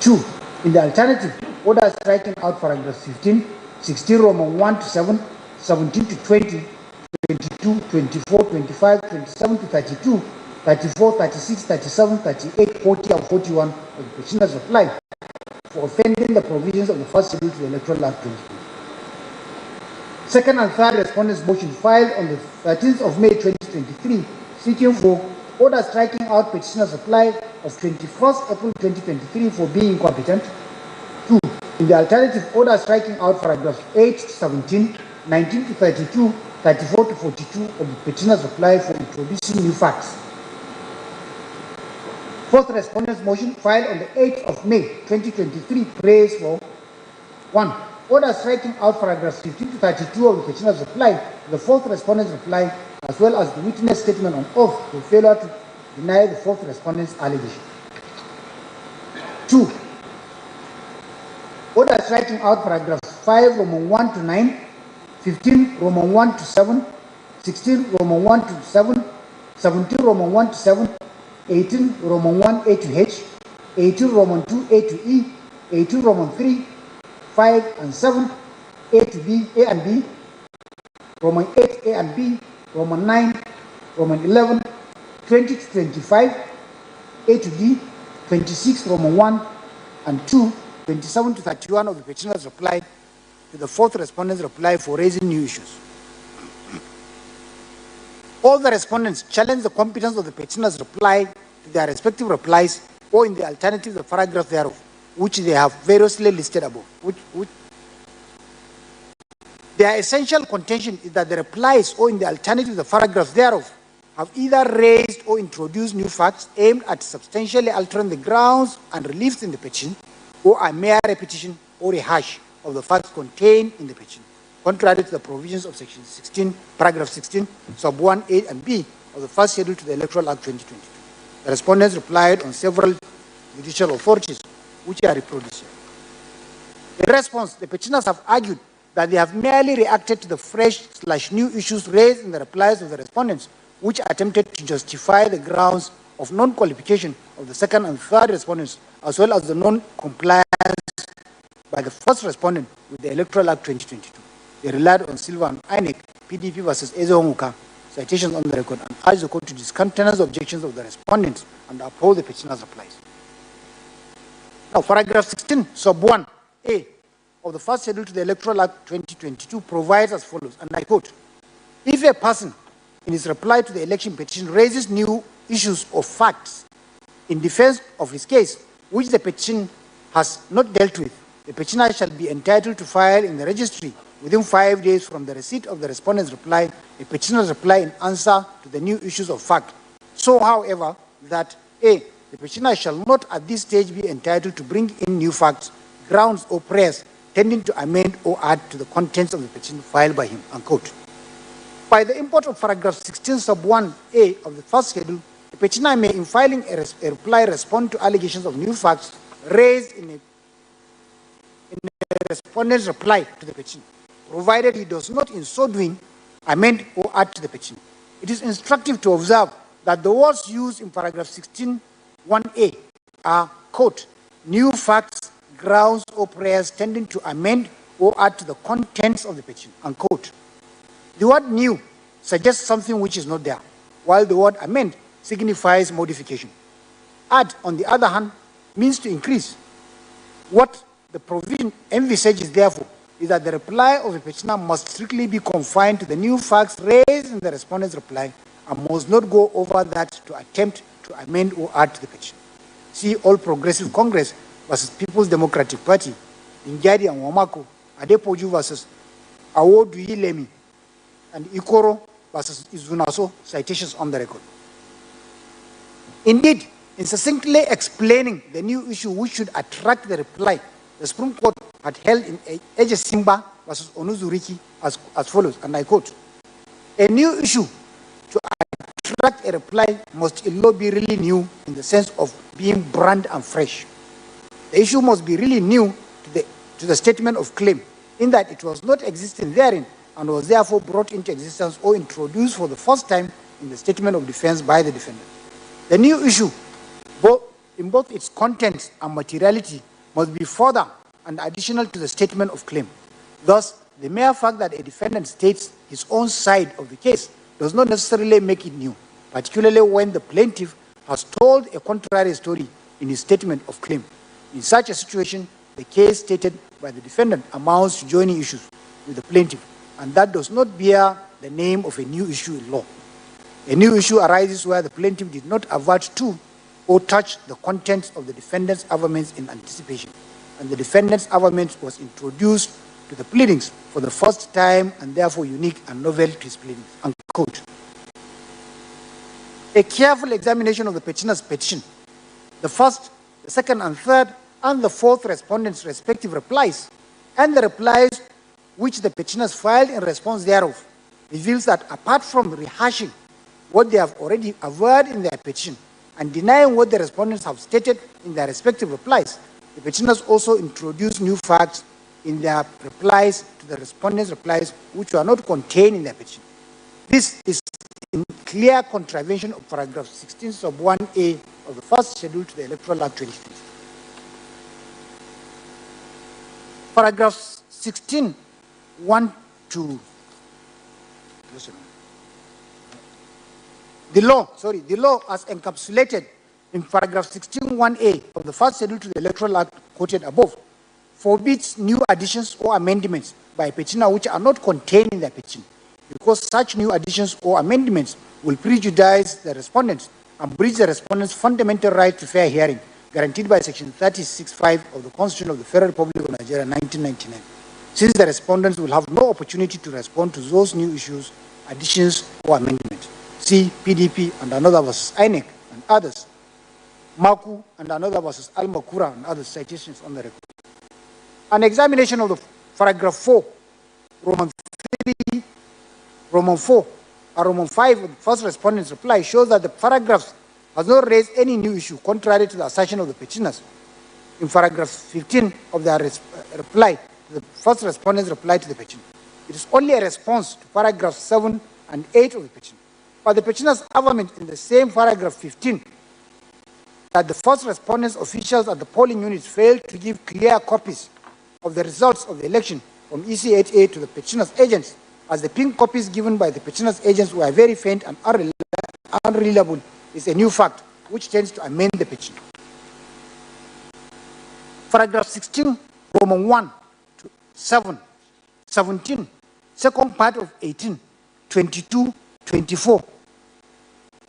2. In the alternative, order striking out paragraphs 15, 16 Roman 1 to 7, 17 to 20, 22, 24, 25, 27 to 32, 34, 36, 37, 38, 40, and 41 of the petitioner's reply for offending the provisions of the first schedule to the Electoral Act 2020. Second and third respondents' motion filed on the 13th of May 2023, seeking for order striking out petitioner's reply of 21st April 2023 for being incompetent. 2. In the alternative, order striking out paragraphs 8 to 17, 19 to 32, 34 to 42 of the petitioner's reply for introducing new facts. Fourth respondent's motion filed on the 8th of May 2023 prays for 1. Order striking out paragraphs 15 to 32 of the petitioner's reply, the fourth respondent's reply, as well as the witness statement on oath for failure to deny the fourth respondent's allegation. 2. Order striking out paragraphs 5 Roman 1 to 9, 15 Roman 1 to 7, 16 Roman 1 to 7, 17 Roman 1 to 7, 18 Roman 1 A to H, 18 Roman 2 A to E, 18 Roman 3, 5 and 7, A to B, A and B, Roman 8 A and B, Roman 9, Roman 11, 20 to 25, A to D, 26 Roman 1 and 2, 27 to 31 of the petitioner's reply to the fourth respondent's reply for raising new issues. All the respondents challenge the competence of the petitioner's reply to their respective replies, or in the alternative, the paragraph thereof, which they have variously listed above. Their essential contention is that the replies, or in the alternative, the paragraph thereof, have either raised or introduced new facts aimed at substantially altering the grounds and reliefs in the petition, or a mere repetition or rehash of the facts contained in the petition, contrary to the provisions of section 16, paragraph 16, sub 1, A and B of the first schedule to the Electoral Act 2022. The respondents replied on several judicial authorities, which are reproduced here. In response, the petitioners have argued that they have merely reacted to the fresh/new issues raised in the replies of the respondents, which attempted to justify the grounds of non-qualification of the second and third respondents, as well as the non-compliance by the first respondent with the Electoral Act 2022. They relied on Silva and INEC, PDP versus Ezeonguka, citations on the record, and urged the court to discountenance the objections of the respondents and uphold the petitioner's replies. Now, paragraph 16, sub 1A of the first schedule to the Electoral Act 2022 provides as follows, and I quote, if a person in his reply to the election petition raises new issues or facts in defense of his case, which the petition has not dealt with, the petitioner shall be entitled to file in the registry within 5 days from the receipt of the respondent's reply, a petitioner's reply in answer to the new issues of fact. So, however, that A, the petitioner shall not at this stage be entitled to bring in new facts, grounds, or prayers tending to amend or add to the contents of the petition filed by him, unquote. By the import of paragraph 16 sub 1A of the first schedule, the petitioner may, in filing a reply, respond to allegations of new facts raised in a respondent's reply to the petition, provided he does not in so doing amend or add to the petition. It is instructive to observe that the words used in paragraph 16(1)(a) are, quote, new facts, grounds, or prayers tending to amend or add to the contents of the petition, unquote. The word new suggests something which is not there, while the word amend signifies modification. Add, on the other hand, means to increase. What the provision envisages, therefore, is that the reply of the petitioner must strictly be confined to the new facts raised in the respondent's reply and must not go over that to attempt to amend or add to the petition. See All Progressive Congress versus People's Democratic Party, Njadi and Wamako, Adepoju versus Awoduyi Lemi, and Ikoro versus Izunaso, citations on the record. Indeed, in succinctly explaining the new issue which should attract the reply, the Supreme Court had held in Ejesimba versus Onuzuriki as follows, and I quote, a new issue to attract a reply must in law be really new in the sense of being brand and fresh. The issue must be really new to the statement of claim, in that it was not existing therein and was therefore brought into existence or introduced for the first time in the statement of defense by the defendant. The new issue in both its content and materiality must be further and additional to the statement of claim. Thus, the mere fact that a defendant states his own side of the case does not necessarily make it new, particularly when the plaintiff has told a contrary story in his statement of claim. In such a situation, the case stated by the defendant amounts to joining issues with the plaintiff, and that does not bear the name of a new issue in law. A new issue arises where the plaintiff did not avert to or touch the contents of the defendant's averments in anticipation, and the defendant's averment was introduced to the pleadings for the first time and therefore unique and novel to his pleadings, unquote. A careful examination of the petitioner's petition, the first, the second and third, and the fourth respondents' respective replies, and the replies which the petitioners filed in response thereof, reveals that apart from rehashing what they have already averred in their petition and denying what the respondents have stated in their respective replies, the petitioners also introduced new facts in their replies to the respondents' replies which were not contained in their petition. This is in clear contravention of paragraph 16 sub 1A of the first schedule to the Electoral Act 2020. Paragraph 16, 1 to the law as encapsulated in paragraph 16(1)(a) of the first schedule to the Electoral Act quoted above forbids new additions or amendments by a petitioner which are not contained in the petition, because such new additions or amendments will prejudice the respondents and breach the respondents' fundamental right to fair hearing, guaranteed by Section 36(5) of the Constitution of the Federal Republic of Nigeria, 1999, since the respondents will have no opportunity to respond to those new issues, additions, or amendments. See PDP and another versus INEC and others, Maku and another versus Al-Makura and other citations on the record. An examination of the paragraph 4, Roman 3, Roman 4, and Roman 5 of the first respondent's reply shows that the paragraphs has not raised any new issue contrary to the assertion of the petitioners. In paragraph 15 of their reply, the first respondent's reply to the petition, it is only a response to paragraphs 7 and 8 of the petition. But the petitioner's argument in the same paragraph 15 that the first respondents' officials at the polling units failed to give clear copies of the results of the election from EC8A to the petitioner's agents, as the pink copies given by the petitioner's agents were very faint and unreliable, is a new fact which tends to amend the petition. Paragraph 16, Roman 1 to 7, 17, second part of 18, 22, 24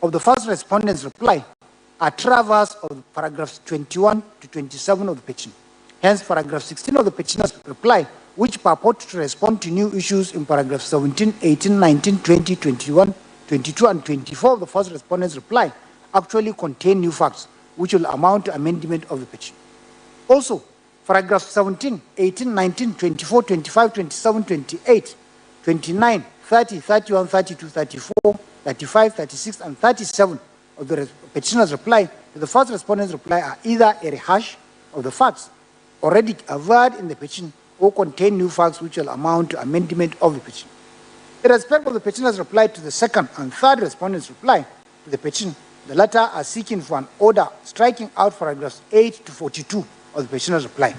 of the first respondent's reply are traverse of paragraphs 21 to 27 of the petition. Hence, paragraph 16 of the petitioner's reply, which purport to respond to new issues in paragraphs 17, 18, 19, 20, 21, 22, and 24 of the first respondent's reply, actually contain new facts, which will amount to amendment of the petition. Also, paragraphs 17, 18, 19, 24, 25, 27, 28, 29, 30, 31, 32, 34, 35, 36, and 37 of the petitioner's reply to the first respondent's reply are either a rehash of the facts already averred in the petition or contain new facts which will amount to amendment of the petition. In respect of the petitioner's reply to the second and third respondent's reply to the petition, the latter are seeking for an order striking out paragraphs 8 to 42 of the petitioner's reply.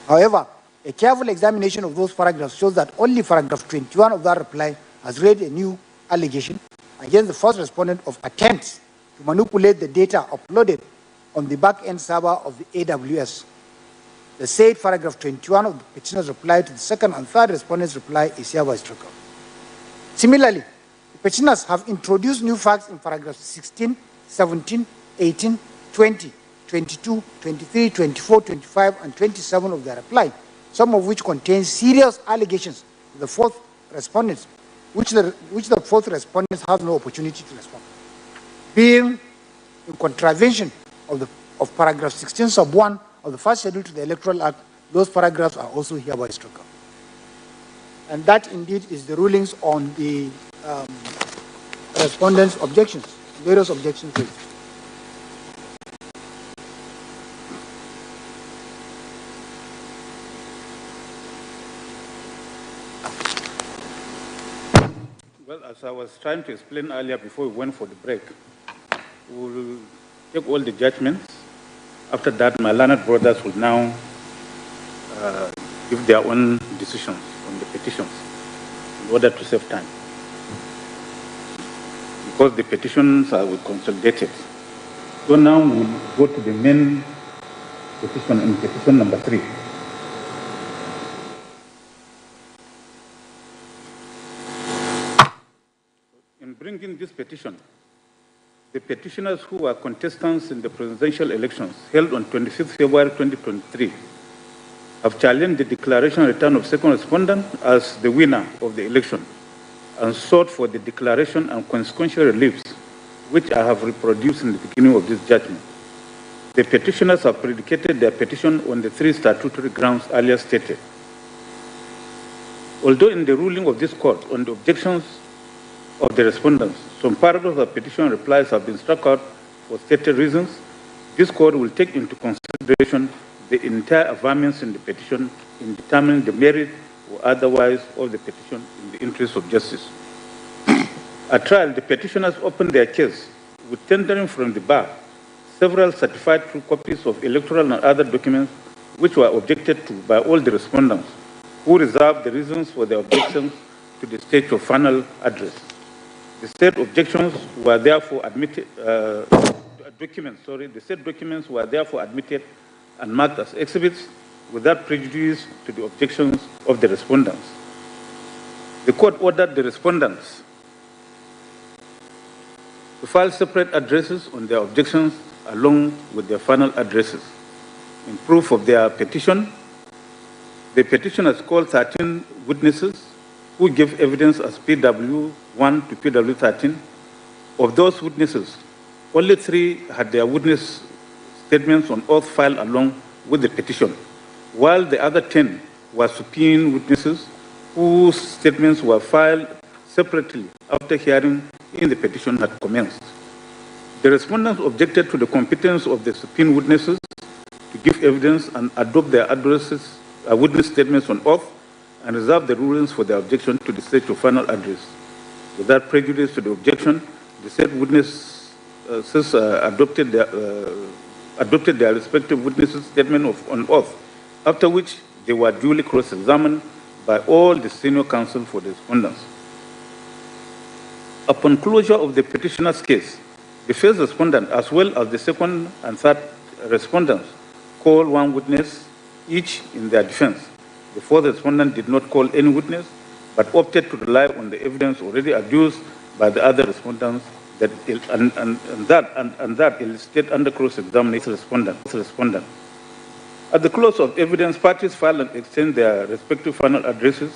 However, a careful examination of those paragraphs shows that only paragraph 21 of that reply has raised a new allegation against the first respondent of attempts to manipulate the data uploaded on the back-end server of the AWS. The said paragraph 21 of the petitioner's reply to the second and third respondent's reply is hereby struck out. Similarly, the petitioners have introduced new facts in paragraphs 16, 17, 18, 20, 22, 23, 24, 25, and 27 of their reply, some of which contain serious allegations to the fourth respondents, which the fourth respondents have no opportunity to respond. Being in contravention of paragraph 16 sub 1 of the first schedule to the Electoral Act, those paragraphs are also hereby struck out. And that indeed is the rulings on the respondents' objections, various objections raised. Well, as I was trying to explain earlier before we went for the break, we'll take all the judgments. After that, my learned brothers will now give their own decisions on the petitions in order to save time. Because the petitions are consolidated. So now we'll go to the main petition, in petition number 3. In bringing this petition, the petitioners who were contestants in the presidential elections held on 25th February 2023 have challenged the declaration return of second respondent as the winner of the election and sought for the declaration and consequential reliefs, which I have reproduced in the beginning of this judgment. The petitioners have predicated their petition on the 3 statutory grounds earlier stated. Although in the ruling of this court on the objections of the respondents, some paragraphs of petition replies have been struck out for stated reasons, this court will take into consideration the entire affirmance in the petition in determining the merit or otherwise of the petition in the interest of justice. At trial, the petitioners opened their case with tendering from the bar several certified true copies of electoral and other documents which were objected to by all the respondents, who reserved the reasons for their objections to the stage of final address. The said objections were therefore admitted, the said documents were therefore admitted and marked as exhibits without prejudice to the objections of the respondents. The court ordered the respondents to file separate addresses on their objections along with their final addresses. In proof of their petition, the petitioners called 13 witnesses who gave evidence as PW1 to PW13. Of those witnesses, only 3 had their witness statements on oath filed along with the petition, while the other 10 were subpoenaed witnesses whose statements were filed separately after hearing in the petition had commenced. The respondents objected to the competence of the subpoenaed witnesses to give evidence and adopt their addresses, witness statements on oath, and reserve the rulings for their objection to the stage of final address. Without prejudice to the objection, the said witnesses adopted their respective witnesses' statement on oath, after which they were duly cross-examined by all the senior counsel for the respondents. Upon closure of the petitioner's case, the first respondent, as well as the second and third respondents, called one witness each in their defense. The fourth respondent did not call any witness, but opted to rely on the evidence already adduced by the other respondents that elicited under cross-examination respondent. At the close of evidence, parties filed and exchanged their respective final addresses,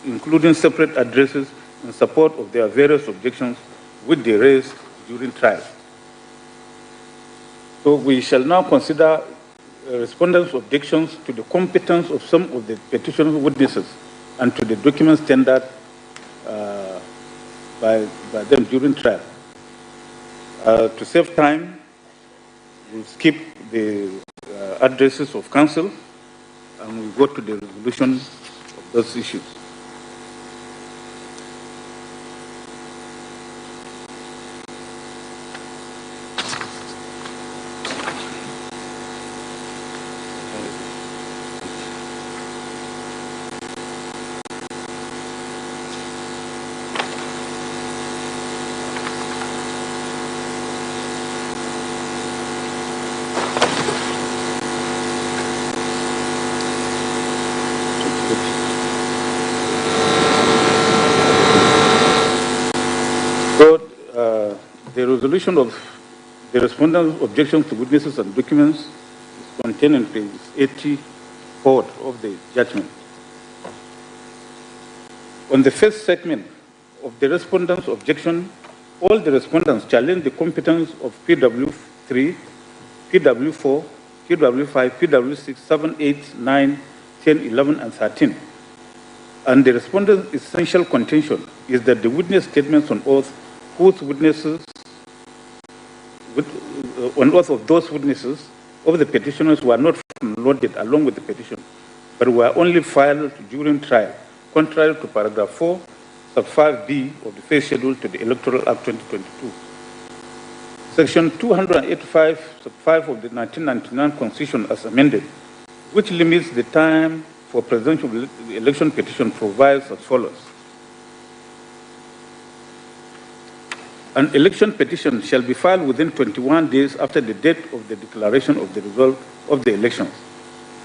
including separate addresses in support of their various objections which they raised during trial. So we shall now consider respondents' objections to the competence of some of the petition witnesses and to the documents tendered by them during trial. To save time, we'll skip the addresses of counsel and we'll go to the resolution of those issues. The resolution of the respondent's objections to witnesses and documents is contained in page 84 of the judgment. On the first segment of the respondent's objection, all the respondents challenged the competence of PW3, PW4, PW5, PW6, 7, 8, 9, 10, 11, and 13. And the respondent's essential contention is that the witness statements on oath whose witnesses on oath of those witnesses of the petitioners were not loaded along with the petition, but were only filed during trial, contrary to paragraph 4, sub 5B of the first schedule to the Electoral Act 2022. Section 285, sub 5 of the 1999 Constitution as amended, which limits the time for presidential election petition, provides as follows. An election petition shall be filed within 21 days after the date of the declaration of the result of the elections.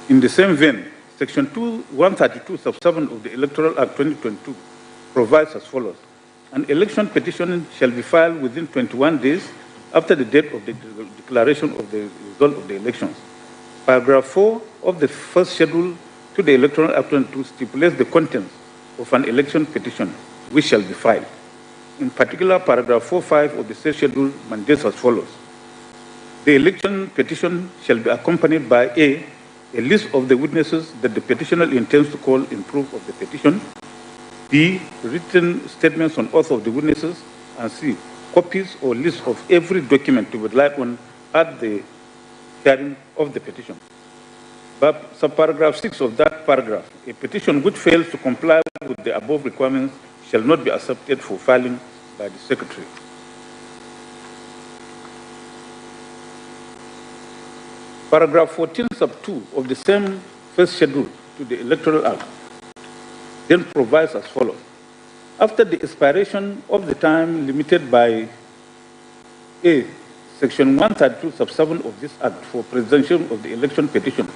In the same vein, Section 132, sub 7 of the Electoral Act 2022 provides as follows. An election petition shall be filed within 21 days after the date of the declaration of the result of the elections. Paragraph 4 of the first schedule to the Electoral Act 2022 stipulates the contents of an election petition which shall be filed. In particular, paragraph 4.5 of the said schedule mandates as follows. The election petition shall be accompanied by A list of the witnesses that the petitioner intends to call in proof of the petition, B, written statements on oath of the witnesses, and C, copies or lists of every document to be relied on at the hearing of the petition. But subparagraph 6 of that paragraph, a petition which fails to comply with the above requirements shall not be accepted for filing by the Secretary. Paragraph 14 sub 2 of the same first schedule to the Electoral Act then provides as follows. After the expiration of the time limited by A, Section 132 sub 7 of this Act for presentation of the election petition,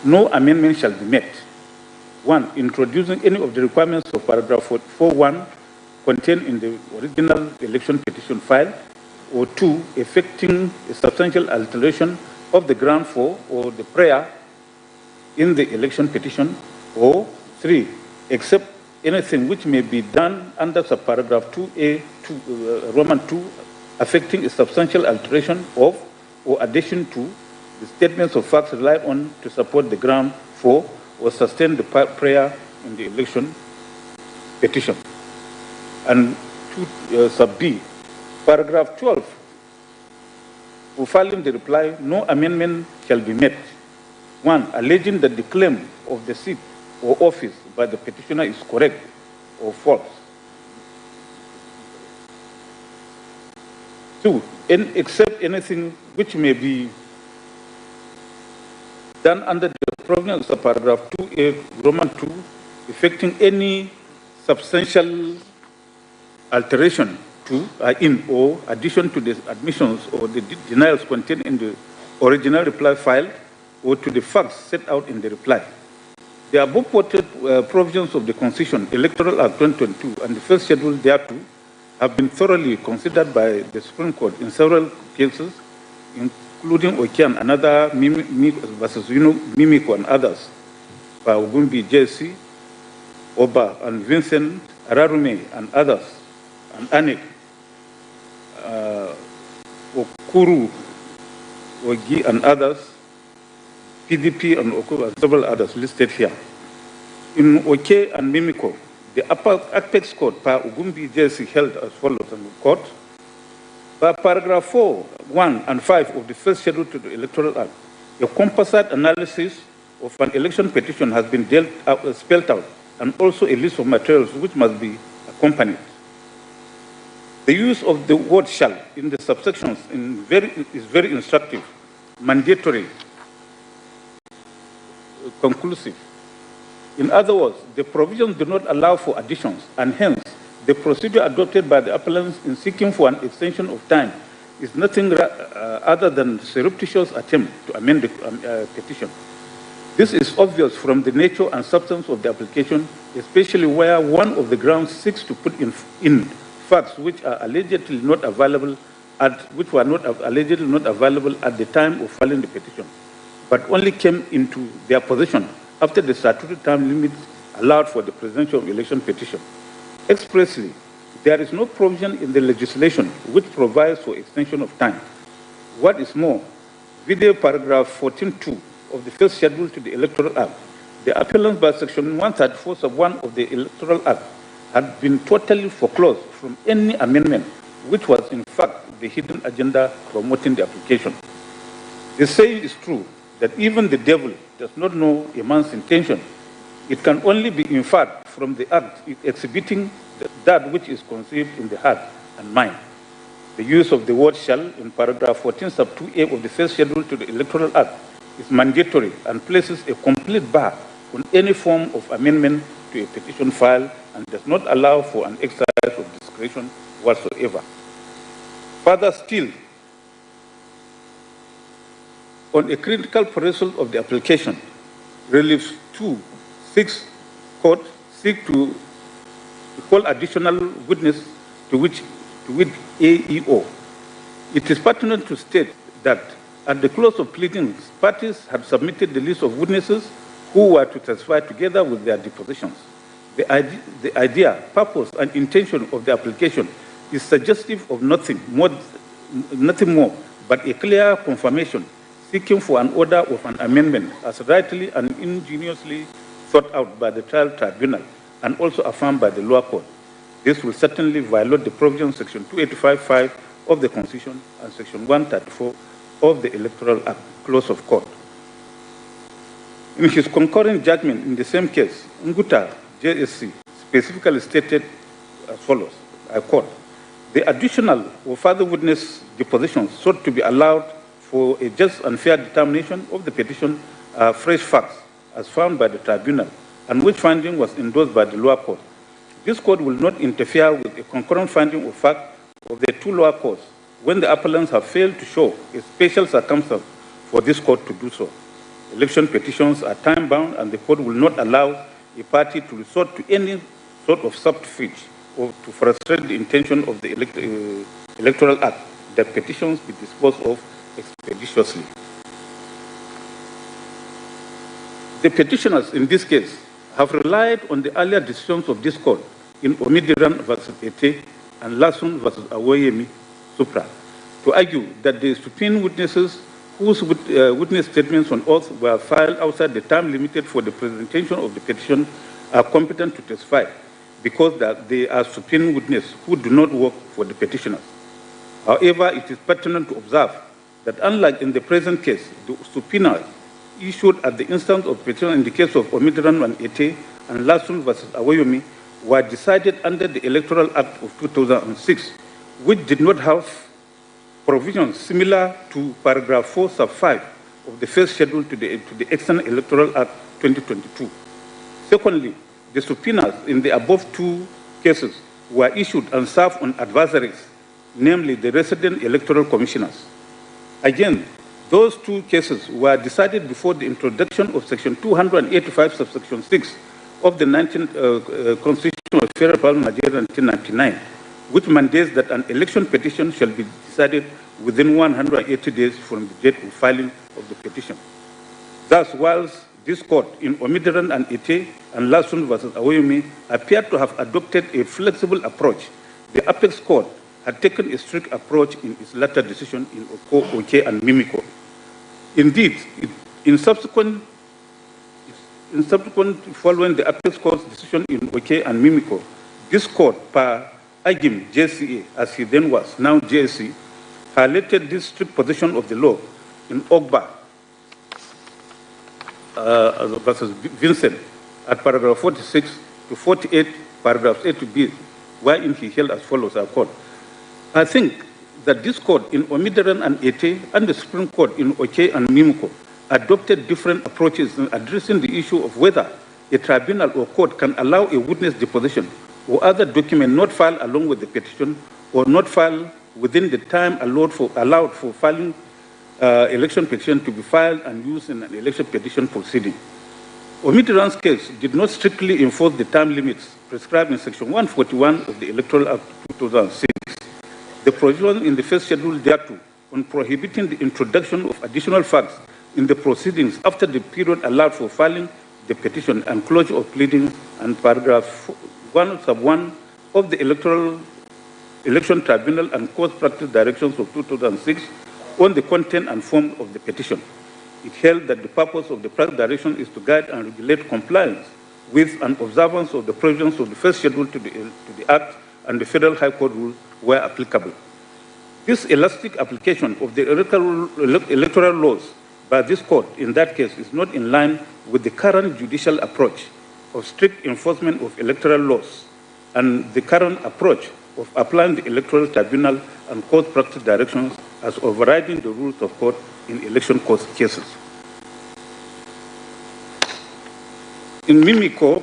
no amendment shall be made. 1. Introducing any of the requirements of paragraph 4.1 contained in the original election petition file, or 2. Effecting a substantial alteration of the ground for or the prayer in the election petition, or 3. Except anything which may be done under subparagraph 2A, Roman 2, affecting a substantial alteration of or addition to the statements of facts relied on to support the ground for or sustain the prayer in the election petition. And sub B, paragraph 12, for filing the reply, no amendment shall be made. 1. Alleging that the claim of the seat or office by the petitioner is correct or false. 2. Except anything which may be done under the provisions of paragraph 2A, Roman 2, effecting any substantial alteration to, in or addition to the admissions or the denials contained in the original reply file or to the facts set out in the reply. The above quoted provisions of the Constitution, Electoral Act 2022, and the first schedule thereto have been thoroughly considered by the Supreme Court in several cases, including Okian and other versus Mimiko and others, by Ogumbi JC, Oba and Vincent Ararume and others, and Anik, Okuru, Ogi and others, PDP and Okuru and several others listed here. In Oke and Mimiko, the Apex Court, par Ogumbi JC, held as follows in the court. By paragraph 4, 1 and 5 of the first schedule to the Electoral Act, a composite analysis of an election petition has been spelled out, and also a list of materials which must be accompanied. The use of the word shall in the subsections is very instructive, mandatory, conclusive. In other words, the provisions do not allow for additions, and hence, the procedure adopted by the appellants in seeking for an extension of time is nothing other than a surreptitious attempt to amend the petition. This is obvious from the nature and substance of the application, especially where one of the grounds seeks to put in facts which are allegedly not available allegedly not available at the time of filing the petition, but only came into their possession after the statutory time limits allowed for the presidential election petition. Expressly, there is no provision in the legislation which provides for extension of time. What is more, video paragraph 14.2 of the first schedule to the Electoral Act, the appellants by section 134 sub 1 of the Electoral Act had been totally foreclosed from any amendment, which was in fact the hidden agenda promoting the application. The saying is true that even the devil does not know a man's intention. It can only be inferred from the act exhibiting that which is conceived in the heart and mind. The use of the word shall in paragraph 14 sub 2A of the first schedule to the Electoral Act is mandatory and places a complete bar on any form of amendment to a petition file and does not allow for an exercise of discretion whatsoever. Further still, on a critical proposal of the application, reliefs 2(6) court seek to call additional witness to which AEO. It is pertinent to state that at the close of pleadings, parties had submitted the list of witnesses who were to testify together with their depositions. The idea, purpose, and intention of the application is suggestive of nothing more but a clear confirmation seeking for an order of an amendment as rightly and ingeniously thought out by the trial tribunal and also affirmed by the lower court. This will certainly violate the provisions section 285(5) of the Constitution and section 134 of the Electoral Act, close of court. In his concurring judgment in the same case, Nguta, JSC, specifically stated as follows, I quote, the additional or further witness depositions sought to be allowed for a just and fair determination of the petition are fresh facts as found by the tribunal and which finding was endorsed by the lower court. This court will not interfere with a concurrent finding of fact of the two lower courts when the appellants have failed to show a special circumstance for this court to do so. Election petitions are time-bound and the court will not allow a party to resort to any sort of subterfuge or to frustrate the intention of the Electoral Act that petitions be disposed of expeditiously. The petitioners in this case have relied on the earlier decisions of this court in Omidiran versus Ete and Lasun versus Awoyemi Supra to argue that the subpoenaed witnesses whose witness statements on oath were filed outside the time limited for the presentation of the petition are competent to testify because they are subpoenaed witnesses who do not work for the petitioners. However, it is pertinent to observe that unlike in the present case, the subpoenas issued at the instance of petitioner in the case of Omidiran and Ete and Lasun versus Awoyomi were decided under the Electoral Act of 2006, which did not have provisions similar to paragraph 4 sub 5 of the first schedule to the External Electoral Act 2022. Secondly, the subpoenas in the above two cases were issued and served on adversaries, namely the resident electoral commissioners. Again, those two cases were decided before the introduction of section 285 subsection 6 of the 19th Constitution of Federal Republic of Nigeria 1999, which mandates that an election petition shall be decided within 180 days from the date of filing of the petition. Thus, whilst this court in Omidiran and Ete and Lasun versus Awoyomi appeared to have adopted a flexible approach, the Apex Court had taken a strict approach in its latter decision in Oke and Mimiko. Indeed, in subsequent following the Apex Court's decision in Oke and Mimiko, this court, per Agim JCA, as he then was, now JSC, highlighted this strict position of the law in Ogba versus Vincent at paragraph 46 to 48, paragraphs A to B, wherein he held as follows, I quote, I think that this court in Omidiran and Ete and the Supreme Court in Oke and Mimiko adopted different approaches in addressing the issue of whether a tribunal or court can allow a witness deposition or other document not filed along with the petition or not filed within the time allowed for filing election petition to be filed and used in an election petition proceeding. Omidiran's case did not strictly enforce the time limits prescribed in section 141 of the Electoral Act 2006. The provision in the first schedule thereto on prohibiting the introduction of additional facts in the proceedings after the period allowed for filing the petition and closure of pleadings and paragraph 1 sub 1 of the Election Tribunal and Court Practice Directions of 2006 on the content and form of the petition. It held that the purpose of the practice direction is to guide and regulate compliance with and observance of the provisions of the first schedule to the Act and the Federal High Court rule where applicable. This elastic application of the electoral laws by this court in that case is not in line with the current judicial approach of strict enforcement of electoral laws and the current approach of applying the Electoral Tribunal and court practice directions as overriding the rules of court in election court cases. In Mimico,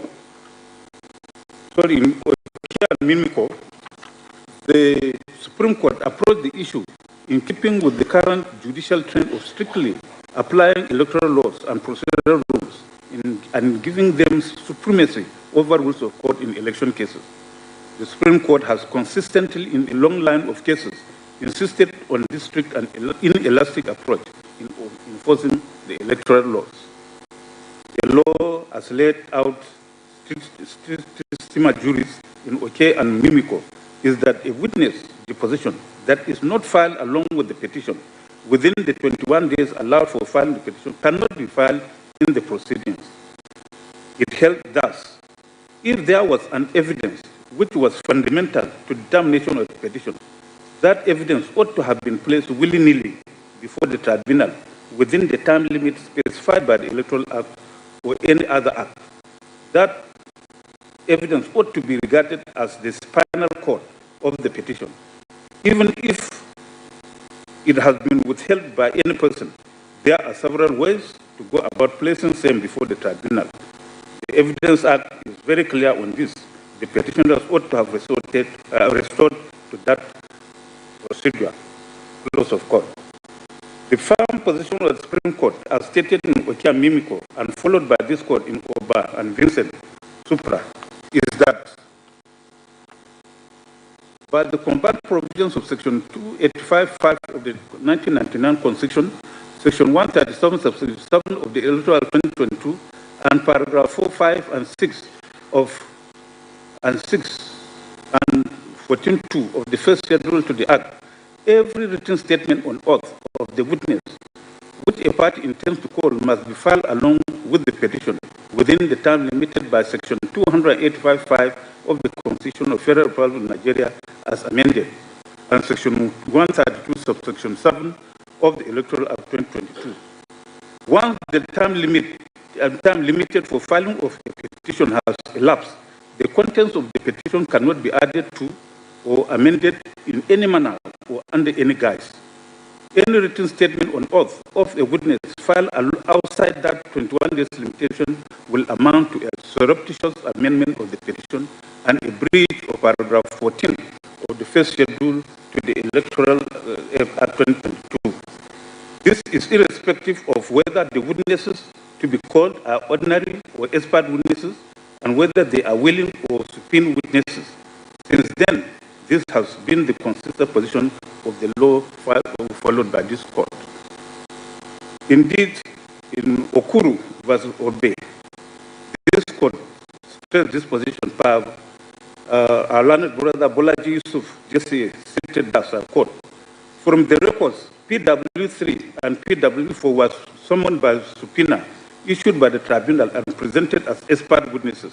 the Supreme Court approached the issue in keeping with the current judicial trend of strictly applying electoral laws and procedural rules and giving them supremacy over rules of court in election cases. The Supreme Court has consistently, in a long line of cases, insisted on this strict and inelastic approach in enforcing the electoral laws. The law has laid out strict juries in Oke and Mimico is that a witness deposition that is not filed along with the petition within the 21 days allowed for filing the petition cannot be filed in the proceedings. It held thus, if there was an evidence which was fundamental to the termination of the petition, that evidence ought to have been placed willy-nilly before the tribunal within the time limit specified by the Electoral Act or any other act. That evidence ought to be regarded as the spinal cord of the petition. Even if it has been withheld by any person, there are several ways to go about placing same before the tribunal. The Evidence Act is very clear on this. The petitioners ought to have restored to that procedure, laws of court. The firm position of the Supreme Court, as stated in Okia Mimico and followed by this court in Oba and Vincent Supra, is that by the combat provisions of Section 285(5) of the 1999 Constitution, Section 137, Subsection 7 of the Electoral 2022, and Paragraph 4, 5, and 6 and 14.2 of the first schedule to the Act, every written statement on oath of the witness which a party intends to call must be filed along with the petition within the time limited by Section 285(5) of the Constitution of the Federal Republic of Nigeria as amended, and Section 132, Subsection 7 of the Electoral Act 2022. Once the time limited for filing of a petition has elapsed, the contents of the petition cannot be added to or amended in any manner or under any guise. Any written statement on oath of a witness filed outside that 21 days limitation will amount to a surreptitious amendment of the petition and a breach of paragraph 14 of the first schedule to the Electoral Act 2022. This is irrespective of whether the witnesses to be called are ordinary or expert witnesses and whether they are willing or supine witnesses. Since then, this has been the consistent position of the law followed by this court. Indeed, in Okuru versus Obe, this court stressed this position by our learned brother Bolaji Yusuf just cited as a court. From the records, PW3 and PW4 was summoned by subpoena issued by the tribunal and presented as expert witnesses.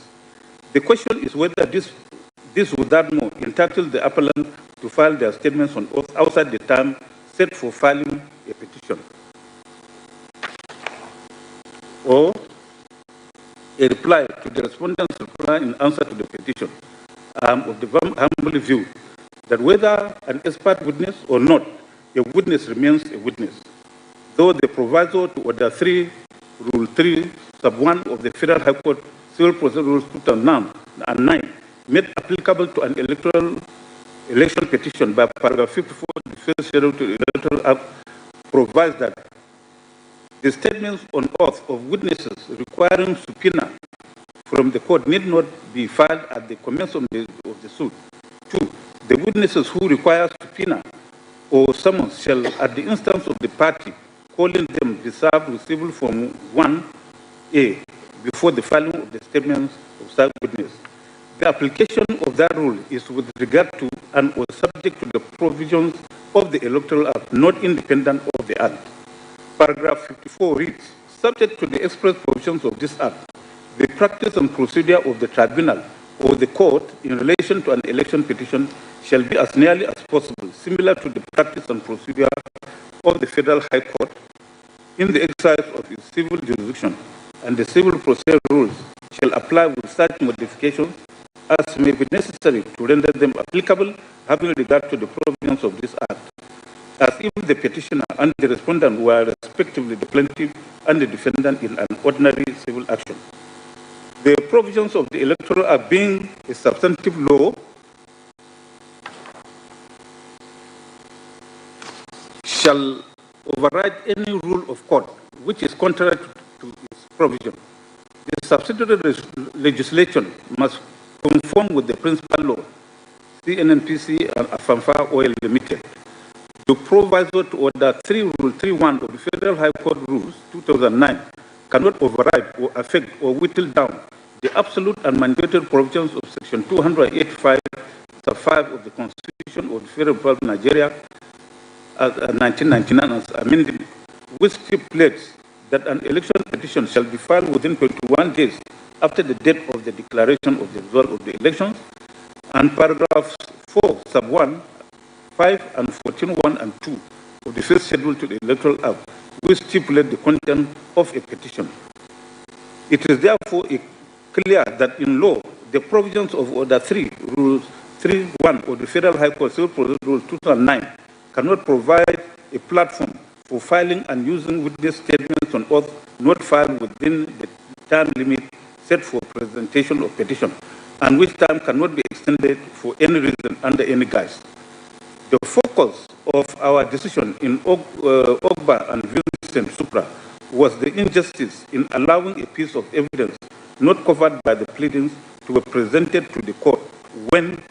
The question is whether this without more entitled the appellant to file their statements on oath outside the time set for filing a petition, or a reply to the respondent's reply in answer to the petition. Of the humble view that whether an expert witness or not, a witness remains a witness. Though the proviso to Order 3, Rule 3, Sub 1 of the Federal High Court Civil Procedure Rules 2009 made applicable to an election petition by paragraph 54 of the first schedule to the Electoral Act provides that the statements on oath of witnesses requiring subpoena from the court need not be filed at the commencement of the suit. 2. The witnesses who require subpoena or summons shall, at the instance of the party calling them, be served with civil form 1A before the filing of the statements of such witness. The application of that rule is with regard to and or subject to the provisions of the Electoral Act, not independent of the Act. Paragraph 54 reads, subject to the express provisions of this Act, the practice and procedure of the tribunal or the court in relation to an election petition shall be as nearly as possible similar to the practice and procedure of the Federal High Court in the exercise of its civil jurisdiction, and the civil procedure rules shall apply with such modifications as may be necessary to render them applicable, having regard to the provisions of this Act, as if the petitioner and the respondent were respectively the plaintiff and the defendant in an ordinary civil action. The provisions of the Electoral Act being a substantive law shall override any rule of court which is contrary to its provision. The subsidiary legislation must conform with the principal law, CNNPC and Afamfa Oil Limited. The proviso to Order 3, Rule 3.1 of the Federal High Court Rules 2009 cannot override or affect or whittle down the absolute and mandatory provisions of Section 285, Sub 5 of the Constitution of the Federal Republic of Nigeria, 1999 as amended, which stipulates that an election petition shall be filed within 21 days after the date of the declaration of the result of the elections, and paragraphs 4, sub 1, 5, and 14.1 and 2 of the first schedule to the Electoral Act, which stipulate the content of a petition. It is therefore clear that in law, the provisions of Order 3, Rules 3.1 of the Federal High Court Civil Procedure Rules 2009 cannot provide a platform for filing and using witness statements on oath not filed within the time limit set for presentation of petition, and which time cannot be extended for any reason under any guise. The focus of our decision in Ogba and Vincent Supra was the injustice in allowing a piece of evidence not covered by the pleadings to be presented to the court when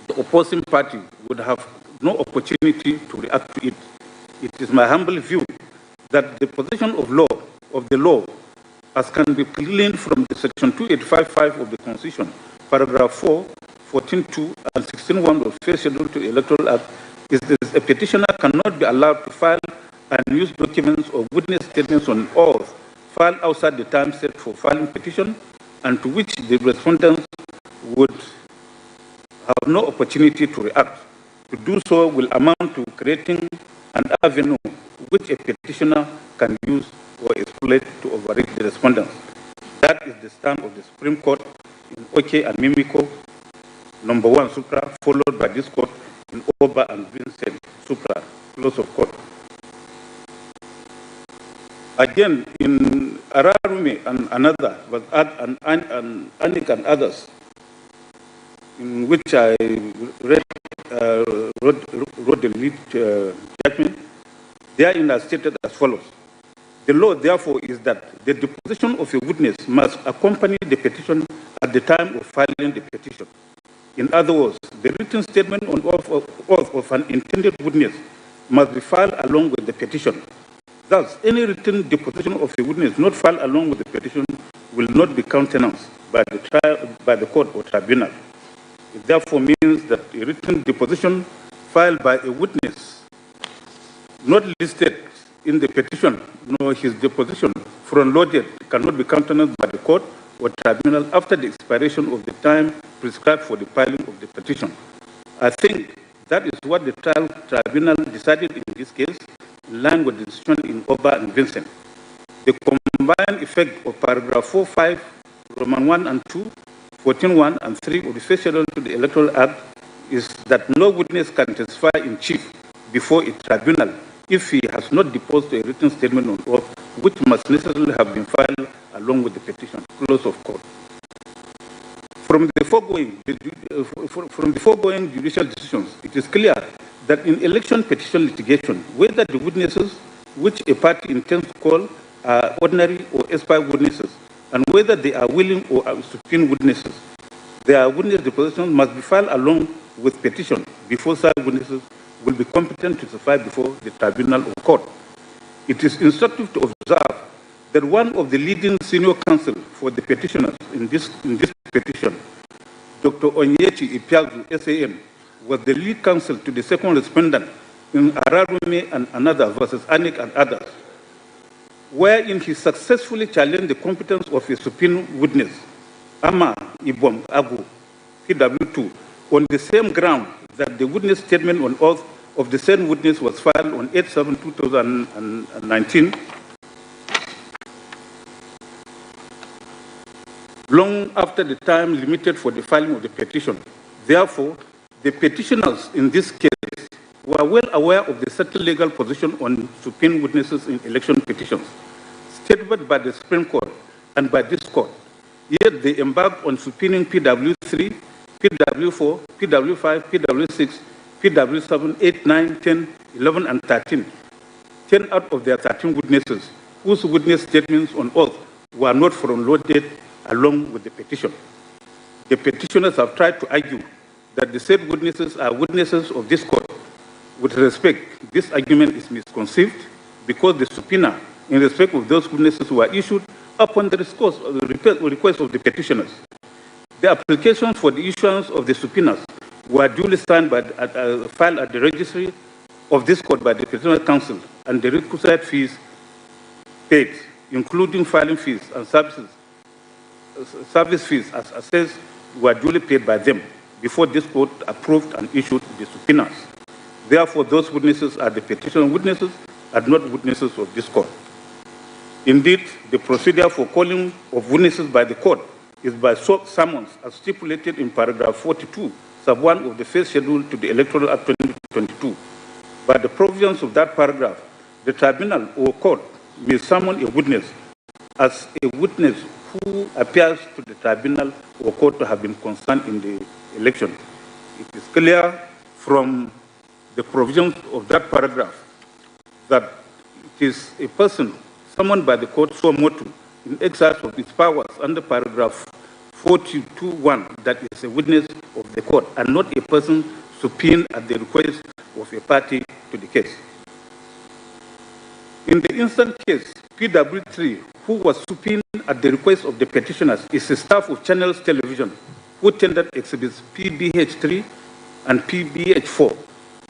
the opposing party would have no opportunity to react to it. It is my humble view that the position of the law, as can be gleaned from the Section 285.5 of the Constitution, paragraph 4, 14.2, and 16.1 of the First Schedule to the Electoral Act, is that a petitioner cannot be allowed to file and use documents or witness statements on oath filed outside the time set for filing petition, and to which the respondents would have no opportunity to react. To do so will amount to creating an avenue which a petitioner can use or exploit to overreach the respondents. That is the stand of the Supreme Court in Oke and Mimiko, number 1 Supra, followed by this court in Oba and Vincent Supra, close of court. Again, in Ararume and another, and Anik and others, in which I wrote the lead judgment, therein are stated as follows. The law, therefore, is that the deposition of a witness must accompany the petition at the time of filing the petition. In other words, the written statement on oath of an intended witness must be filed along with the petition. Thus, any written deposition of a witness not filed along with the petition will not be countenanced by the court or tribunal. It therefore means that a written deposition filed by a witness not listed in the petition nor his deposition front-loaded cannot be countenanced by the court or tribunal after the expiration of the time prescribed for the filing of the petition. I think that is what the trial tribunal decided in this case, in line with the decision in Oba and Vincent. The combined effect of paragraph 4, 5, Roman 1 and 2, 14.1 and 3 of the First Schedule to the Electoral Act is that no witness can testify in chief before a tribunal if he has not deposed a written statement on oath, which must necessarily have been filed along with the petition. Close of court. From the foregoing judicial decisions, it is clear that in election petition litigation, whether the witnesses which a party intends to call are ordinary or aspire witnesses, and whether they are willing or are supine witnesses, their witness deposition must be filed along with petition before such witnesses will be competent to testify before the tribunal or court. It is instructive to observe that one of the leading senior counsel for the petitioners in this petition, Dr. Onyechi Ipiazu, SAN, was the lead counsel to the second respondent in Ararume and another versus Anik and others, wherein he successfully challenged the competence of a supine witness, Ama Ibom Agu, PW2, on the same ground that the witness statement on oath of the same witness was filed on 8/7/2019 long after the time limited for the filing of the petition. Therefore, the petitioners in this case were well aware of the settled legal position on subpoena witnesses in election petitions, stated by the Supreme Court and by this court. Yet they embarked on subpoenaing PW3, PW4, PW5, PW6, PW7, 8, 9, 10, 11, and 13. 10 out of their 13 witnesses, whose witness statements on oath were not front-loaded along with the petition. The petitioners have tried to argue that the said witnesses are witnesses of this court. With respect, this argument is misconceived because the subpoena in respect of those witnesses were issued upon the request of the petitioners. The applications for the issuance of the subpoenas were duly signed by filed at the registry of this court by the Petitioner Council, and the requisite fees paid, including filing fees and service fees as assessed, were duly paid by them before this court approved and issued the subpoenas. Therefore, those witnesses are the petition witnesses and not witnesses of this court. Indeed, the procedure for calling of witnesses by the court is by summons as stipulated in paragraph 42, sub 1 of the first schedule to the Electoral Act 2022. By the provisions of that paragraph, the tribunal or court may summon a witness as a witness who appears to the tribunal or court to have been concerned in the election. It is clear from the provisions of that paragraph that it is a person summoned by the court so motu in exercise of its powers under paragraph 42.1 that is a witness of the court and not a person subpoenaed at the request of a party to the case. In the instant case, PW3, who was subpoenaed at the request of the petitioners, is a staff of Channels Television who tendered exhibits PBH3 and PBH4,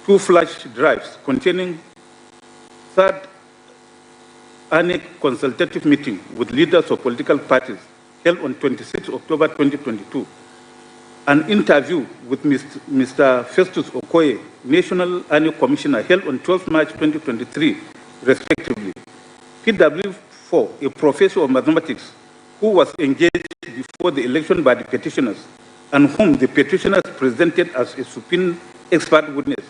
2 flash drives containing third annual consultative meeting with leaders of political parties held on 26 October 2022, an interview with Mr. Festus Okoye, National Annual Commissioner, held on 12 March 2023, respectively. PW4, a professor of mathematics who was engaged before the election by the petitioners and whom the petitioners presented as a subpoena expert witness,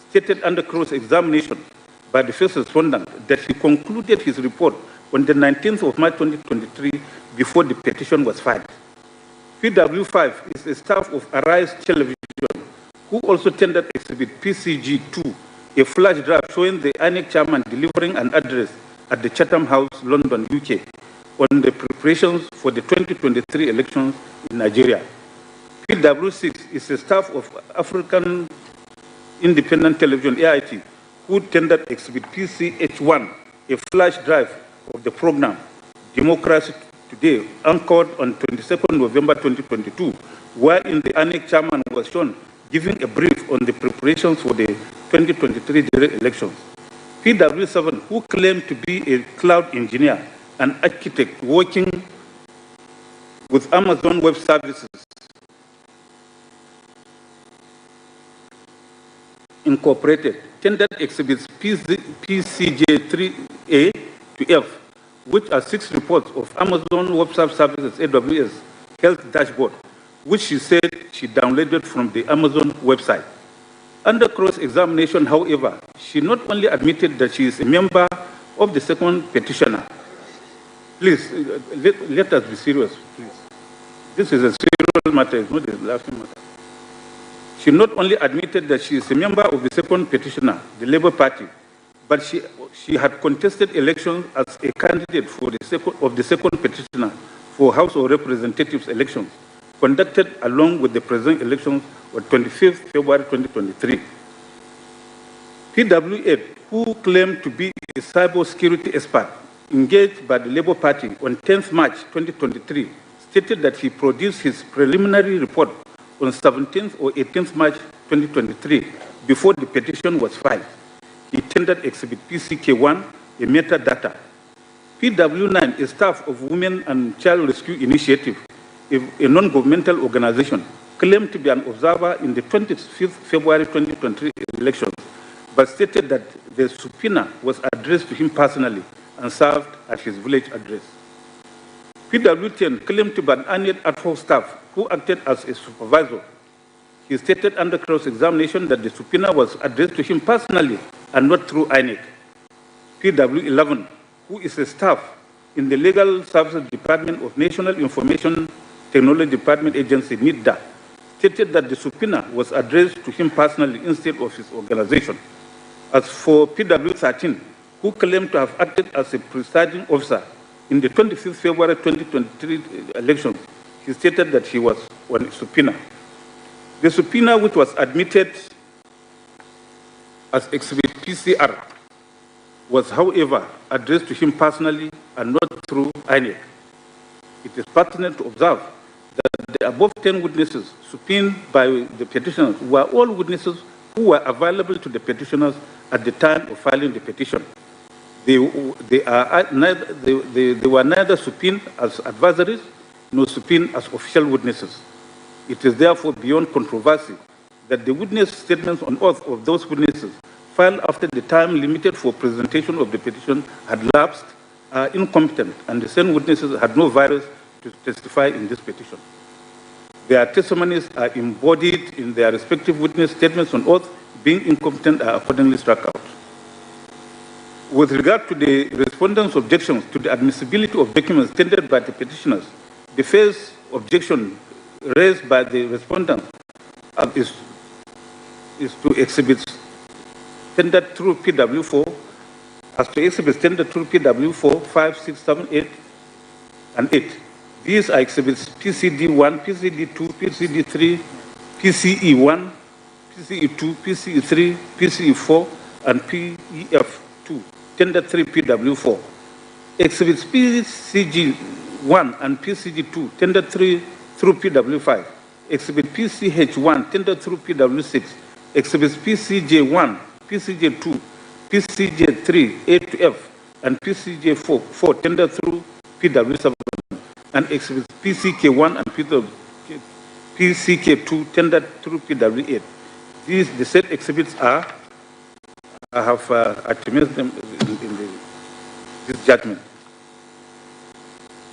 stated under cross-examination by the first respondent that he concluded his report on the 19th of March 2023 before the petition was filed. PW5 is a staff of Arise Television who also tendered exhibit PCG2, a flash drive showing the INEC chairman delivering an address at the Chatham House, London, UK, on the preparations for the 2023 elections in Nigeria. PW6 is a staff of African Independent Television, AIT, who tendered exhibit PCH1, a flash drive of the program Democracy Today, anchored on 22nd November 2022, wherein the INEC chairman was shown giving a brief on the preparations for the 2023 general elections. PW7, who claimed to be a cloud engineer and architect working with Amazon Web Services Incorporated, tendered exhibits PCJ3A to F, which are 6 reports of Amazon Web Services AWS Health Dashboard, which she said she downloaded from the Amazon website. Under cross-examination, however, she not only admitted that she is a member of the second petitioner. Please, let us be serious, please. This is a serious matter, it's not a laughing matter. She not only admitted that she is a member of the second petitioner, the Labour Party, but she had contested elections as a candidate for the second petitioner for House of Representatives elections, conducted along with the present elections on 25th February 2023. PW8, who claimed to be a cybersecurity expert, engaged by the Labour Party on 10th March 2023, stated that he produced his preliminary report on 17th or 18th March 2023 before the petition was filed. He tendered exhibit PCK1, a metadata. PW9, a staff of Women and Child Rescue Initiative, a non-governmental organization, claimed to be an observer in the 25th February 2023 elections, but stated that the subpoena was addressed to him personally and served at his village address. PW10 claimed to be an annual ad hoc staff who acted as a supervisor. He stated under cross-examination that the subpoena was addressed to him personally and not through INEC. PW11, who is a staff in the Legal Services Department of National Information Technology Department Agency, NIDDA, stated that the subpoena was addressed to him personally instead of his organization. As for PW13, who claimed to have acted as a presiding officer in the 25th February 2023 election, he stated that he was on a subpoena. The subpoena, which was admitted as Exhibit PCR, was, however, addressed to him personally and not through INEC. It is pertinent to observe that the above 10 witnesses subpoenaed by the petitioners were all witnesses who were available to the petitioners at the time of filing the petition. They were neither subpoenaed as adversaries nor subpoenaed as official witnesses. It is therefore beyond controversy that the witness statements on oath of those witnesses filed after the time limited for presentation of the petition had lapsed are incompetent, and the same witnesses had no virus to testify in this petition. Their testimonies are embodied in their respective witness statements on oath. Being incompetent are accordingly struck out. With regard to the respondents' objections to the admissibility of documents tendered by the petitioners, the first objection raised by the respondent is to exhibits tendered through PW4, as to exhibits tendered through PW4, 5, 6, 7, 8, and 8. These are exhibits PCD1, PCD2, PCD3, PCE1, PCE2, PCE3, PCE4, and PEF2, tendered through PW4. Exhibits PCG1 and PCG2, tendered through PW5. Exhibit PCH1, tendered through PW6. Exhibits PCJ1, PCJ2, PCJ3, A to F, and PCJ4, tendered through PW7. And exhibits PCK1 and PCK2 tendered through PW8. The said exhibits are, I have estimated them in this judgment.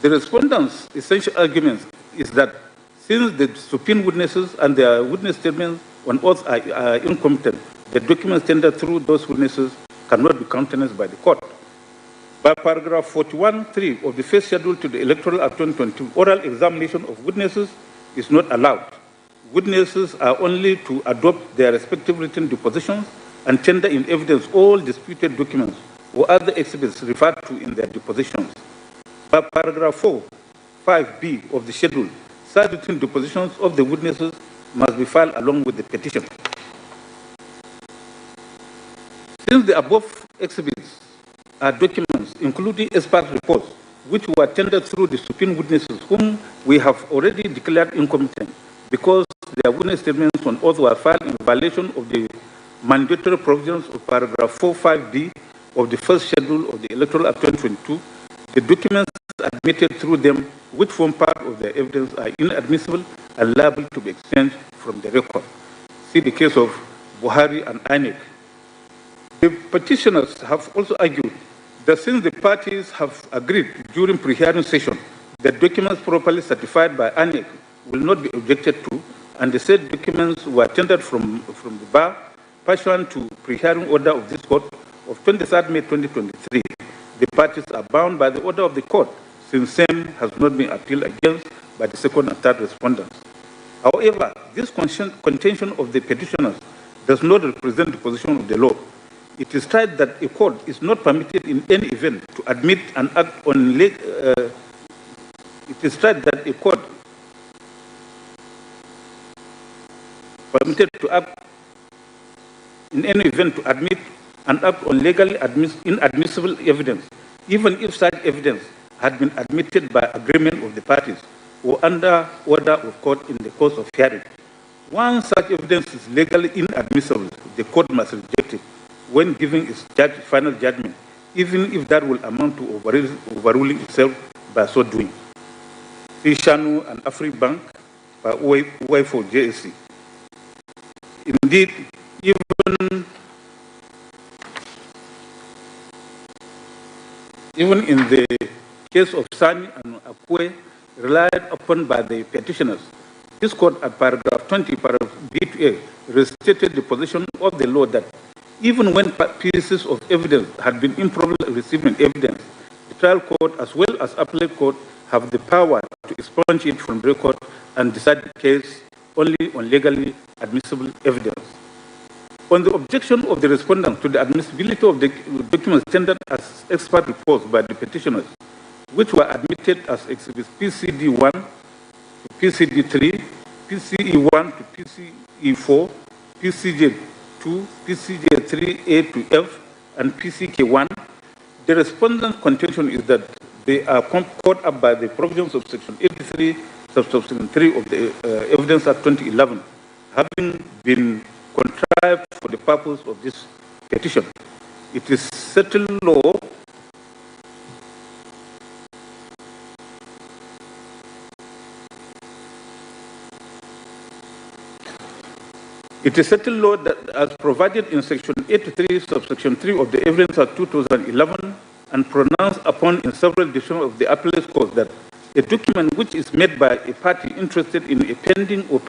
The respondents' essential argument is that since the subpoenaed witnesses and their witness statements on oath are incompetent, the documents tendered through those witnesses cannot be countenanced by the court. By paragraph 41(3) of the first schedule to the Electoral Act 2022, oral examination of witnesses is not allowed. Witnesses are only to adopt their respective written depositions and tender in evidence all disputed documents or other exhibits referred to in their depositions. By paragraph 5(b) of the schedule, such written depositions of the witnesses must be filed along with the petition. Since the above exhibits are documents, including expert reports, which were tendered through the subpoenaed witnesses, whom we have already declared incompetent because their witness statements on oath were filed in violation of the mandatory provisions of paragraph 4(5)(b) of the first schedule of the Electoral Act 2022, the documents admitted through them, which form part of their evidence, are inadmissible and liable to be expunged from the record. See the case of Buhari and INEC. The petitioners have also argued that since the parties have agreed during pre-hearing session that documents properly certified by INEC will not be objected to, and the said documents were tendered from the bar pursuant to pre-hearing order of this court of 23rd May 2023, the parties are bound by the order of the court, since same has not been appealed against by the second and third respondents. However, this contention of the petitioners does not represent the position of the law. It is stated that a court is not permitted in any event to admit an act on it is stated that a court permitted to act in any event to admit an act on legally inadmissible evidence, even if such evidence had been admitted by agreement of the parties or under order of court in the course of hearing. Once such evidence is legally inadmissible, the court must reject it when giving its final judgment, even if that will amount to overruling itself by so doing. See Shanu and AfriBank by Y4 JSC. Indeed, even in the case of Sani and Akwe relied upon by the petitioners. This court at paragraph 20, paragraph B to A, restated the position of the law that even when pieces of evidence had been improperly received in evidence, the trial court as well as appellate court have the power to expunge it from record and decide the case only on legally admissible evidence. On the objection of the respondent to the admissibility of the documents tendered as expert reports by the petitioners, which were admitted as exhibits PCD1 to PCD3, PCE1 to PCE4, PCJ2, PCJ3A to F, and PCK1, the respondent's contention is that they are caught up by the provisions of Section 83, subsection 3 of the Evidence Act 2011, having been contrived for the purpose of this petition. It is settled law that as provided in Section 83, subsection 3 of the Evidence Act 2011, and pronounced upon in several decisions of the appellate court that a document which is made by a party interested in a pending or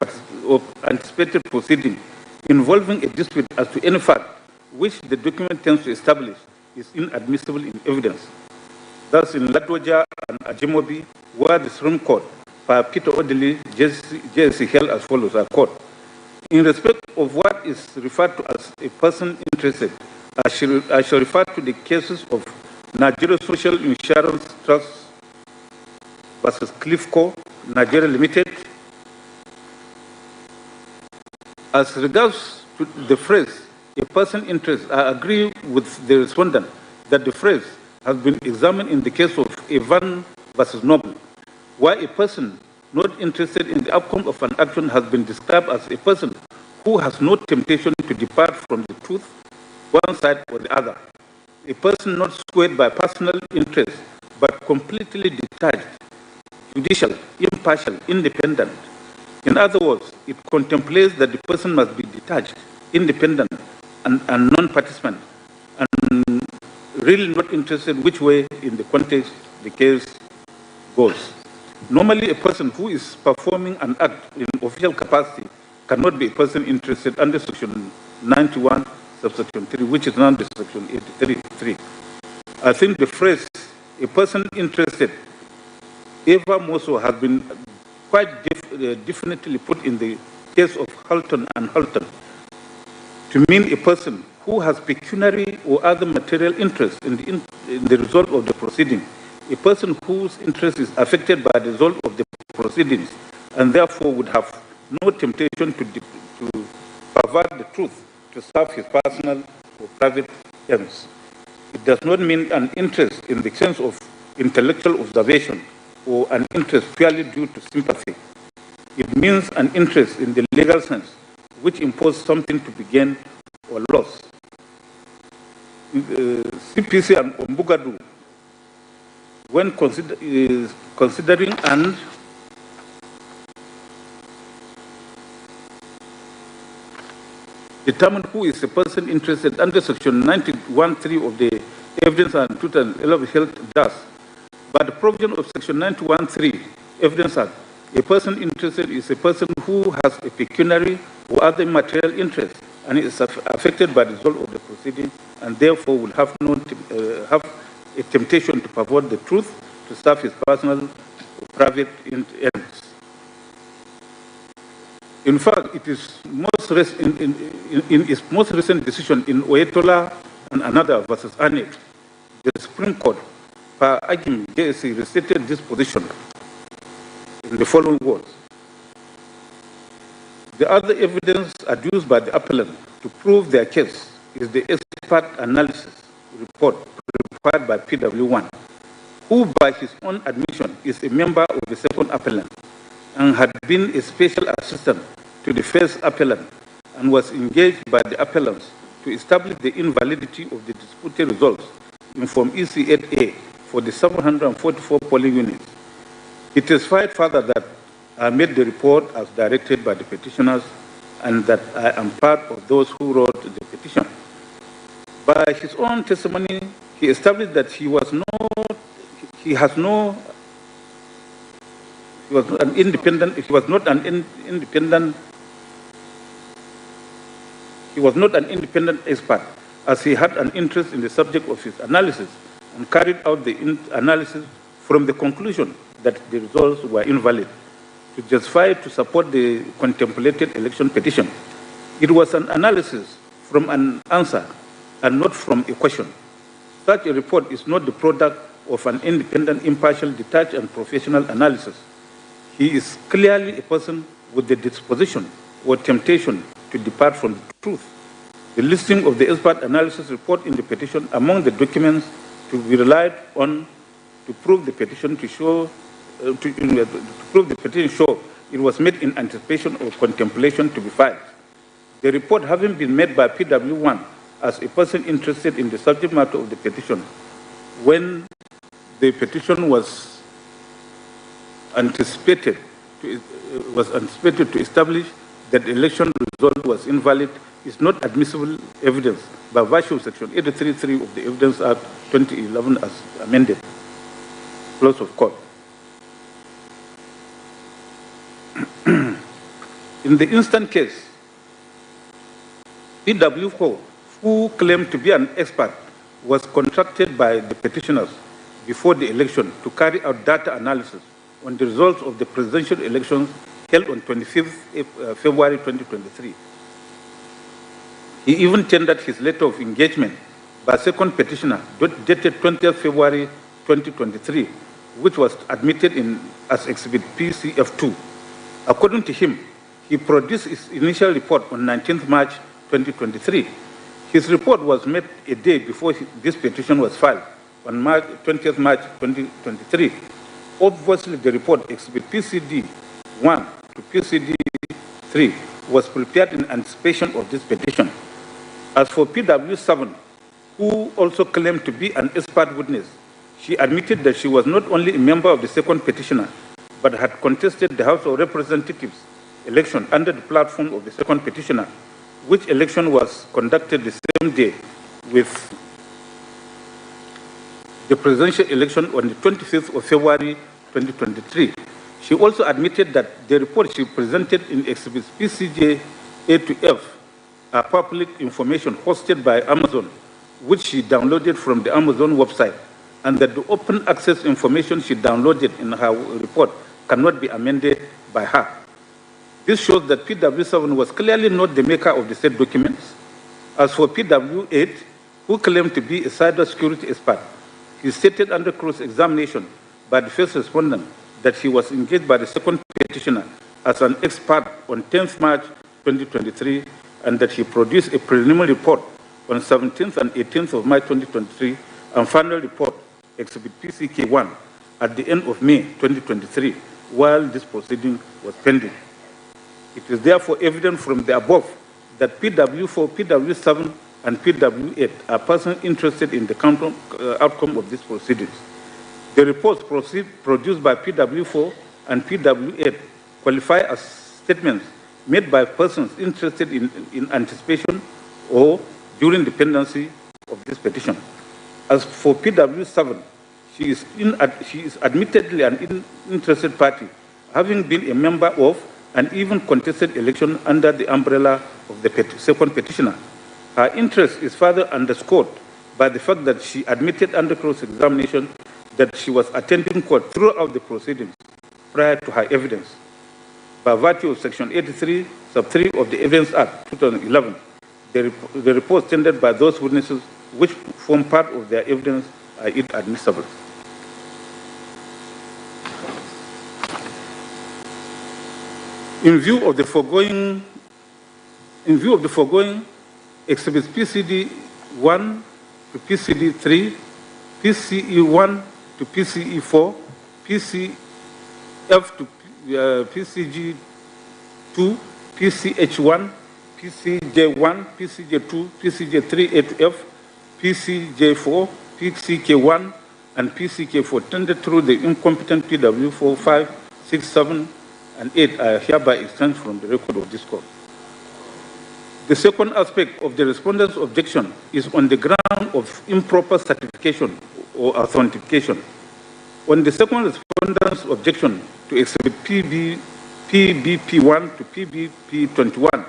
anticipated proceeding involving a dispute as to any fact which the document tends to establish is inadmissible in evidence. Thus, in Latwaja and Ajimobi, where the Supreme Court, by Peter Odili, JSC held as follows, I quote, in respect of what is referred to as a person interested, I shall refer to the cases of Nigeria Social Insurance Trust versus Clifco, Nigeria Limited. As regards to the phrase, a person interested, I agree with the respondent that the phrase has been examined in the case of Evan versus Noble, where a person not interested in the outcome of an action has been described as a person who has no temptation to depart from the truth, one side or the other. A person not swayed by personal interest, but completely detached, judicial, impartial, independent. In other words, it contemplates that the person must be detached, independent, and non-participant, and really not interested which way in the context the case goes. Normally, a person who is performing an act in official capacity cannot be a person interested under Section 91, subsection 3, which is under Section 83.3. I think the phrase, a person interested, ever more so has been quite definitely put in the case of Halton and Halton to mean a person who has pecuniary or other material interest in the result of the proceeding, a person whose interest is affected by the result of the proceedings and therefore would have no temptation to pervert the truth to serve his personal or private ends. It does not mean an interest in the sense of intellectual observation or an interest purely due to sympathy. It means an interest in the legal sense, which imposes something to be gained or lost. CPC and Ombugadu, when considering and determine who is a person interested under Section 91.3 of the Evidence Act 2011 held thus. By the provision of Section 91.3 Evidence Act, a person interested is a person who has a pecuniary or other material interest and is affected by the result of the proceeding and therefore will have a temptation to pervert the truth to serve his personal or private ends. In fact, it is in its most recent decision in Oyetola and another versus Anik, the Supreme Court, by Agim JSC, restated this position in the following words. The other evidence adduced by the appellant to prove their case is the expert analysis report prepared by PT.1, who by his own admission is a member of the second appellant and had been a special assistant to the first appellant and was engaged by the appellants to establish the invalidity of the disputed results in Form EC8A for the 744 polling units. It testified further that I made the report as directed by the petitioners and that I am part of those who wrote the petition. By his own testimony, he established that he he was not an independent expert, as he had an interest in the subject of his analysis and carried out the analysis from the conclusion that the results were invalid to justify to support the contemplated election petition. It was an analysis from an answer and not from a question. Such a report is not the product of an independent, impartial, detached, and professional analysis. He is clearly a person with the disposition or temptation to depart from the truth. The listing of the expert analysis report in the petition among the documents to be relied on to prove the petition show it was made in anticipation of contemplation to be filed. The report having been made by PT.1 as a person interested in the subject matter of the petition when the petition was anticipated to establish that the election result was invalid is not admissible evidence by virtue of Section 83(3) of the Evidence Act 2011 as amended. Close of court. In the instant case, PT.4, who claimed to be an expert, was contracted by the petitioners before the election to carry out data analysis on the results of the presidential elections held on 25th February 2023. He even tendered his letter of engagement by second petitioner dated 20th February 2023, which was admitted as Exhibit PCF2. According to him, he produced his initial report on 19th March 2023. His report was made a day before this petition was filed, on 20th March 2023. Obviously, the report, Exhibit PCD1 to PCD3, was prepared in anticipation of this petition. As for PT.7, who also claimed to be an expert witness, she admitted that she was not only a member of the second petitioner, but had contested the House of Representatives election under the platform of the second petitioner, which election was conducted the same day with the presidential election on the 25th of February 2023. She also admitted that the report she presented in Exhibits PCJ A to F are public information hosted by Amazon, which she downloaded from the Amazon website, and that the open access information she downloaded in her report cannot be amended by her. This shows that PT.7 was clearly not the maker of the said documents. As for PT.8, who claimed to be a cybersecurity expert, he stated under cross-examination by the first respondent that he was engaged by the second petitioner as an expert on 10th March 2023, and that he produced a preliminary report on 17th and 18th of March 2023, and final report, Exhibit PCK1, at the end of May 2023, while this proceeding was pending. It is therefore evident from the above that PT.4, PT.7, and PT.8 are persons interested in the outcome of these proceedings. The reports produced by PT.4 and PT.8 qualify as statements made by persons interested in anticipation or during the pendency of this petition. As for PT.7, she is admittedly an interested party, having been a member of and even contested election under the umbrella of the second petitioner. Her interest is further underscored by the fact that she admitted under cross-examination that she was attending court throughout the proceedings prior to her evidence. By virtue of Section 83, Sub 3 of the Evidence Act 2011, the reports tendered by those witnesses which form part of their evidence are inadmissible. In view of the foregoing, Exhibits PCD1 to PCD3, PCE1 to PCE4, PCF to PCG2, PCH1, PCJ1, PCJ2, PCJ3A to F, PCJ4, PCK1, and PCK4 tendered through the incompetent PT.4, 5, 6, 7, and 8 are hereby expunged from the record of this court. The second aspect of the respondent's objection is on the ground of improper certification or authentication. On the second respondent's objection to Exhibit PBP1 to PBP.1,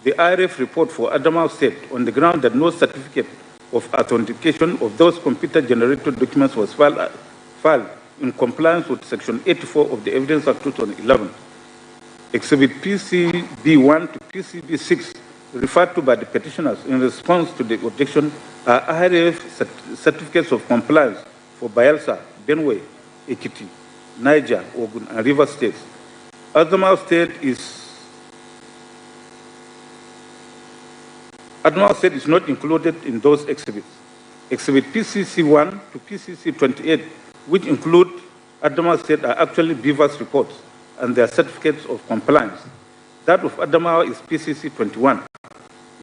the IRF report for Adamawa State, on the ground that no certificate of authentication of those computer-generated documents was filed in compliance with Section 84 of the Evidence Act 2011. Exhibit PCB1 to PCB6, referred to by the petitioners in response to the objection, are IRF certificates of compliance for Bayelsa, Benue, Ekiti, Niger, Ogun, and Rivers states. Adamawa State is not included in those exhibits. Exhibit PCC1 to PCC28, which include Adamawa State, are actually Beaver's reports and their certificates of compliance. That of Adamawa is PCC21.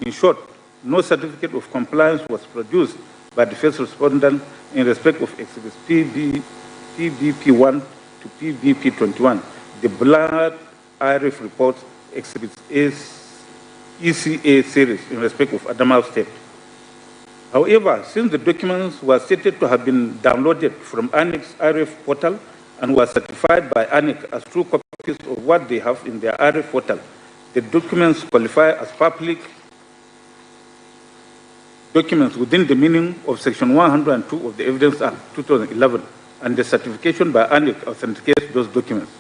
In short, no certificate of compliance was produced by the first respondent in respect of exhibits PBP1 to PBP21. The blood IRF reports exhibits ECA series in respect of Adamawa State. However, since the documents were stated to have been downloaded from ANIC's IRF portal and were certified by ANIC as true copies of what they have in their IRF portal, the documents qualify as public documents within the meaning of Section 102 of the Evidence Act 2011, and the certification by ANIC authenticates those documents.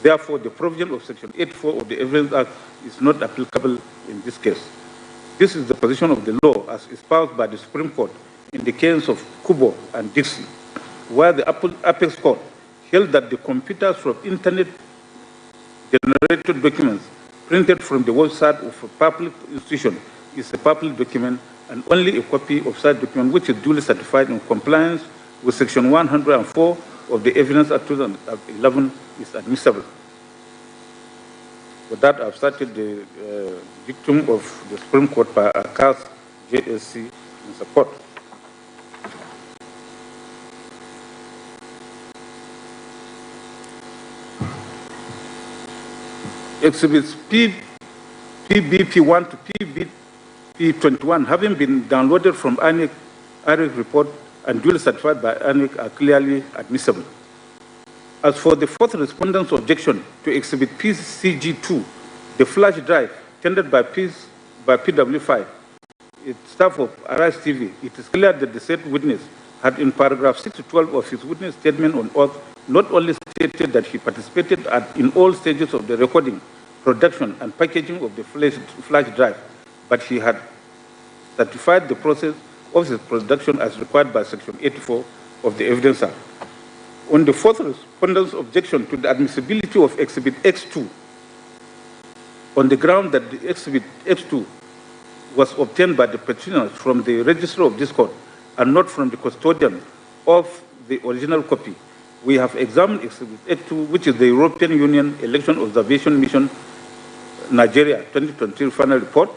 Therefore, the provision of Section 84 of the Evidence Act is not applicable in this case. This is the position of the law as espoused by the Supreme Court in the case of Kubo and Dixie, where the Apex Court held that the computers from internet-generated documents printed from the website of a public institution is a public document, and only a copy of such document which is duly certified in compliance with Section 104 of the Evidence Act 2011 is admissible. With that, I've started the dictum of the Supreme Court by ACAS JSC in support. Exhibits PBP1 to PBP21, having been downloaded from ANIC report and duly certified by ANIC, are clearly admissible. As for the fourth respondent's objection to Exhibit PCG2, the flash drive tendered by PW5, staff of Arise TV, it is clear that the said witness had in paragraph 6 to 12 of his witness statement on oath not only stated that he participated in all stages of the recording, production, and packaging of the flash drive, but he had certified the process of his production as required by Section 84 of the Evidence Act. On the fourth respondent's objection to the admissibility of Exhibit X2, on the ground that the Exhibit X2 was obtained by the petitioners from the Registrar of Discord and not from the custodian of the original copy, we have examined Exhibit X2, which is the European Union Election Observation Mission Nigeria 2020 final report.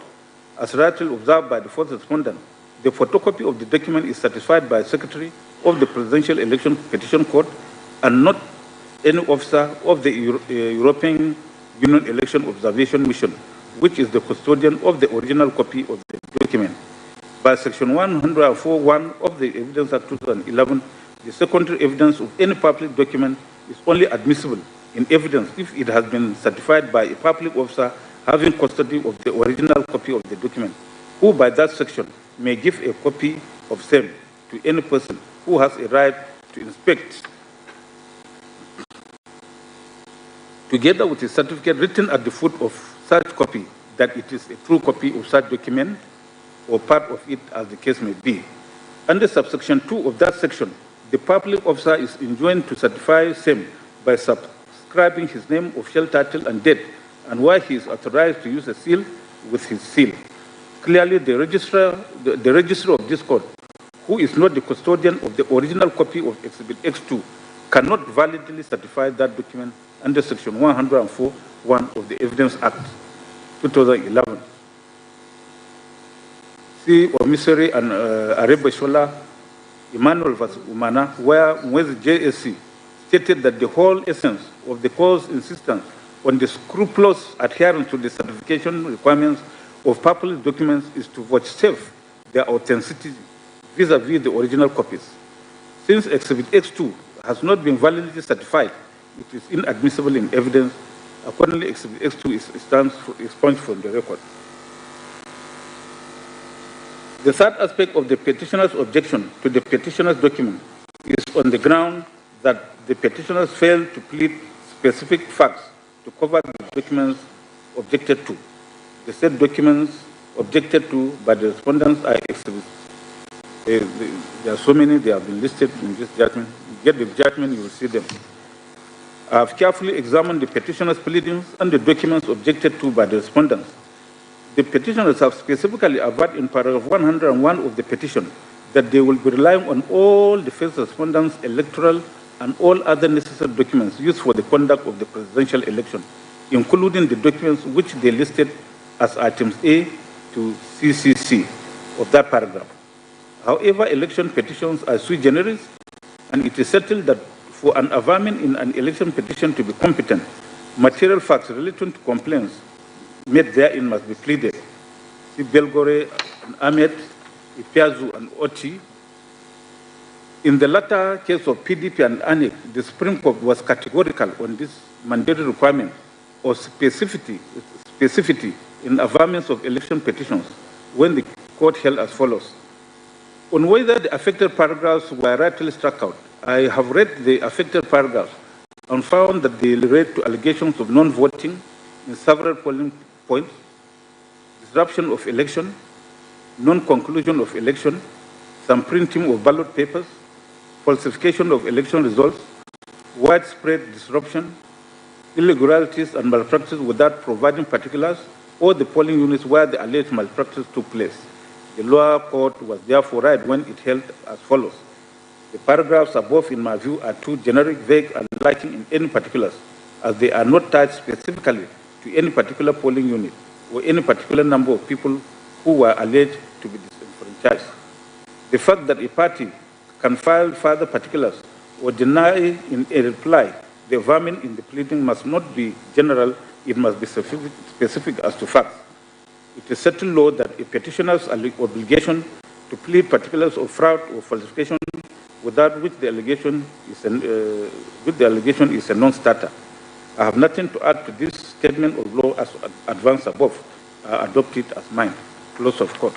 As rightly observed by the fourth respondent, the photocopy of the document is certified by the Secretary of the Presidential Election Petition Court and not any officer of the European Union Election Observation Mission, which is the custodian of the original copy of the document. By Section 104(1) of the Evidence Act 2011, the secondary evidence of any public document is only admissible in evidence if it has been certified by a public officer having custody of the original copy of the document, who by that section may give a copy of same to any person who has a right to inspect, together with a certificate written at the foot of such copy that it is a true copy of such document or part of it as the case may be. Under subsection 2 of that section, the public officer is enjoined to certify same by subscribing his name, official title, and date, and why he is authorized to use a seal with his seal. Clearly, the registrar of Discord, who is not the custodian of the original copy of Exhibit X2, cannot validly certify that document under Section 104(1) of the Evidence Act 2011. See Omiseri and Arebeshola, Emmanuel vs. Umana, where Mwezi JSC stated that the whole essence of the court's insistence on the scrupulous adherence to the certification requirements of public documents is to vouchsafe their authenticity vis-à-vis the original copies. Since Exhibit X2 has not been validly certified, it is inadmissible in evidence. Accordingly, Exhibit X2 stands expunged from the record. The third aspect of the petitioner's objection to the petitioner's document is on the ground that the petitioners failed to plead specific facts to cover the documents objected to. The said documents objected to by the respondents are exhibits. There are so many, they have been listed in this judgment. You get the judgment, you will see them. I have carefully examined the petitioner's pleadings and the documents objected to by the respondents. The petitioners have specifically averred in paragraph 101 of the petition that they will be relying on all the first respondents' electoral and all other necessary documents used for the conduct of the presidential election, including the documents which they listed as items A to CCC of that paragraph. However, election petitions are sui generis, and it is settled that for an averment in an election petition to be competent, material facts relating to complaints made therein must be pleaded. See Belgore and Ahmed, Ipiazu and Oti. In the latter case of PDP and ANEC, the Supreme Court was categorical on this mandatory requirement of specificity in averments of election petitions when the court held as follows. On whether the affected paragraphs were rightly struck out, I have read the affected paragraphs and found that they relate to allegations of non-voting in several polling points, disruption of election, non-conclusion of election, some printing of ballot papers, falsification of election results, widespread disruption, irregularities and malpractice without providing particulars or the polling units where the alleged malpractice took place. The lower court was therefore right when it held as follows. The paragraphs above, in my view, are too generic, vague, and lacking in any particulars, as they are not tied specifically to any particular polling unit or any particular number of people who were alleged to be disenfranchised. The fact that a party can file further particulars or deny in a reply the averment in the pleading must not be general, it must be specific as to facts. It is settled law that a petitioner's obligation to plead particulars of fraud or falsification without which the allegation is a non-starter. I have nothing to add to this statement of law as advanced above. I adopt it as mine. Close of court.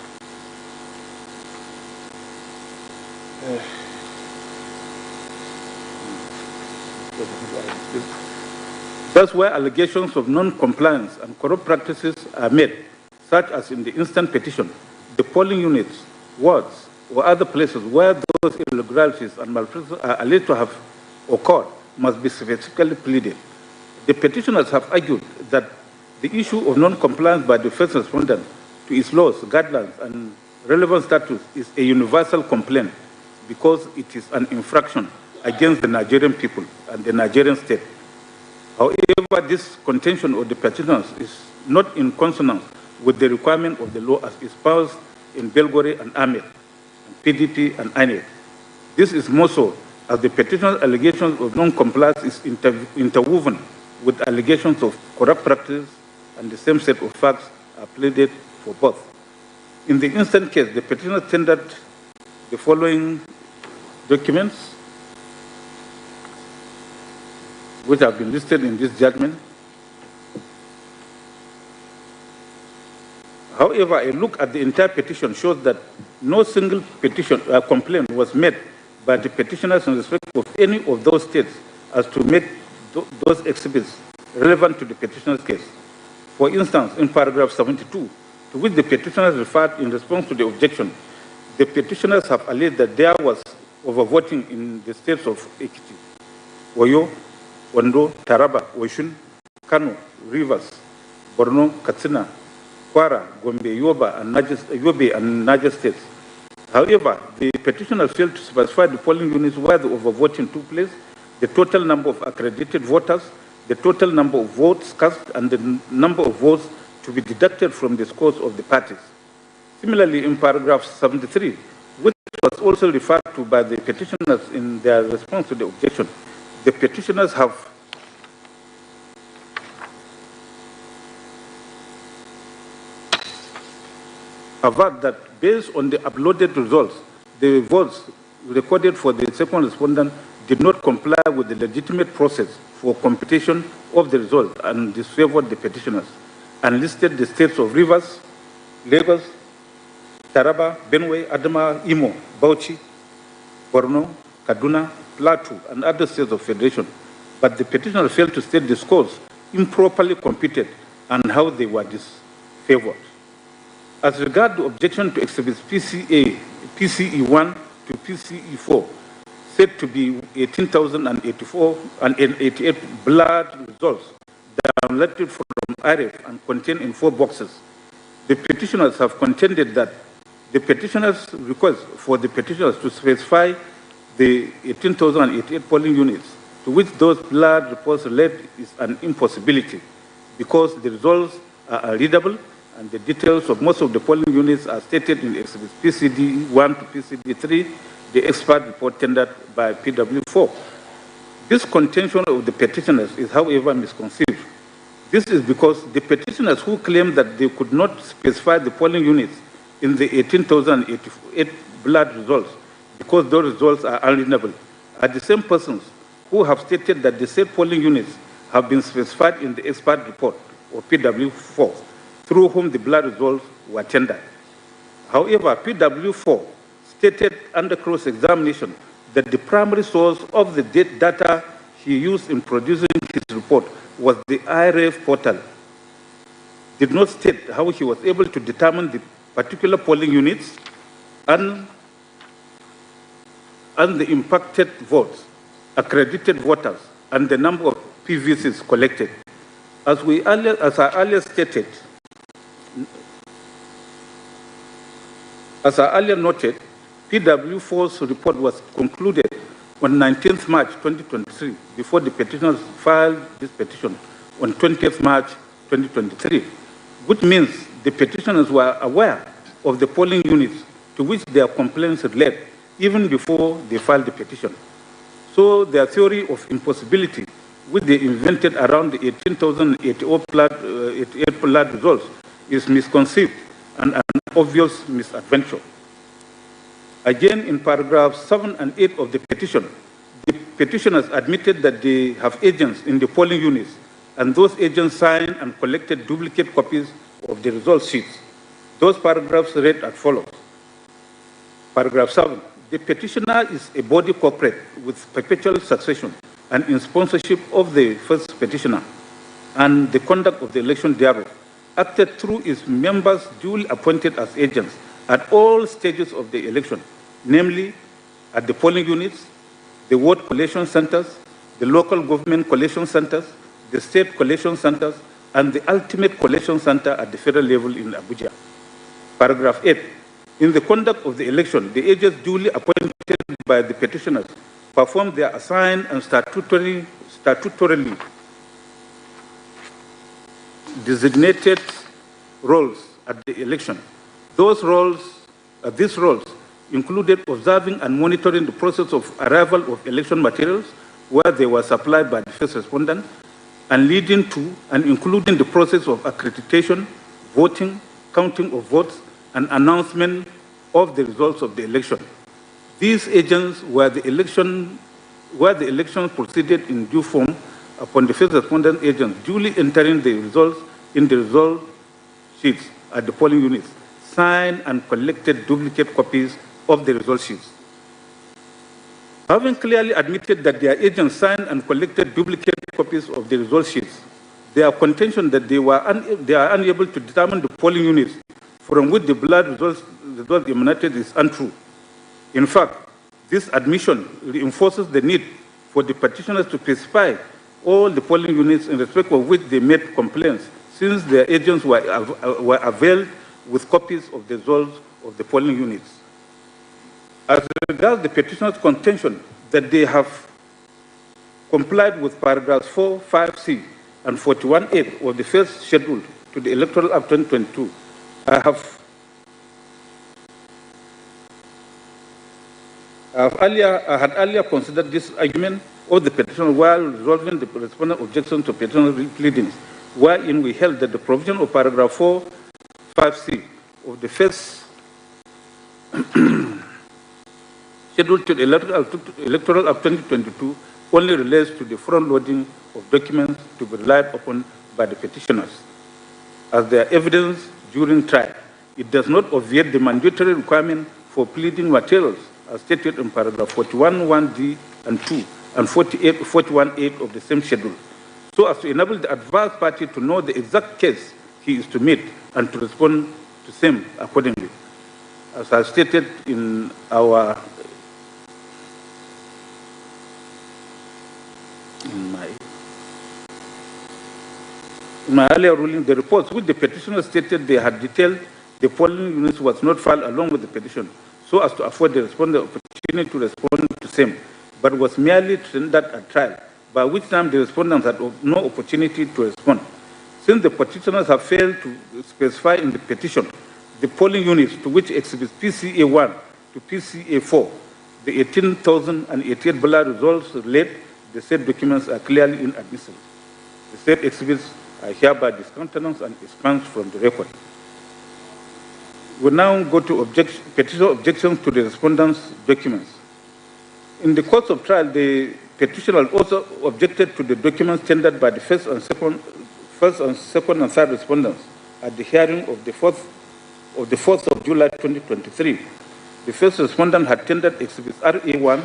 That's where allegations of non-compliance and corrupt practices are made, such as in the instant petition. The polling units, wards, or other places where those irregularities and malpractices are alleged to have occurred must be specifically pleaded. The petitioners have argued that the issue of non-compliance by the first respondent to its laws, guidelines, and relevant statutes is a universal complaint because it is an infraction against the Nigerian people and the Nigerian state. However, this contention of the petitioners is not in consonance with the requirement of the law as espoused in Belgore and Ahmed, and PDP and ANEC. This is more so as the petitioner's allegations of non-compliance is interwoven with allegations of corrupt practice, and the same set of facts are pleaded for both. In the instant case, the petitioner tendered the following documents, which have been listed in this judgment. However, a look at the entire petition shows that no single complaint was made by the petitioners in respect of any of those states as to make those exhibits relevant to the petitioner's case. For instance, in paragraph 72, to which the petitioners referred in response to the objection, the petitioners have alleged that there was overvoting in the states of Ekiti, Oyo, Ondo, Taraba, Oshun, Kano, Rivers, Borno, Katsina, Kwara, Gombe, Yobe, and Niger states. However, the petitioners failed to specify the polling units where the overvoting took place, the total number of accredited voters, the total number of votes cast, and the number of votes to be deducted from the scores of the parties. Similarly, in paragraph 73, which was also referred to by the petitioners in their response to the objection, the petitioners have averred that based on the uploaded results, the votes recorded for the second respondent did not comply with the legitimate process for computation of the result and disfavored the petitioners, and listed the states of Rivers, Lagos, Taraba, Benue, Adama, Imo, Bauchi, Borno, Kaduna, Plateau, and other states of federation. But the petitioners failed to state the scores improperly computed and how they were disfavored. As regards the objection to exhibits PCE1 to PCE4, said to be 18,084 and 88 blood results downloaded from IRF and contained in 4 boxes, the petitioners have contended that the petitioners' request for the petitioners to specify the 18,088 polling units to which those blood reports relate is an impossibility because the results are unreadable and the details of most of the polling units are stated in exhibits PCD1 to PCD3, the expert report tendered by PW4. This contention of the petitioners is, however, misconceived. This is because the petitioners who claim that they could not specify the polling units in the 18,088 blood results because those results are unreadable are the same persons who have stated that the said polling units have been specified in the expert report, or PW4, through whom the blood results were tendered. However, PW4 stated under cross-examination that the primary source of the data he used in producing his report was the IRF portal. Did not state how he was able to determine the particular polling units and the impacted votes, accredited voters, and the number of PVCs collected. As I earlier stated, as I earlier noted, PW4's report was concluded on 19th March 2023 before the petitioners filed this petition on 20th March 2023, which means the petitioners were aware of the polling units to which their complaints relate even before they filed the petition. So their theory of impossibility, which they invented around the 18,088 blood results, is misconceived and an obvious misadventure. Again, in paragraphs 7 and 8 of the petition, the petitioners admitted that they have agents in the polling units, and those agents signed and collected duplicate copies of the result sheets. Those paragraphs read as follows. Paragraph 7, the petitioner is a body corporate with perpetual succession and in sponsorship of the first petitioner, and the conduct of the election thereof, acted through its members duly appointed as agents at all stages of the election, namely at the polling units, the ward collation centers, the local government collation centers, the state collation centers, and the ultimate collation center at the federal level in Abuja. Paragraph 8. In the conduct of the election, the agents duly appointed by the petitioners performed their assigned and statutorily designated roles at the election. These roles included observing and monitoring the process of arrival of election materials where they were supplied by the first respondent, and leading to and including the process of accreditation, voting, counting of votes, and announcement of the results of the election. These agents were the election proceeded in due form upon the first respondent agents duly entering the results in the result sheets at the polling units, signed and collected duplicate copies of the result sheets. Having clearly admitted that their agents signed and collected duplicate copies of the result sheets, their contention that they are unable to determine the polling units from which the blood results emanated is untrue. In fact, this admission reinforces the need for the petitioners to specify all the polling units in respect of which they made complaints, since their agents were availed with copies of the results of the polling units. As regards the petitioner's contention that they have complied with paragraphs 4, 5C, and 41.8 of the first schedule to the Electoral Act 2022, I had earlier considered this argument of the petitioner while resolving the respondent objection to petitioner's pleadings, wherein we held that the provision of paragraph 4, 5C of the first scheduled to the electoral of 2022 only relates to the front-loading of documents to be relied upon by the petitioners as their evidence during trial. It does not obviate the mandatory requirement for pleading materials as stated in paragraph 41(1)(d) and 2 and 41(8) of the same schedule, so as to enable the adverse party to know the exact case he is to meet and to respond to same accordingly. As I stated in my earlier ruling, the reports which the petitioners stated they had detailed the polling units was not filed along with the petition, so as to afford the respondent the opportunity to respond to same, but was merely tendered at trial, by which time the respondents had no opportunity to respond. Since the petitioners have failed to specify in the petition the polling units to which exhibits PCA1 to PCA4, the 18,088 ballot results relate, the said documents are clearly inadmissible. The said exhibits are hereby discountenanced and expunged from the record. We now go to petition objections to the respondents' documents. In the course of trial, the petitioner also objected to the documents tendered by the first and second and third respondents at the hearing of the 4th of July 2023. The first respondent had tendered exhibits RA1,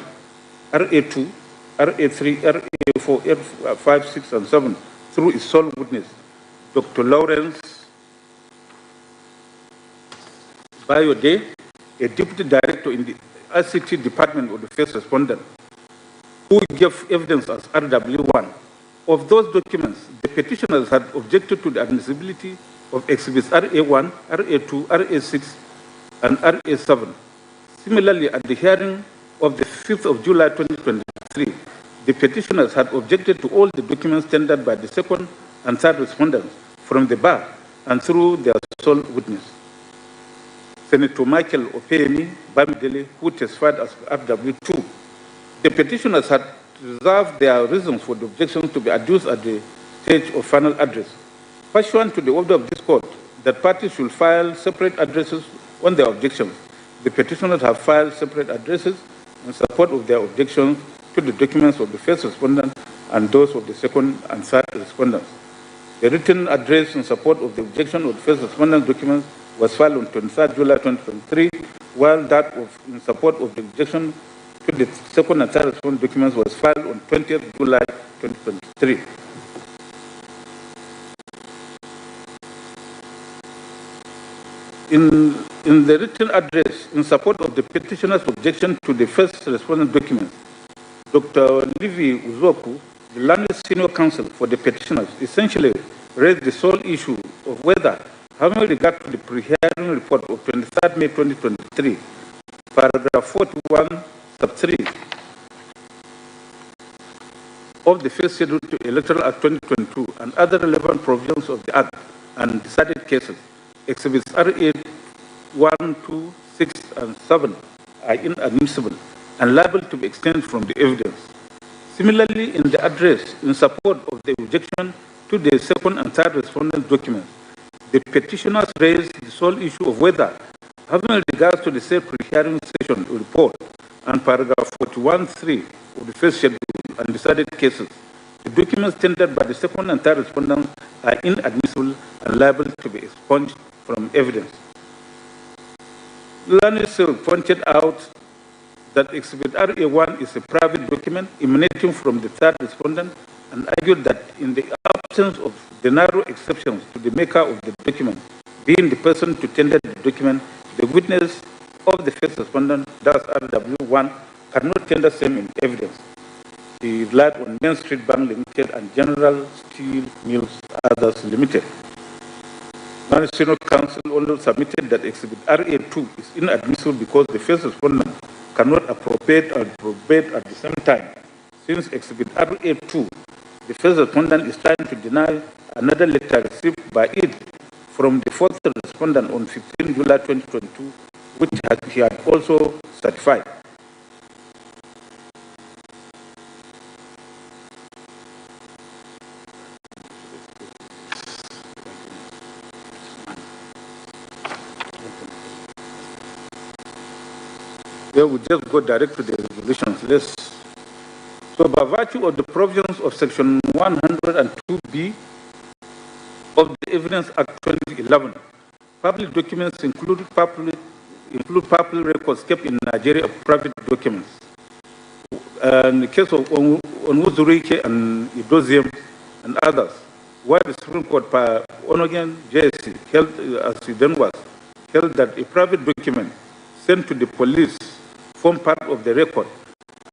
RA2, RA3, RA4, R5, 6, and 7 through its sole witness, Dr. Lawrence Bayode, a deputy director in the ICT department of the first respondent, who gave evidence as RW1. Of those documents, the petitioners had objected to the admissibility of exhibits RA1, RA2, RA6, and RA7. Similarly, at the hearing of the 5th of July 2023, the petitioners had objected to all the documents tendered by the second and third respondents from the bar and through their sole witness, Senator Michael Opeyemi Bamidele, who testified as RW2. The petitioners had reserved their reasons for the objections to be adduced at the stage of final address. Pursuant to the order of this court, that parties should file separate addresses on their objections. The petitioners have filed separate addresses in support of their objections to the documents of the first respondent and those of the second and third respondents. The written address in support of the objection of the first respondent's documents was filed on 23rd July 2023, while that in support of the objection to the second and third respondent documents was filed on 20th July 2023. In the written address in support of the petitioner's objection to the first respondent documents, Dr. Livy Uzoku, the learned senior counsel for the petitioners, essentially raised the sole issue of whether, having regard to the pre-hearing report of 23rd May 2023, paragraph 41, sub 3 of the first schedule to Electoral Act 2022 and other relevant provisions of the Act and decided cases, exhibits RA 1, 2, 6, and 7 are inadmissible and liable to be extended from the evidence. Similarly, in the address in support of the objection to the second and third respondent documents, the petitioners raised the sole issue of whether, having regards to the said pre-hearing session report and paragraph 41(3) of the first schedule and decided cases, the documents tendered by the second and third respondents are inadmissible and liable to be expunged from evidence. Learned Sir pointed out that Exhibit RA1 is a private document emanating from the third respondent and argued that in the absence of the narrow exceptions to the maker of the document, being the person to tender the document, the witness of the first respondent, thus RW1, cannot tender same in evidence. He relied on Main Street Bank Limited and General Steel Mills Others Limited. Senior Counsel also submitted that Exhibit RA2 is inadmissible because the first respondent cannot appropriate and probate at the same time. Since Exhibit RA2, the first respondent is trying to deny another letter received by it from the fourth respondent on 15 July 2022, which he had also certified. They will just go direct to the resolutions. So by virtue of the provisions of Section 102B of the Evidence Act 2011, public documents include public records kept in Nigeria of private documents. In the case of Onwuzurike and Idoziem and others, where the Supreme Court, Onogan JSC, held, as it then was, held that a private document sent to the police form part of the record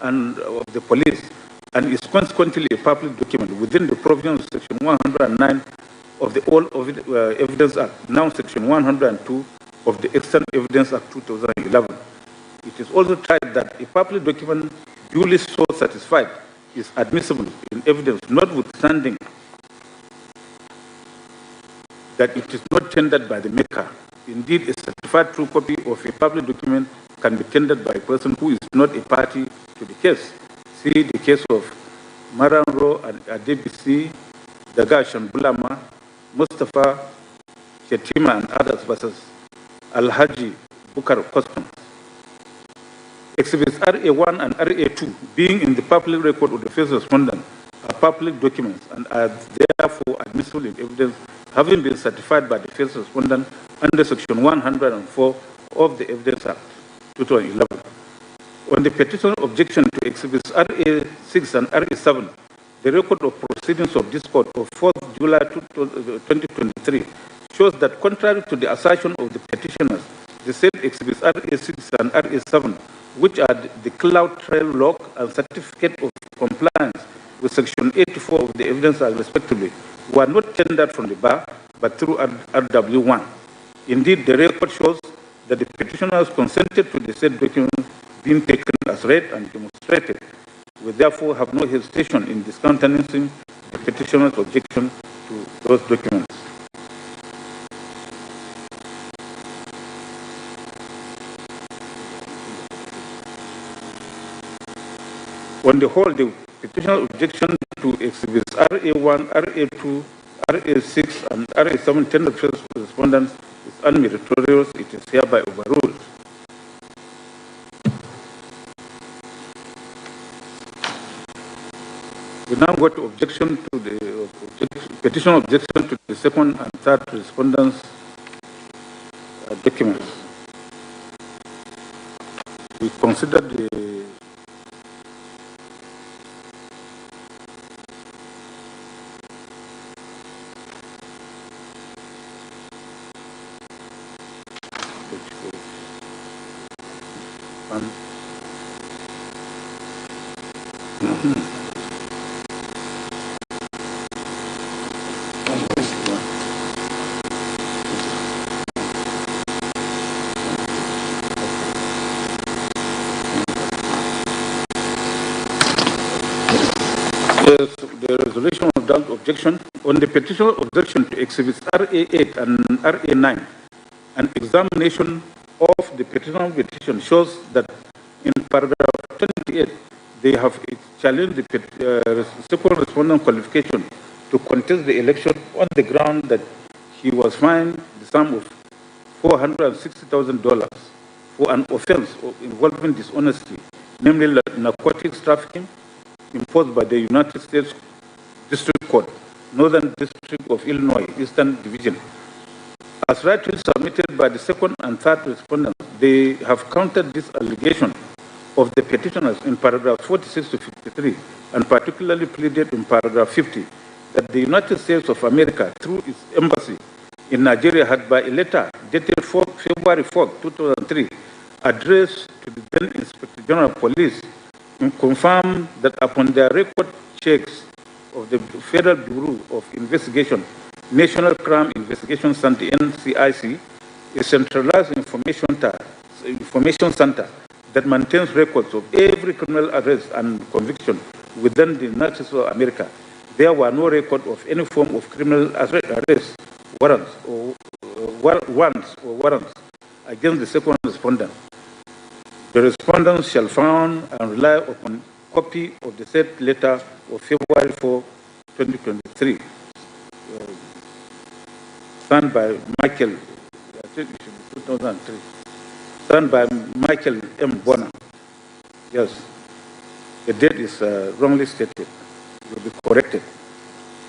and of the police and is consequently a public document within the provisions of Section 109 of the All Evidence Act, now Section 102 of the Extant Evidence Act 2011. It is also tried that a public document duly so satisfied is admissible in evidence, notwithstanding that it is not tendered by the maker. Indeed, a certified true copy of a public document can be tendered by a person who is not a party to the case. See the case of Maranro and Adebisi, Daga Shambulama, Mustafa Shetima and others versus Al-Haji Bukar Customs. Exhibits RA1 and RA2, being in the public record of the first respondent, are public documents and are therefore admissible in evidence, having been certified by the first respondent under Section 104 of the Evidence Act 2011. On the petition objection to Exhibits RA6 and RA7, the record of proceedings of this court of 4th July 2023 shows that, contrary to the assertion of the petitioners, the said Exhibits RA6 and RA7, which are the cloud trail log and certificate of compliance with Section 84 of the Evidence Act, respectively, were not tendered from the bar, but through RW1. Indeed, the record shows that the petitioners consented to the said documents being taken as read and demonstrated. We therefore have no hesitation in discountenancing the petitioner's objection to those documents. On the whole, the petitioner's objection to Exhibits RA1, RA2, RA6, and RA7 tendered first respondents is unmeritorious. It is hereby overruled. We now go to objection to the petition objection to the second and third respondents' documents. We consider the the resolution of that objection. On the petition objection to Exhibits RA8 and RA9, an examination of the petition shows that in paragraph 28, they have challenged the second respondent qualification to contest the election on the ground that he was fined the sum of $460,000 for an offense involving dishonesty, namely narcotics trafficking, imposed by the United States District Court, Northern District of Illinois, Eastern Division. As rightly submitted by the second and third respondents, they have countered this allegation of the petitioners in paragraph 46 to 53, and particularly pleaded in paragraph 50 that the United States of America, through its embassy in Nigeria, had by a letter dated February 4, 2003, addressed to the then Inspector General of Police, confirmed that upon their record checks of the Federal Bureau of Investigation, National Crime Investigation Center, NCIC, a centralized information center that maintains records of every criminal arrest and conviction within the United States of America. There were no record of any form of criminal arrest, warrants against the second respondent. The respondents shall found and rely upon a copy of the said letter of February 4, 2023, signed by Michael, I think it should be 2003, signed by Michael M. Bonner. Yes, the date is wrongly stated. It will be corrected.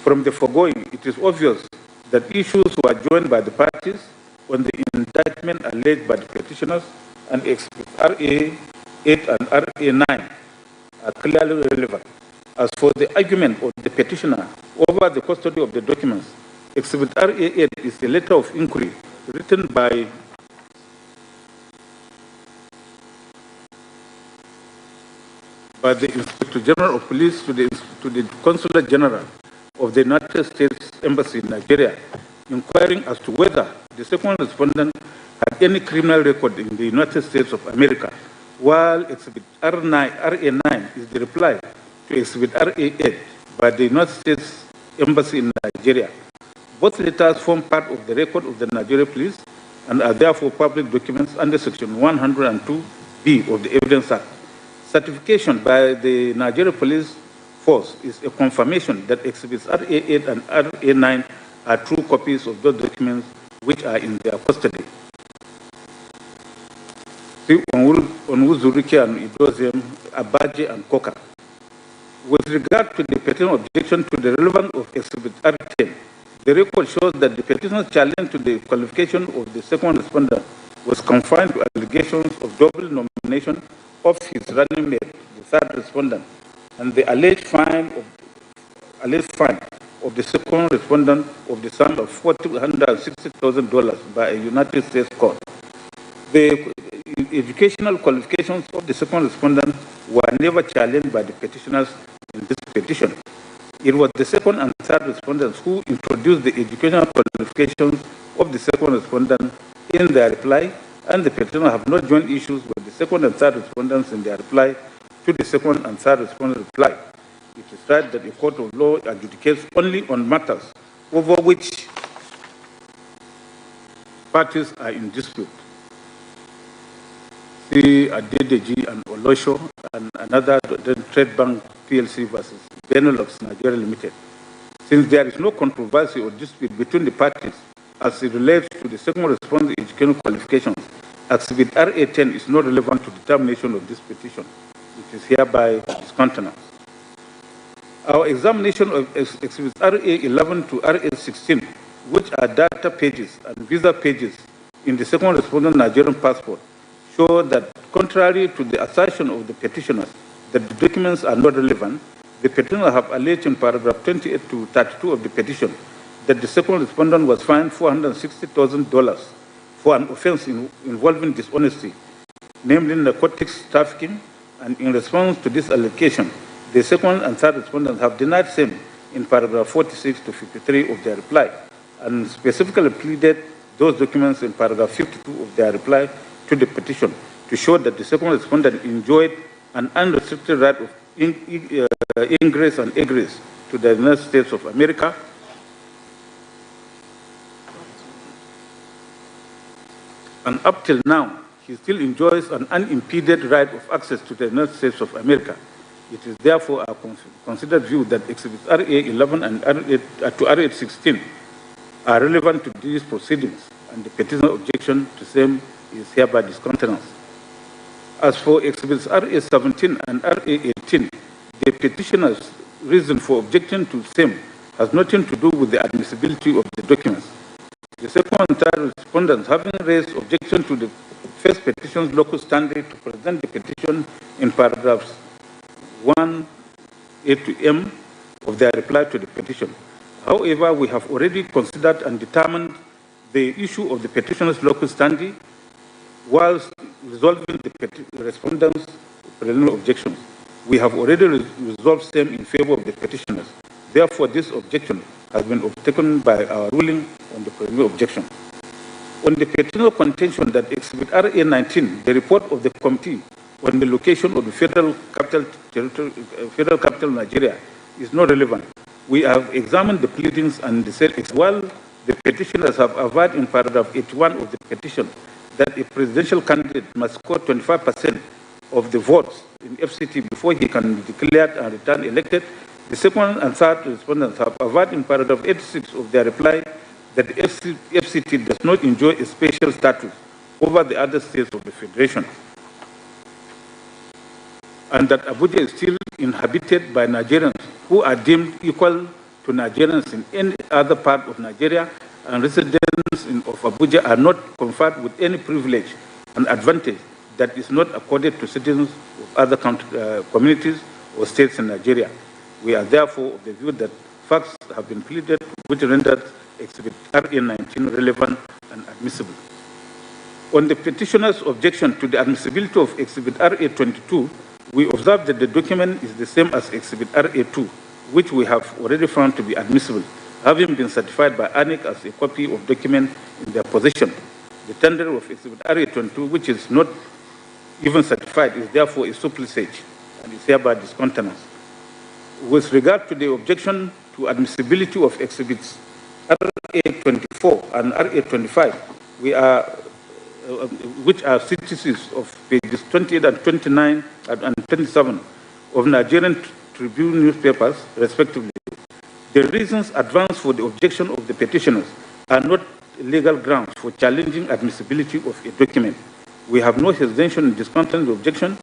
From the foregoing, it is obvious that issues were joined by the parties on the indictment alleged by the petitioners and Exhibit RA8 and RA9 are clearly relevant. As for the argument of the petitioner over the custody of the documents, Exhibit RA8 is a letter of inquiry written by the Inspector General of Police to the Consular General of the United States Embassy in Nigeria, inquiring as to whether the second respondent had any criminal record in the United States of America, while Exhibit RA9 is the reply to Exhibit RA8 by the United States Embassy in Nigeria. Both letters form part of the record of the Nigeria Police and are therefore public documents under Section 102B of the Evidence Act. Certification by the Nigeria Police Force is a confirmation that Exhibits RA8 and RA9 are true copies of those documents which are in their custody. See, Onwuzurike and Idoziem, Abaje and Koka. With regard to the petition objection to the relevance of Exhibit R10, the record shows that the petitioner's challenge to the qualification of the second respondent was confined to allegations of double nomination of his running mate, the third respondent, and the alleged fine of the second respondent of the sum of $460,000 by a United States court. The educational qualifications of the second respondent were never challenged by the petitioners in this petition. It was the second and third respondents who introduced the educational qualifications of the second respondent in their reply, and the petitioners have not joined issues with the second and third respondents in their reply to the second and third respondent reply. It is right that a court of law adjudicates only on matters over which parties are in dispute. See Adedeji and Olosho and another Trade Bank PLC versus Benelux Nigeria Limited. Since there is no controversy or dispute between the parties as it relates to the second respondent's educational qualifications, Exhibit RA10 is not relevant to determination of this petition. It is hereby discontinued. Our examination of Exhibits RA11 to RA16, which are data pages and visa pages in the second respondent Nigerian passport, show that contrary to the assertion of the petitioners that the documents are not relevant, the petitioners have alleged in paragraph 28 to 32 of the petition that the second respondent was fined $460,000 for an offense involving dishonesty, namely narcotics trafficking, and in response to this allegation, the second and third respondents have denied same in paragraph 46 to 53 of their reply, and specifically pleaded those documents in paragraph 52 of their reply to the petition to show that the second respondent enjoyed an unrestricted right of ingress and egress to the United States of America, and up till now, he still enjoys an unimpeded right of access to the United States of America. It is therefore a considered view that Exhibits RA11 and RA16 are relevant to these proceedings, and the petitioner objection to same is hereby discontinued. As for Exhibits RA17 and RA18, the petitioner's reason for objection to same has nothing to do with the admissibility of the documents. The second and third respondents, having raised objection to the first petition's locus standi to present the petition in paragraphs 1A to M of their reply to the petition. However, we have already considered and determined the issue of the petitioner's locus standi whilst resolving the respondents' preliminary objections. We have already resolved them in favor of the petitioners. Therefore, this objection has been overtaken by our ruling on the preliminary objection. On the petitioner contention that Exhibit RA19, the report of the committee on the location of the federal capital Nigeria, is not relevant, we have examined the pleadings and said, while the petitioners have averred in paragraph 81 of the petition that a presidential candidate must score 25% of the votes in FCT before he can be declared and return elected, the second and third respondents have averred in paragraph 86 of their reply that the FCT does not enjoy a special status over the other states of the Federation. and that Abuja is still inhabited by Nigerians who are deemed equal to Nigerians in any other part of Nigeria, and residents of Abuja are not conferred with any privilege and advantage that is not accorded to citizens of other communities or states in Nigeria. We are therefore of the view that facts have been pleaded which rendered Exhibit RA 19 relevant and admissible. On the petitioner's objection to the admissibility of Exhibit RA 22, we observe that the document is the same as Exhibit RA 2, which we have already found to be admissible, having been certified by ANIC as a copy of document in their possession. The tender of Exhibit RA 22, which is not even certified, is therefore a surplusage and is hereby discountenanced. With regard to the objection to admissibility of Exhibits RA 24 and RA 25, which are syntheses of pages 28 and 29 and 27 of Nigerian Tribune newspapers, respectively. The reasons advanced for the objection of the petitioners are not legal grounds for challenging admissibility of a document. We have no hesitation in discounting the objection,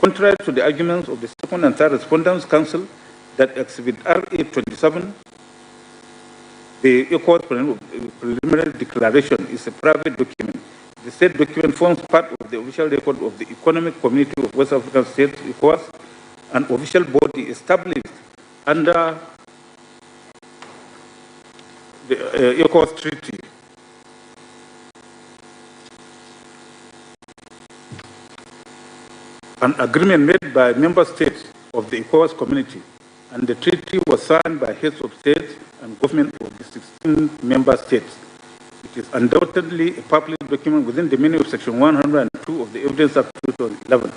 contrary to the arguments of the second and third respondents' counsel that Exhibit RA 27, the ECOWAS preliminary declaration, is a private document. The said document forms part of the official record of the Economic Community of West African States, ECOWAS, an official body established under the ECOWAS Treaty. An agreement made by member states of the ECOWAS community, and the treaty was signed by heads of states and government of the 16 member states. It is undoubtedly a public document within the meaning of Section 102 of the Evidence Act 2011.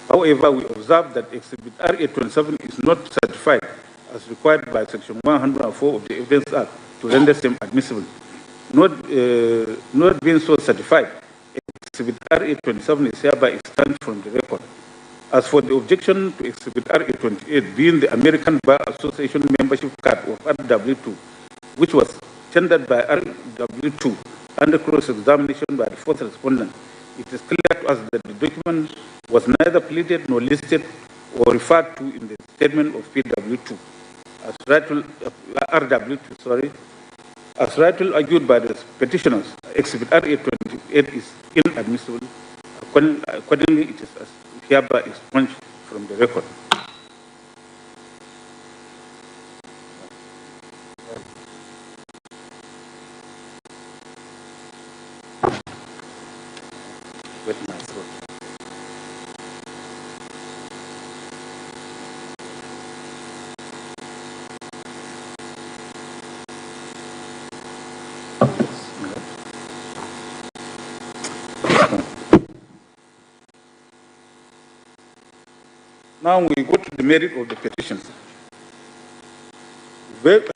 However, we observe that Exhibit RA 27 is not certified as required by Section 104 of the Evidence Act to render same admissible. Not being so certified, Exhibit RA 27 is hereby expunged from the record. As for the objection to Exhibit RA 28 being the American Bar Association membership card of RW2, which was tendered by RW2 under cross-examination by the fourth respondent, it is clear to us that the document was neither pleaded nor listed or referred to in the statement of PW2. As RW2, as rightly argued by the petitioners, Exhibit RA 28 is inadmissible. Accordingly, it is hereby expunged from the record. Wet my throat. Now we go to the merit of the petition.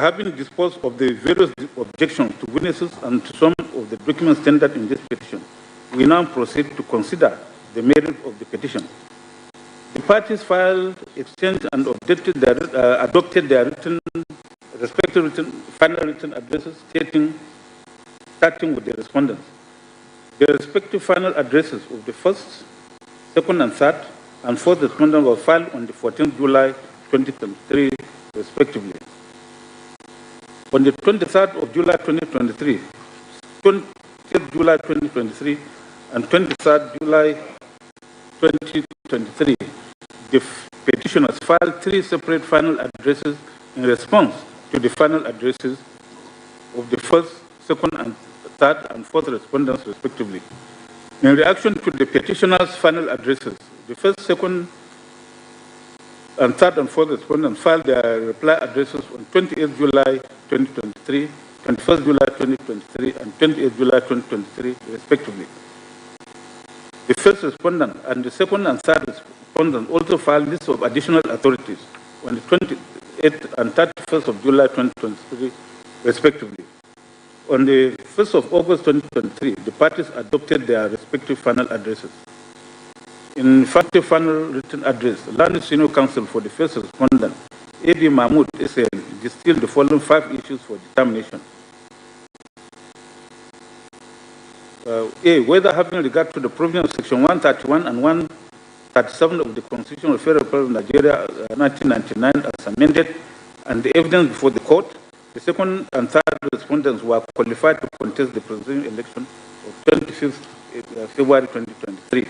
Having disposed of the various objections to witnesses and to some of the documents tendered in this petition, we now proceed to consider the merit of the petition. The parties filed, exchanged, and adopted their respective final written addresses, starting with the respondents. The respective final addresses of the first, second, and third, and fourth respondent were filed on the 14th July 2023, respectively. On the 23rd of July 2023, 20th July 2023, and 23rd July 2023, the petitioners filed 3 separate final addresses in response to the final addresses of the first, second, and third, and fourth respondents, respectively. In reaction to the petitioners' final addresses, the first, second, and third and fourth respondents filed their reply addresses on 28th July 2023, 21st July 2023, and 28th July 2023, respectively. The first respondent and the second and third respondent also filed lists of additional authorities on the 28th and 31st of July 2023, respectively. On the 1st of August 2023, the parties adopted their respective final addresses. In effective final written address, Land Senior Counsel for the first respondent, A.B. Mahmoud S.L., distilled the following 5 issues for determination. A. Whether having regard to the provision of Section 131 and 37 of the Constitution of the Federal Republic of Nigeria, 1999, as amended, and the evidence before the court, the second and third respondents were qualified to contest the presidential election of 25th February 2023.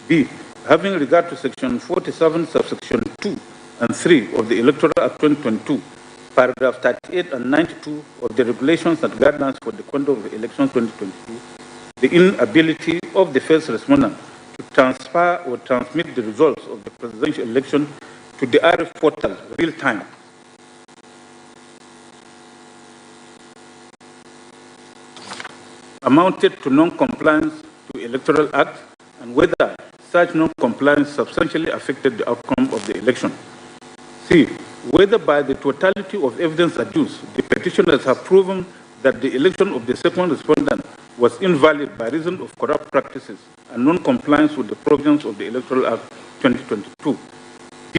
B. Having regard to Section 47, subsection 2 and 3 of the Electoral Act 2022, paragraph 38 and 92 of the regulations and guidelines for the conduct of the election 2022, the inability of the first respondent to transfer or transmit the results of the presidential election to the RF portal real time amounted to non-compliance to Electoral Act, and whether such non-compliance substantially affected the outcome of the election. C. Whether by the totality of evidence adduced, the petitioners have proven that the election of the second respondent was invalid by reason of corrupt practices and non-compliance with the provisions of the Electoral Act 2022.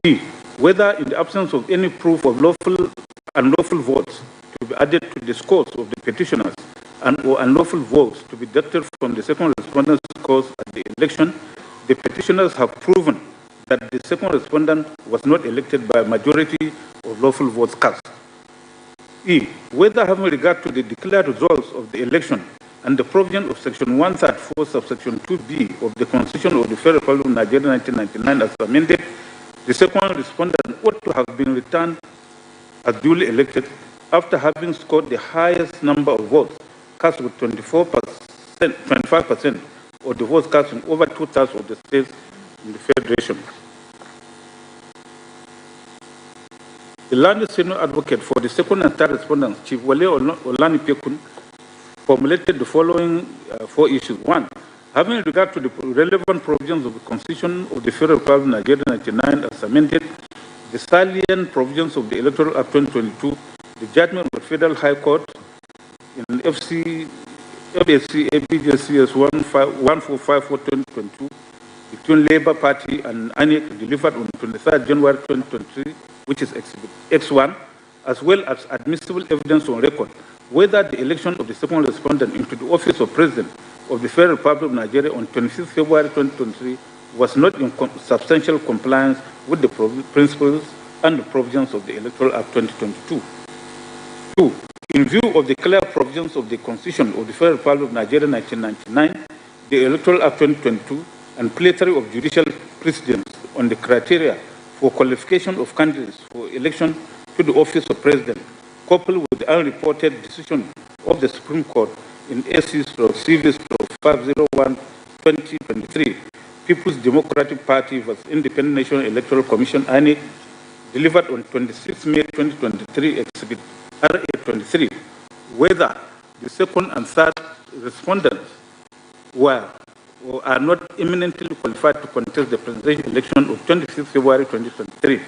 D. Whether in the absence of any proof of lawful and unlawful votes to be added to the scores of the petitioners and or unlawful votes to be deducted from the second respondent's scores at the election, the petitioners have proven that the second respondent was not elected by a majority of lawful votes cast. E. Whether having regard to the declared results of the election and the provision of Section 134, subsection 2B of the Constitution of the Federal Republic of Nigeria 1999 as amended, the second respondent ought to have been returned as duly elected after having scored the highest number of votes cast with 25% of the votes cast in over 2/3 of the states in the Federation. The learned senior advocate for the second and third respondents, Chief Wale Olani-Pekun, formulated the following 4 issues. 1. Having regard to the relevant provisions of the Constitution of the Federal Republic of Nigeria 1999 as amended, the salient provisions of the Electoral Act 2022, the judgment of the Federal High Court in FSC ABJCS 1454/2022 between Labour Party and INEC delivered on 23rd January 2023, which is Exhibit X1, as well as admissible evidence on record, whether the election of the second respondent into the office of President of the Federal Republic of Nigeria on 25th February 2023 was not in substantial compliance with the principles and the provisions of the Electoral Act 2022. 2. In view of the clear provisions of the Constitution of the Federal Republic of Nigeria 1999, the Electoral Act 2022, and plethora of judicial precedents on the criteria for qualification of candidates for election to the office of President, coupled with the unreported decision of the Supreme Court in AC/CV/501/2023, People's Democratic Party vs. Independent National Electoral Commission, INEC, delivered on 26 May 2023, Exhibit RA23, whether the second and third respondents were or are not eminently qualified to contest the presidential election of 25th February 2023.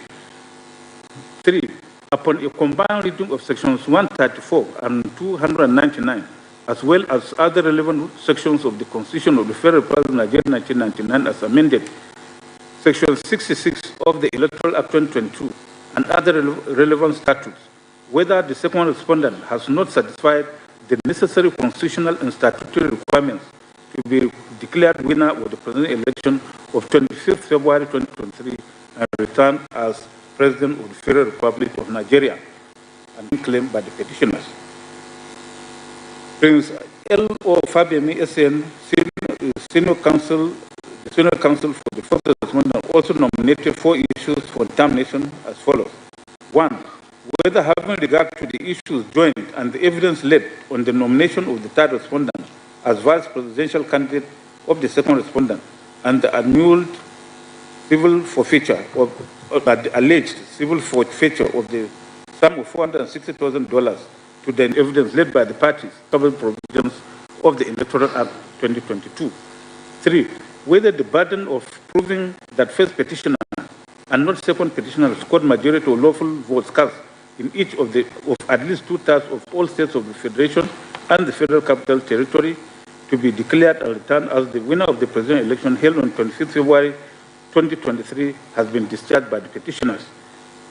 3. Upon a combined reading of sections 134 and 299, as well as other relevant sections of the Constitution of the Federal Republic of Nigeria 1999 as amended, Section 66 of the Electoral Act 2022, and other relevant statutes, whether the second respondent has not satisfied the necessary constitutional and statutory requirements to be declared winner of the presidential election of 25th February 2023 and returned as President of the Federal Republic of Nigeria, and claimed by the petitioners. Prince L.O. Fabiemi SN, Senior Counsel for the first respondent, also nominated 4 issues for termination as follows. 1. Whether having regard to the issues joined and the evidence led on the nomination of the third respondent as vice presidential candidate of the second respondent and the annulled civil forfeiture of the alleged civil forfeiture of the sum of $460,000 to the evidence led by the parties covering provisions of the Electoral Act 2022. 3. Whether the burden of proving that first petitioner and not second petitioner scored majority of lawful votes cast in each of at least 2/3 of all states of the Federation and the Federal Capital Territory to be declared and returned as the winner of the presidential election held on 25th February 2023 has been discharged by the petitioners.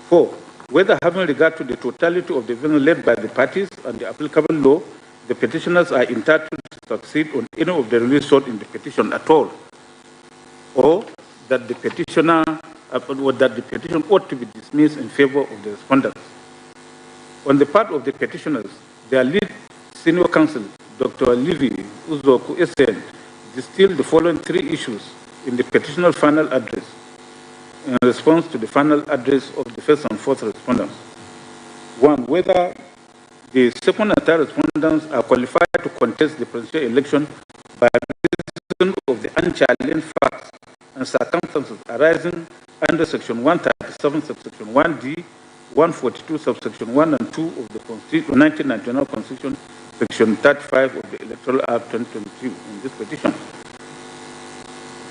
4. Whether having regard to the totality of the events led by the parties and the applicable law, the petitioners are entitled to succeed on any of the relief sought in the petition at all, or that the petition ought to be dismissed in favor of the respondents. On the part of the petitioners, their lead senior counsel, Dr. Livy Uzoku SN, distilled the following three issues in the petitioner's final address in response to the final address of the first and fourth respondents. One, whether the second and third respondents are qualified to contest the presidential election by reason of the unchallenged facts and circumstances arising under Section 137, subsection 1D, 142, subsection 1 and 2 of the 1999 Constitution, Section 35 of the Electoral Act 2022 in this petition.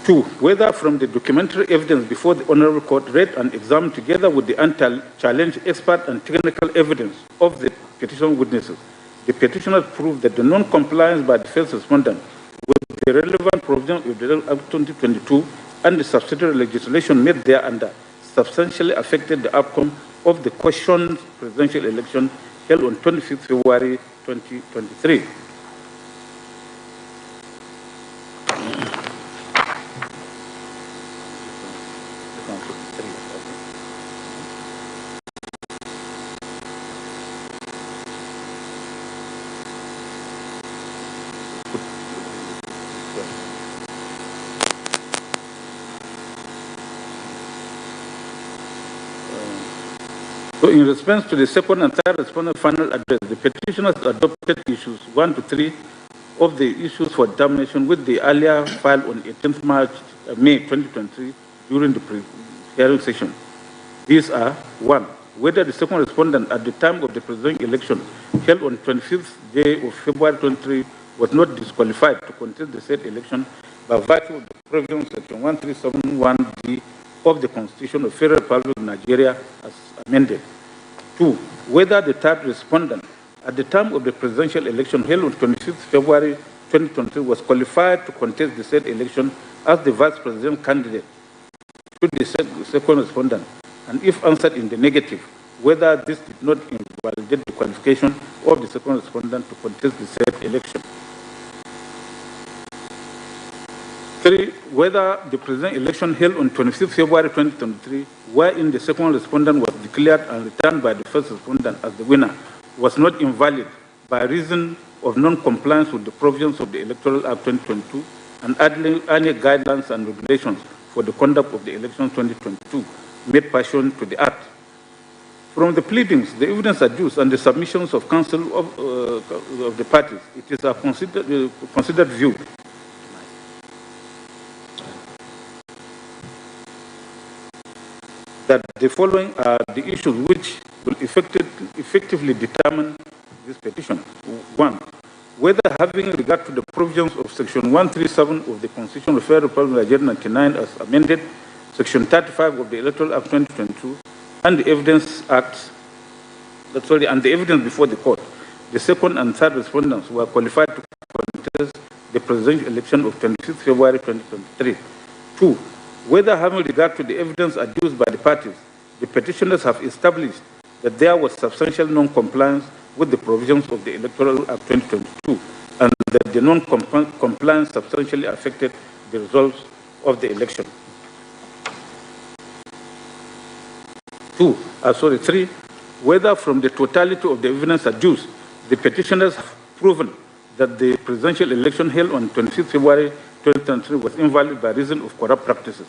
Two, whether from the documentary evidence before the Honorable Court read and examined together with the unchallenged expert and technical evidence of the petition witnesses, the petitioner proved that the non-compliance by the first respondent with the relevant provisions of the Act 2022 and the subsidiary legislation made thereunder substantially affected the outcome of the questioned presidential election held on 25th February 2023. So in response to the second and third respondent final address, the petitioners adopted issues 1 to 3 of the issues for examination with the earlier filed on 18th May 2023 during the hearing session. These are: 1, whether the second respondent at the time of the presidential election held on 25th day of February 23 was not disqualified to contest the said election by virtue of the provisions of Section 1371D of the Constitution of the Federal Republic of Nigeria as amended. 2, whether the third respondent at the time of the presidential election held on 25th February 2023 was qualified to contest the said election as the vice president candidate to the second respondent, and if answered in the negative, whether this did not invalidate the qualification of the second respondent to contest the said election. 3, whether the presidential election held on 25th February 2023, wherein the second respondent was declared and returned by the first respondent as the winner, was not invalid by reason of non-compliance with the provisions of the Electoral Act 2022 and any guidelines and regulations for the conduct of the election 2022 made pursuant to the Act. From the pleadings, the evidence adduced, and the submissions of counsel of the parties, it is a considered view that the following are the issues which will effectively determine this petition. 1, whether having regard to the provisions of Section 137 of the Constitution of the Federal Republic of Nigeria 1999 as amended, Section 35 of the Electoral Act 2022, and the Evidence Act, and the evidence before the court, the second and third respondents were qualified to contest the presidential election of 25th February 2023. 2, whether having regard to the evidence adduced by the parties, the petitioners have established that there was substantial non-compliance with the provisions of the Electoral Act 2022, and that the non-compliance substantially affected the results of the election. 3, whether from the totality of the evidence adduced, the petitioners have proven that the presidential election held on 25th February 2023 was invalid by reason of corrupt practices.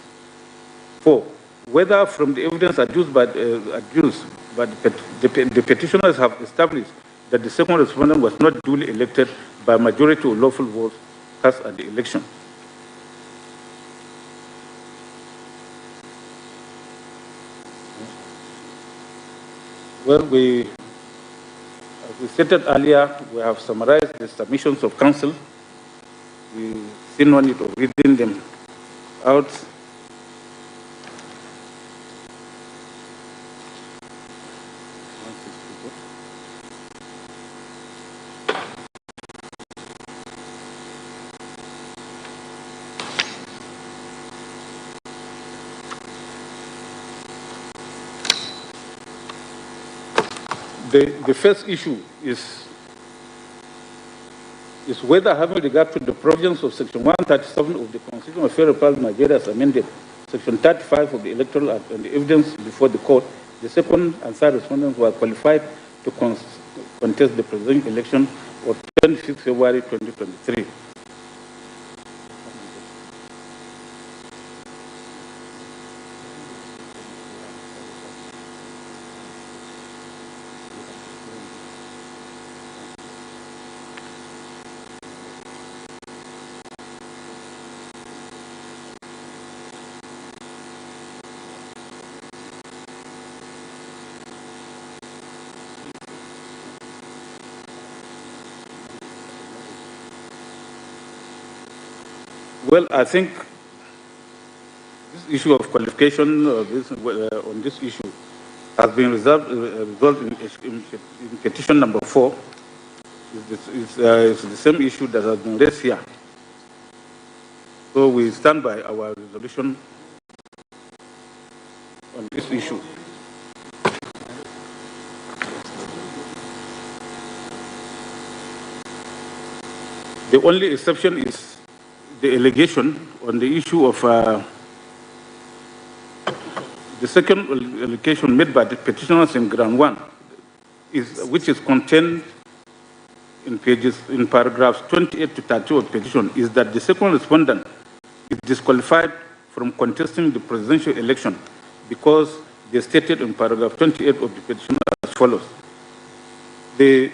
4, whether from the evidence adduced by the petitioners have established that the second respondent was not duly elected by majority of lawful votes cast at the election. Well, as we stated earlier, we have summarized the submissions of counsel. We see no need of reading them out. The first issue is whether, having regard to the provisions of Section 137 of the Constitution of the Federal Republic of Nigeria as amended, Section 35 of the Electoral Act and the evidence before the court, the second and third respondents were qualified to contest the presidential election of 26 February 2023. Well, I think this issue of qualification on this issue has been resolved in petition number 4. It's the same issue that has been raised here. So we stand by our resolution on this issue. The only exception is the allegation on the issue of the second allegation made by the petitioners in ground 1, which is contained in paragraphs 28 to 30 of the petition, is that the second respondent is disqualified from contesting the presidential election because they stated in paragraph 28 of the petition as follows. The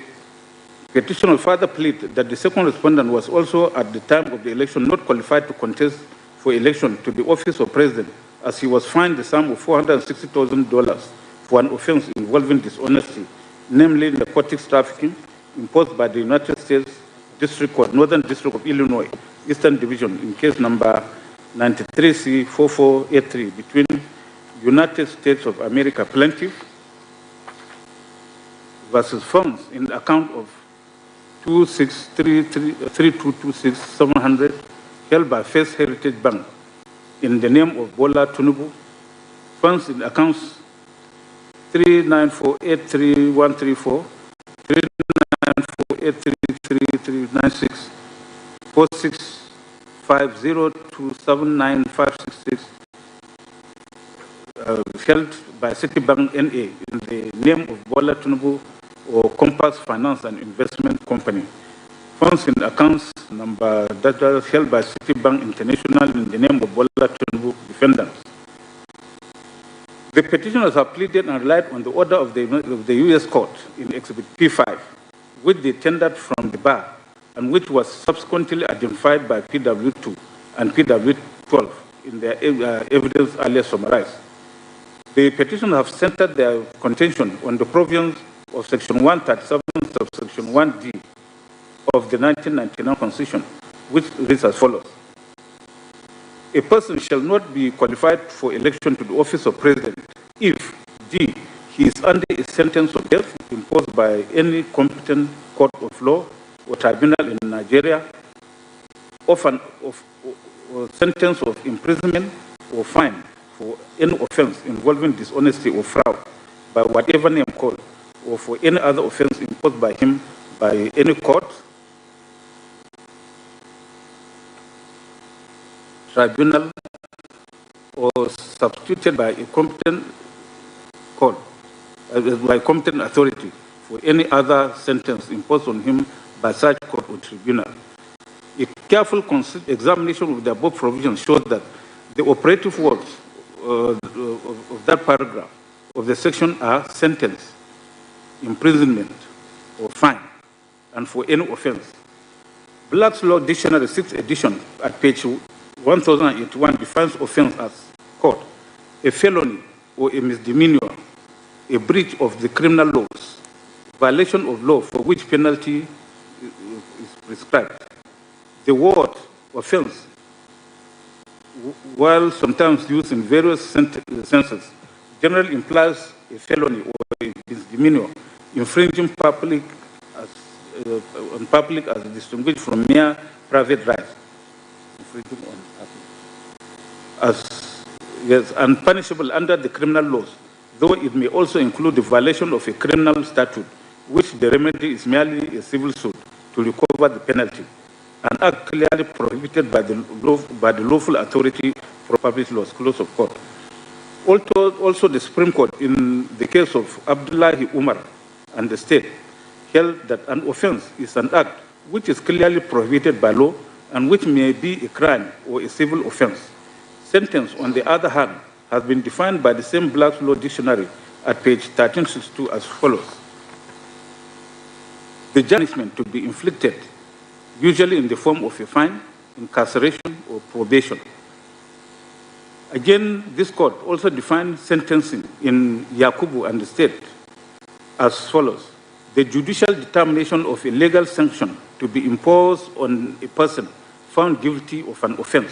petitioner further pleaded that the second respondent was also at the time of the election not qualified to contest for election to the office of president, as he was fined the sum of $460,000 for an offense involving dishonesty, namely narcotics trafficking, imposed by the United States District Court, Northern District of Illinois, Eastern Division, in case number 93C4483 between United States of America plaintiff versus funds in the account of 2633226 held by First Heritage Bank in the name of Bola Tinubu, funds in accounts 394833134, 394833396, 4650279566, held by Citibank NA in the name of Bola Tinubu or Compass Finance and Investment Company. Funds in accounts number that are held by Citibank International in the name of Bola Tinubu defendants. The petitioners have pleaded and relied on the order of the U.S. Court in Exhibit P5, which they tendered from the bar and which was subsequently identified by PW2 and PW12 in their evidence earlier summarized. The petitioners have centered their contention on the provisions of Section 137, subsection 1D of the 1999 Constitution, which reads as follows. A person shall not be qualified for election to the office of president if D. he is under a sentence of death imposed by any competent court of law or tribunal in Nigeria, or sentence of imprisonment or fine for any offense involving dishonesty or fraud by whatever name called, or for any other offense imposed by him by any court, tribunal, or substituted by a competent court, by competent authority for any other sentence imposed on him by such court or tribunal. A careful examination of the above provisions shows that the operative words of that paragraph of the section are sentence, imprisonment, or fine, and for any offense. Black's Law Dictionary 6th edition at page 1081 defines offense as, quote, a felony or a misdemeanor, a breach of the criminal laws, violation of law for which penalty is prescribed. The word offense, while sometimes used in various senses, generally implies a felony or a misdemeanor, infringing public as distinguished from mere private rights. Infringing on public. Yes, and punishable under the criminal laws, though it may also include the violation of a criminal statute, which the remedy is merely a civil suit to recover the penalty, an act clearly prohibited by the lawful authority for published laws, close of court. Also, the Supreme Court, in the case of Abdullahi Umar and the state, held that an offense is an act which is clearly prohibited by law and which may be a crime or a civil offense. Sentence, on the other hand, has been defined by the same Black's Law Dictionary at page 1362 as follows. The punishment to be inflicted, usually in the form of a fine, incarceration, or probation. Again, this court also defined sentencing in Yakubu and the state as follows. The judicial determination of a legal sanction to be imposed on a person found guilty of an offense.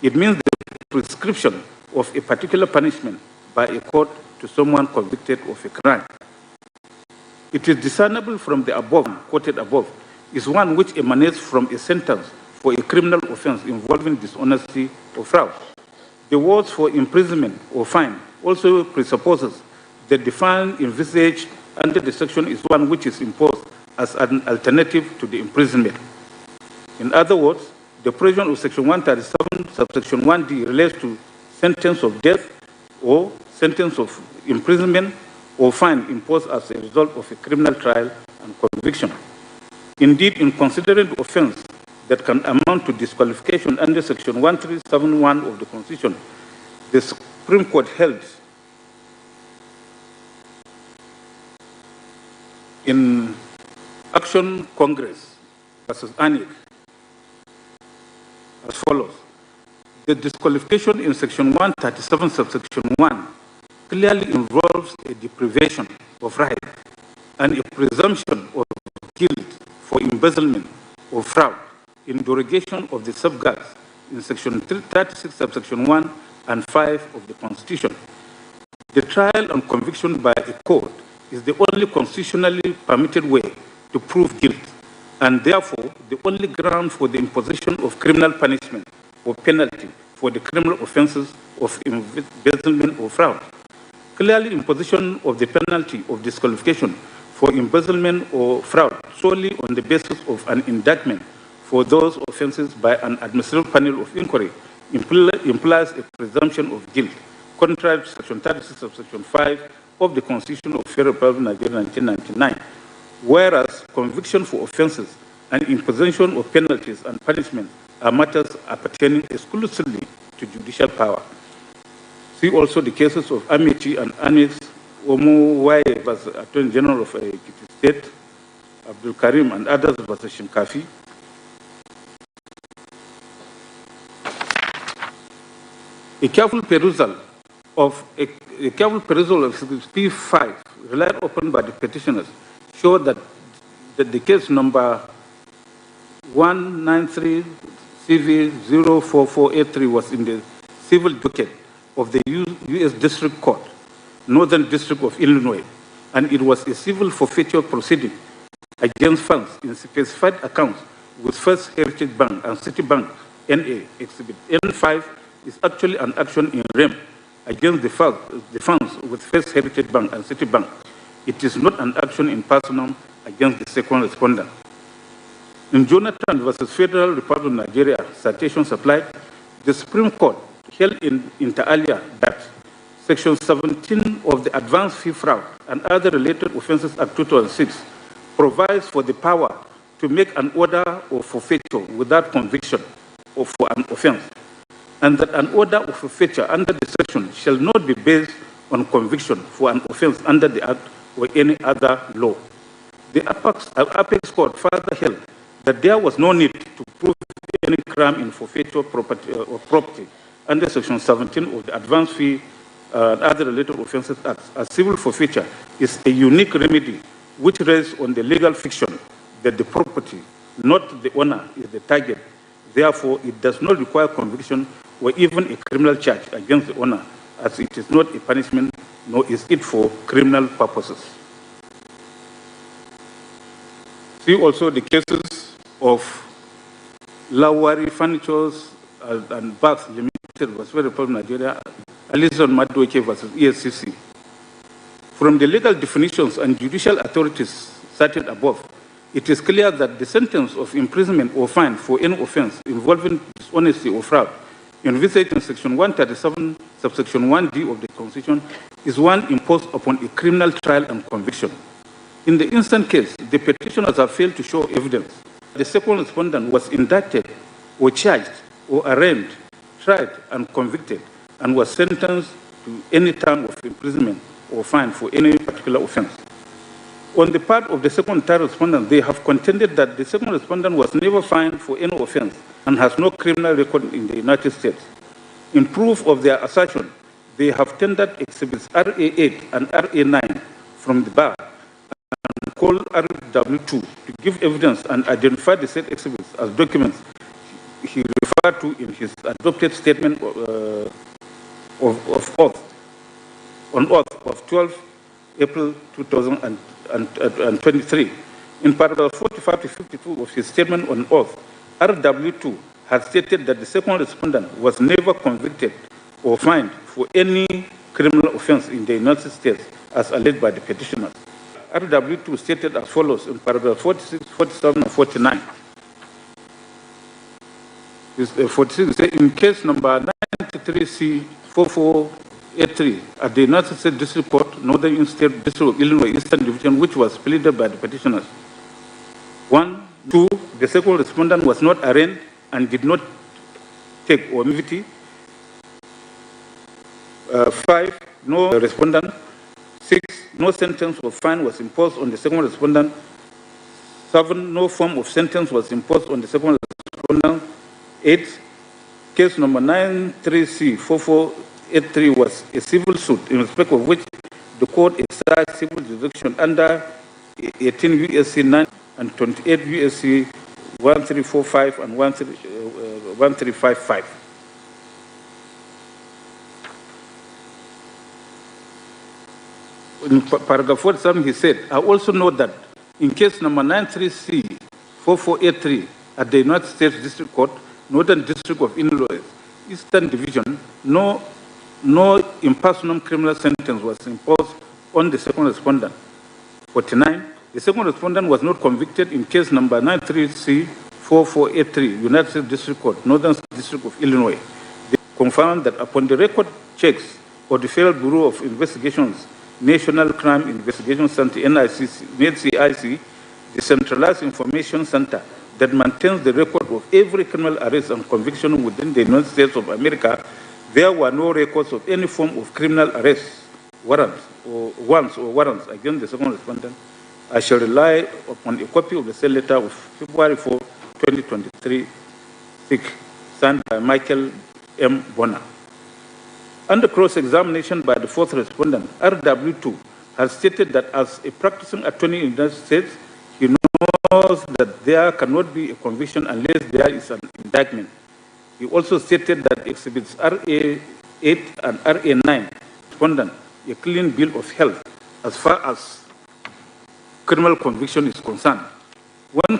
It means the prescription of a particular punishment by a court to someone convicted of a crime. It is discernible from the above, quoted above, is one which emanates from a sentence for a criminal offense involving dishonesty or fraud. The words for imprisonment or fine also presupposes that the fine envisaged under the section is one which is imposed as an alternative to the imprisonment. In other words, the provision of Section 137, subsection 1D relates to sentence of death or sentence of imprisonment or fine imposed as a result of a criminal trial and conviction. Indeed, in considering the offense that can amount to disqualification under Section 1371 of the Constitution, the Supreme Court held in Action Congress versus ANIC as follows. The disqualification in Section 137, subsection 1, clearly involves a deprivation of right and a presumption of guilt for embezzlement or fraud in derogation of the safeguards in Section 36, subsection 1 and 5 of the Constitution. The trial and conviction by a court is the only constitutionally permitted way to prove guilt, and therefore the only ground for the imposition of criminal punishment or penalty for the criminal offenses of embezzlement or fraud. Clearly, imposition of the penalty of disqualification for embezzlement or fraud solely on the basis of an indictment for those offenses by an administrative panel of inquiry implies a presumption of guilt, contrary to Section 36, subsection 5 of the Constitution of the Federal Republic of Nigeria 1999, whereas conviction for offenses and imposition of penalties and punishments are matters appertaining exclusively to judicial power. See also the cases of Amity and Anis Omuwaye versus Attorney General of Ekiti State, Abdul Karim and others versus Shinkafi. A careful perusal of P5 relied upon by the petitioners show that the case number 193 CV 04483 was in the civil docket of the U.S. District Court, Northern District of Illinois, and it was a civil forfeiture proceeding against funds in specified accounts with First Heritage Bank and Citibank NA. Exhibit N5 is actually an action in rem against the funds with First Heritage Bank and Citibank. It is not an action in personam against the second respondent. In Jonathan versus Federal Republic of Nigeria, citation supplied, the Supreme Court held in inter alia that Section 17 of the Advanced Fee Fraud and Other Related Offences Act 2006 provides for the power to make an order of forfeiture without conviction or for an offense, and that an order of forfeiture under the section shall not be based on conviction for an offense under the Act or any other law. The Apex Court further held that there was no need to prove any crime in forfeiture property under Section 17 of the Advanced Fee and Other Related Offences Act, as civil forfeiture is a unique remedy which rests on the legal fiction that the property, not the owner, is the target. Therefore, it does not require conviction or even a criminal charge against the owner, as it is not a punishment, nor is it for criminal purposes. See also the cases of Lawari Furnitures and Baths Limited versus Federal Republic of Nigeria, Alison Madoke versus ESCC. From the legal definitions and judicial authorities cited above, it is clear that the sentence of imprisonment or fine for any offense involving dishonesty or fraud envisaged in Section 137, subsection 1D of the Constitution, is one imposed upon a criminal trial and conviction. In the instant case, the petitioners have failed to show evidence. The second respondent was indicted or charged or arraigned, tried and convicted, and was sentenced to any term of imprisonment or fine for any particular offense. On the part of the second and third respondent, they have contended that the second respondent was never fined for any offense and has no criminal record in the United States. In proof of their assertion, they have tendered exhibits RA8 and RA9 from the bar and called RW2 to give evidence and identify the said exhibits as documents he referred to in his adopted statement of oath on oath of 12 April 2023. In paragraph 45 to 52 of his statement on oath, RW2 has stated that the second respondent was never convicted or fined for any criminal offense in the United States as alleged by the petitioners. RW2 stated as follows in paragraph 46, 47, and 49. 46 says, in case number 93C4483 at the United States District Court, Northern State District of Illinois, Eastern Division, which was pleaded by the petitioners. 1, 2, the second respondent was not arraigned and did not take omission. 5, no respondent. 6, no sentence or fine was imposed on the second respondent. 7, no form of sentence was imposed on the second respondent. 8, case number 93C4483 was a civil suit in respect of which the court exercised civil jurisdiction under 18 U.S.C. 9 and 28 U.S.C. 1345 and 1355. In paragraph 47, he said, I also note that in case number 93C4483 at the United States District Court, Northern District of Illinois, Eastern Division, no impersonal criminal sentence was imposed on the second respondent. 49, the second respondent was not convicted in case number 93C4483, United States District Court, Northern District of Illinois. They confirmed that upon the record checks of the Federal Bureau of Investigations, National Crime Investigation Center, NCIC, the Centralized Information Center that maintains the record of every criminal arrest and conviction within the United States of America, there were no records of any form of criminal arrest, warrants against the second respondent. I shall rely upon a copy of the said letter of February 4, 2023, signed by Michael M. Bonner. Under cross-examination by the fourth respondent, RW2 has stated that as a practicing attorney in the United States, he knows that there cannot be a conviction unless there is an indictment. He also stated that exhibits RA8 and RA9 respondent a clean bill of health as far as criminal conviction is concerned. When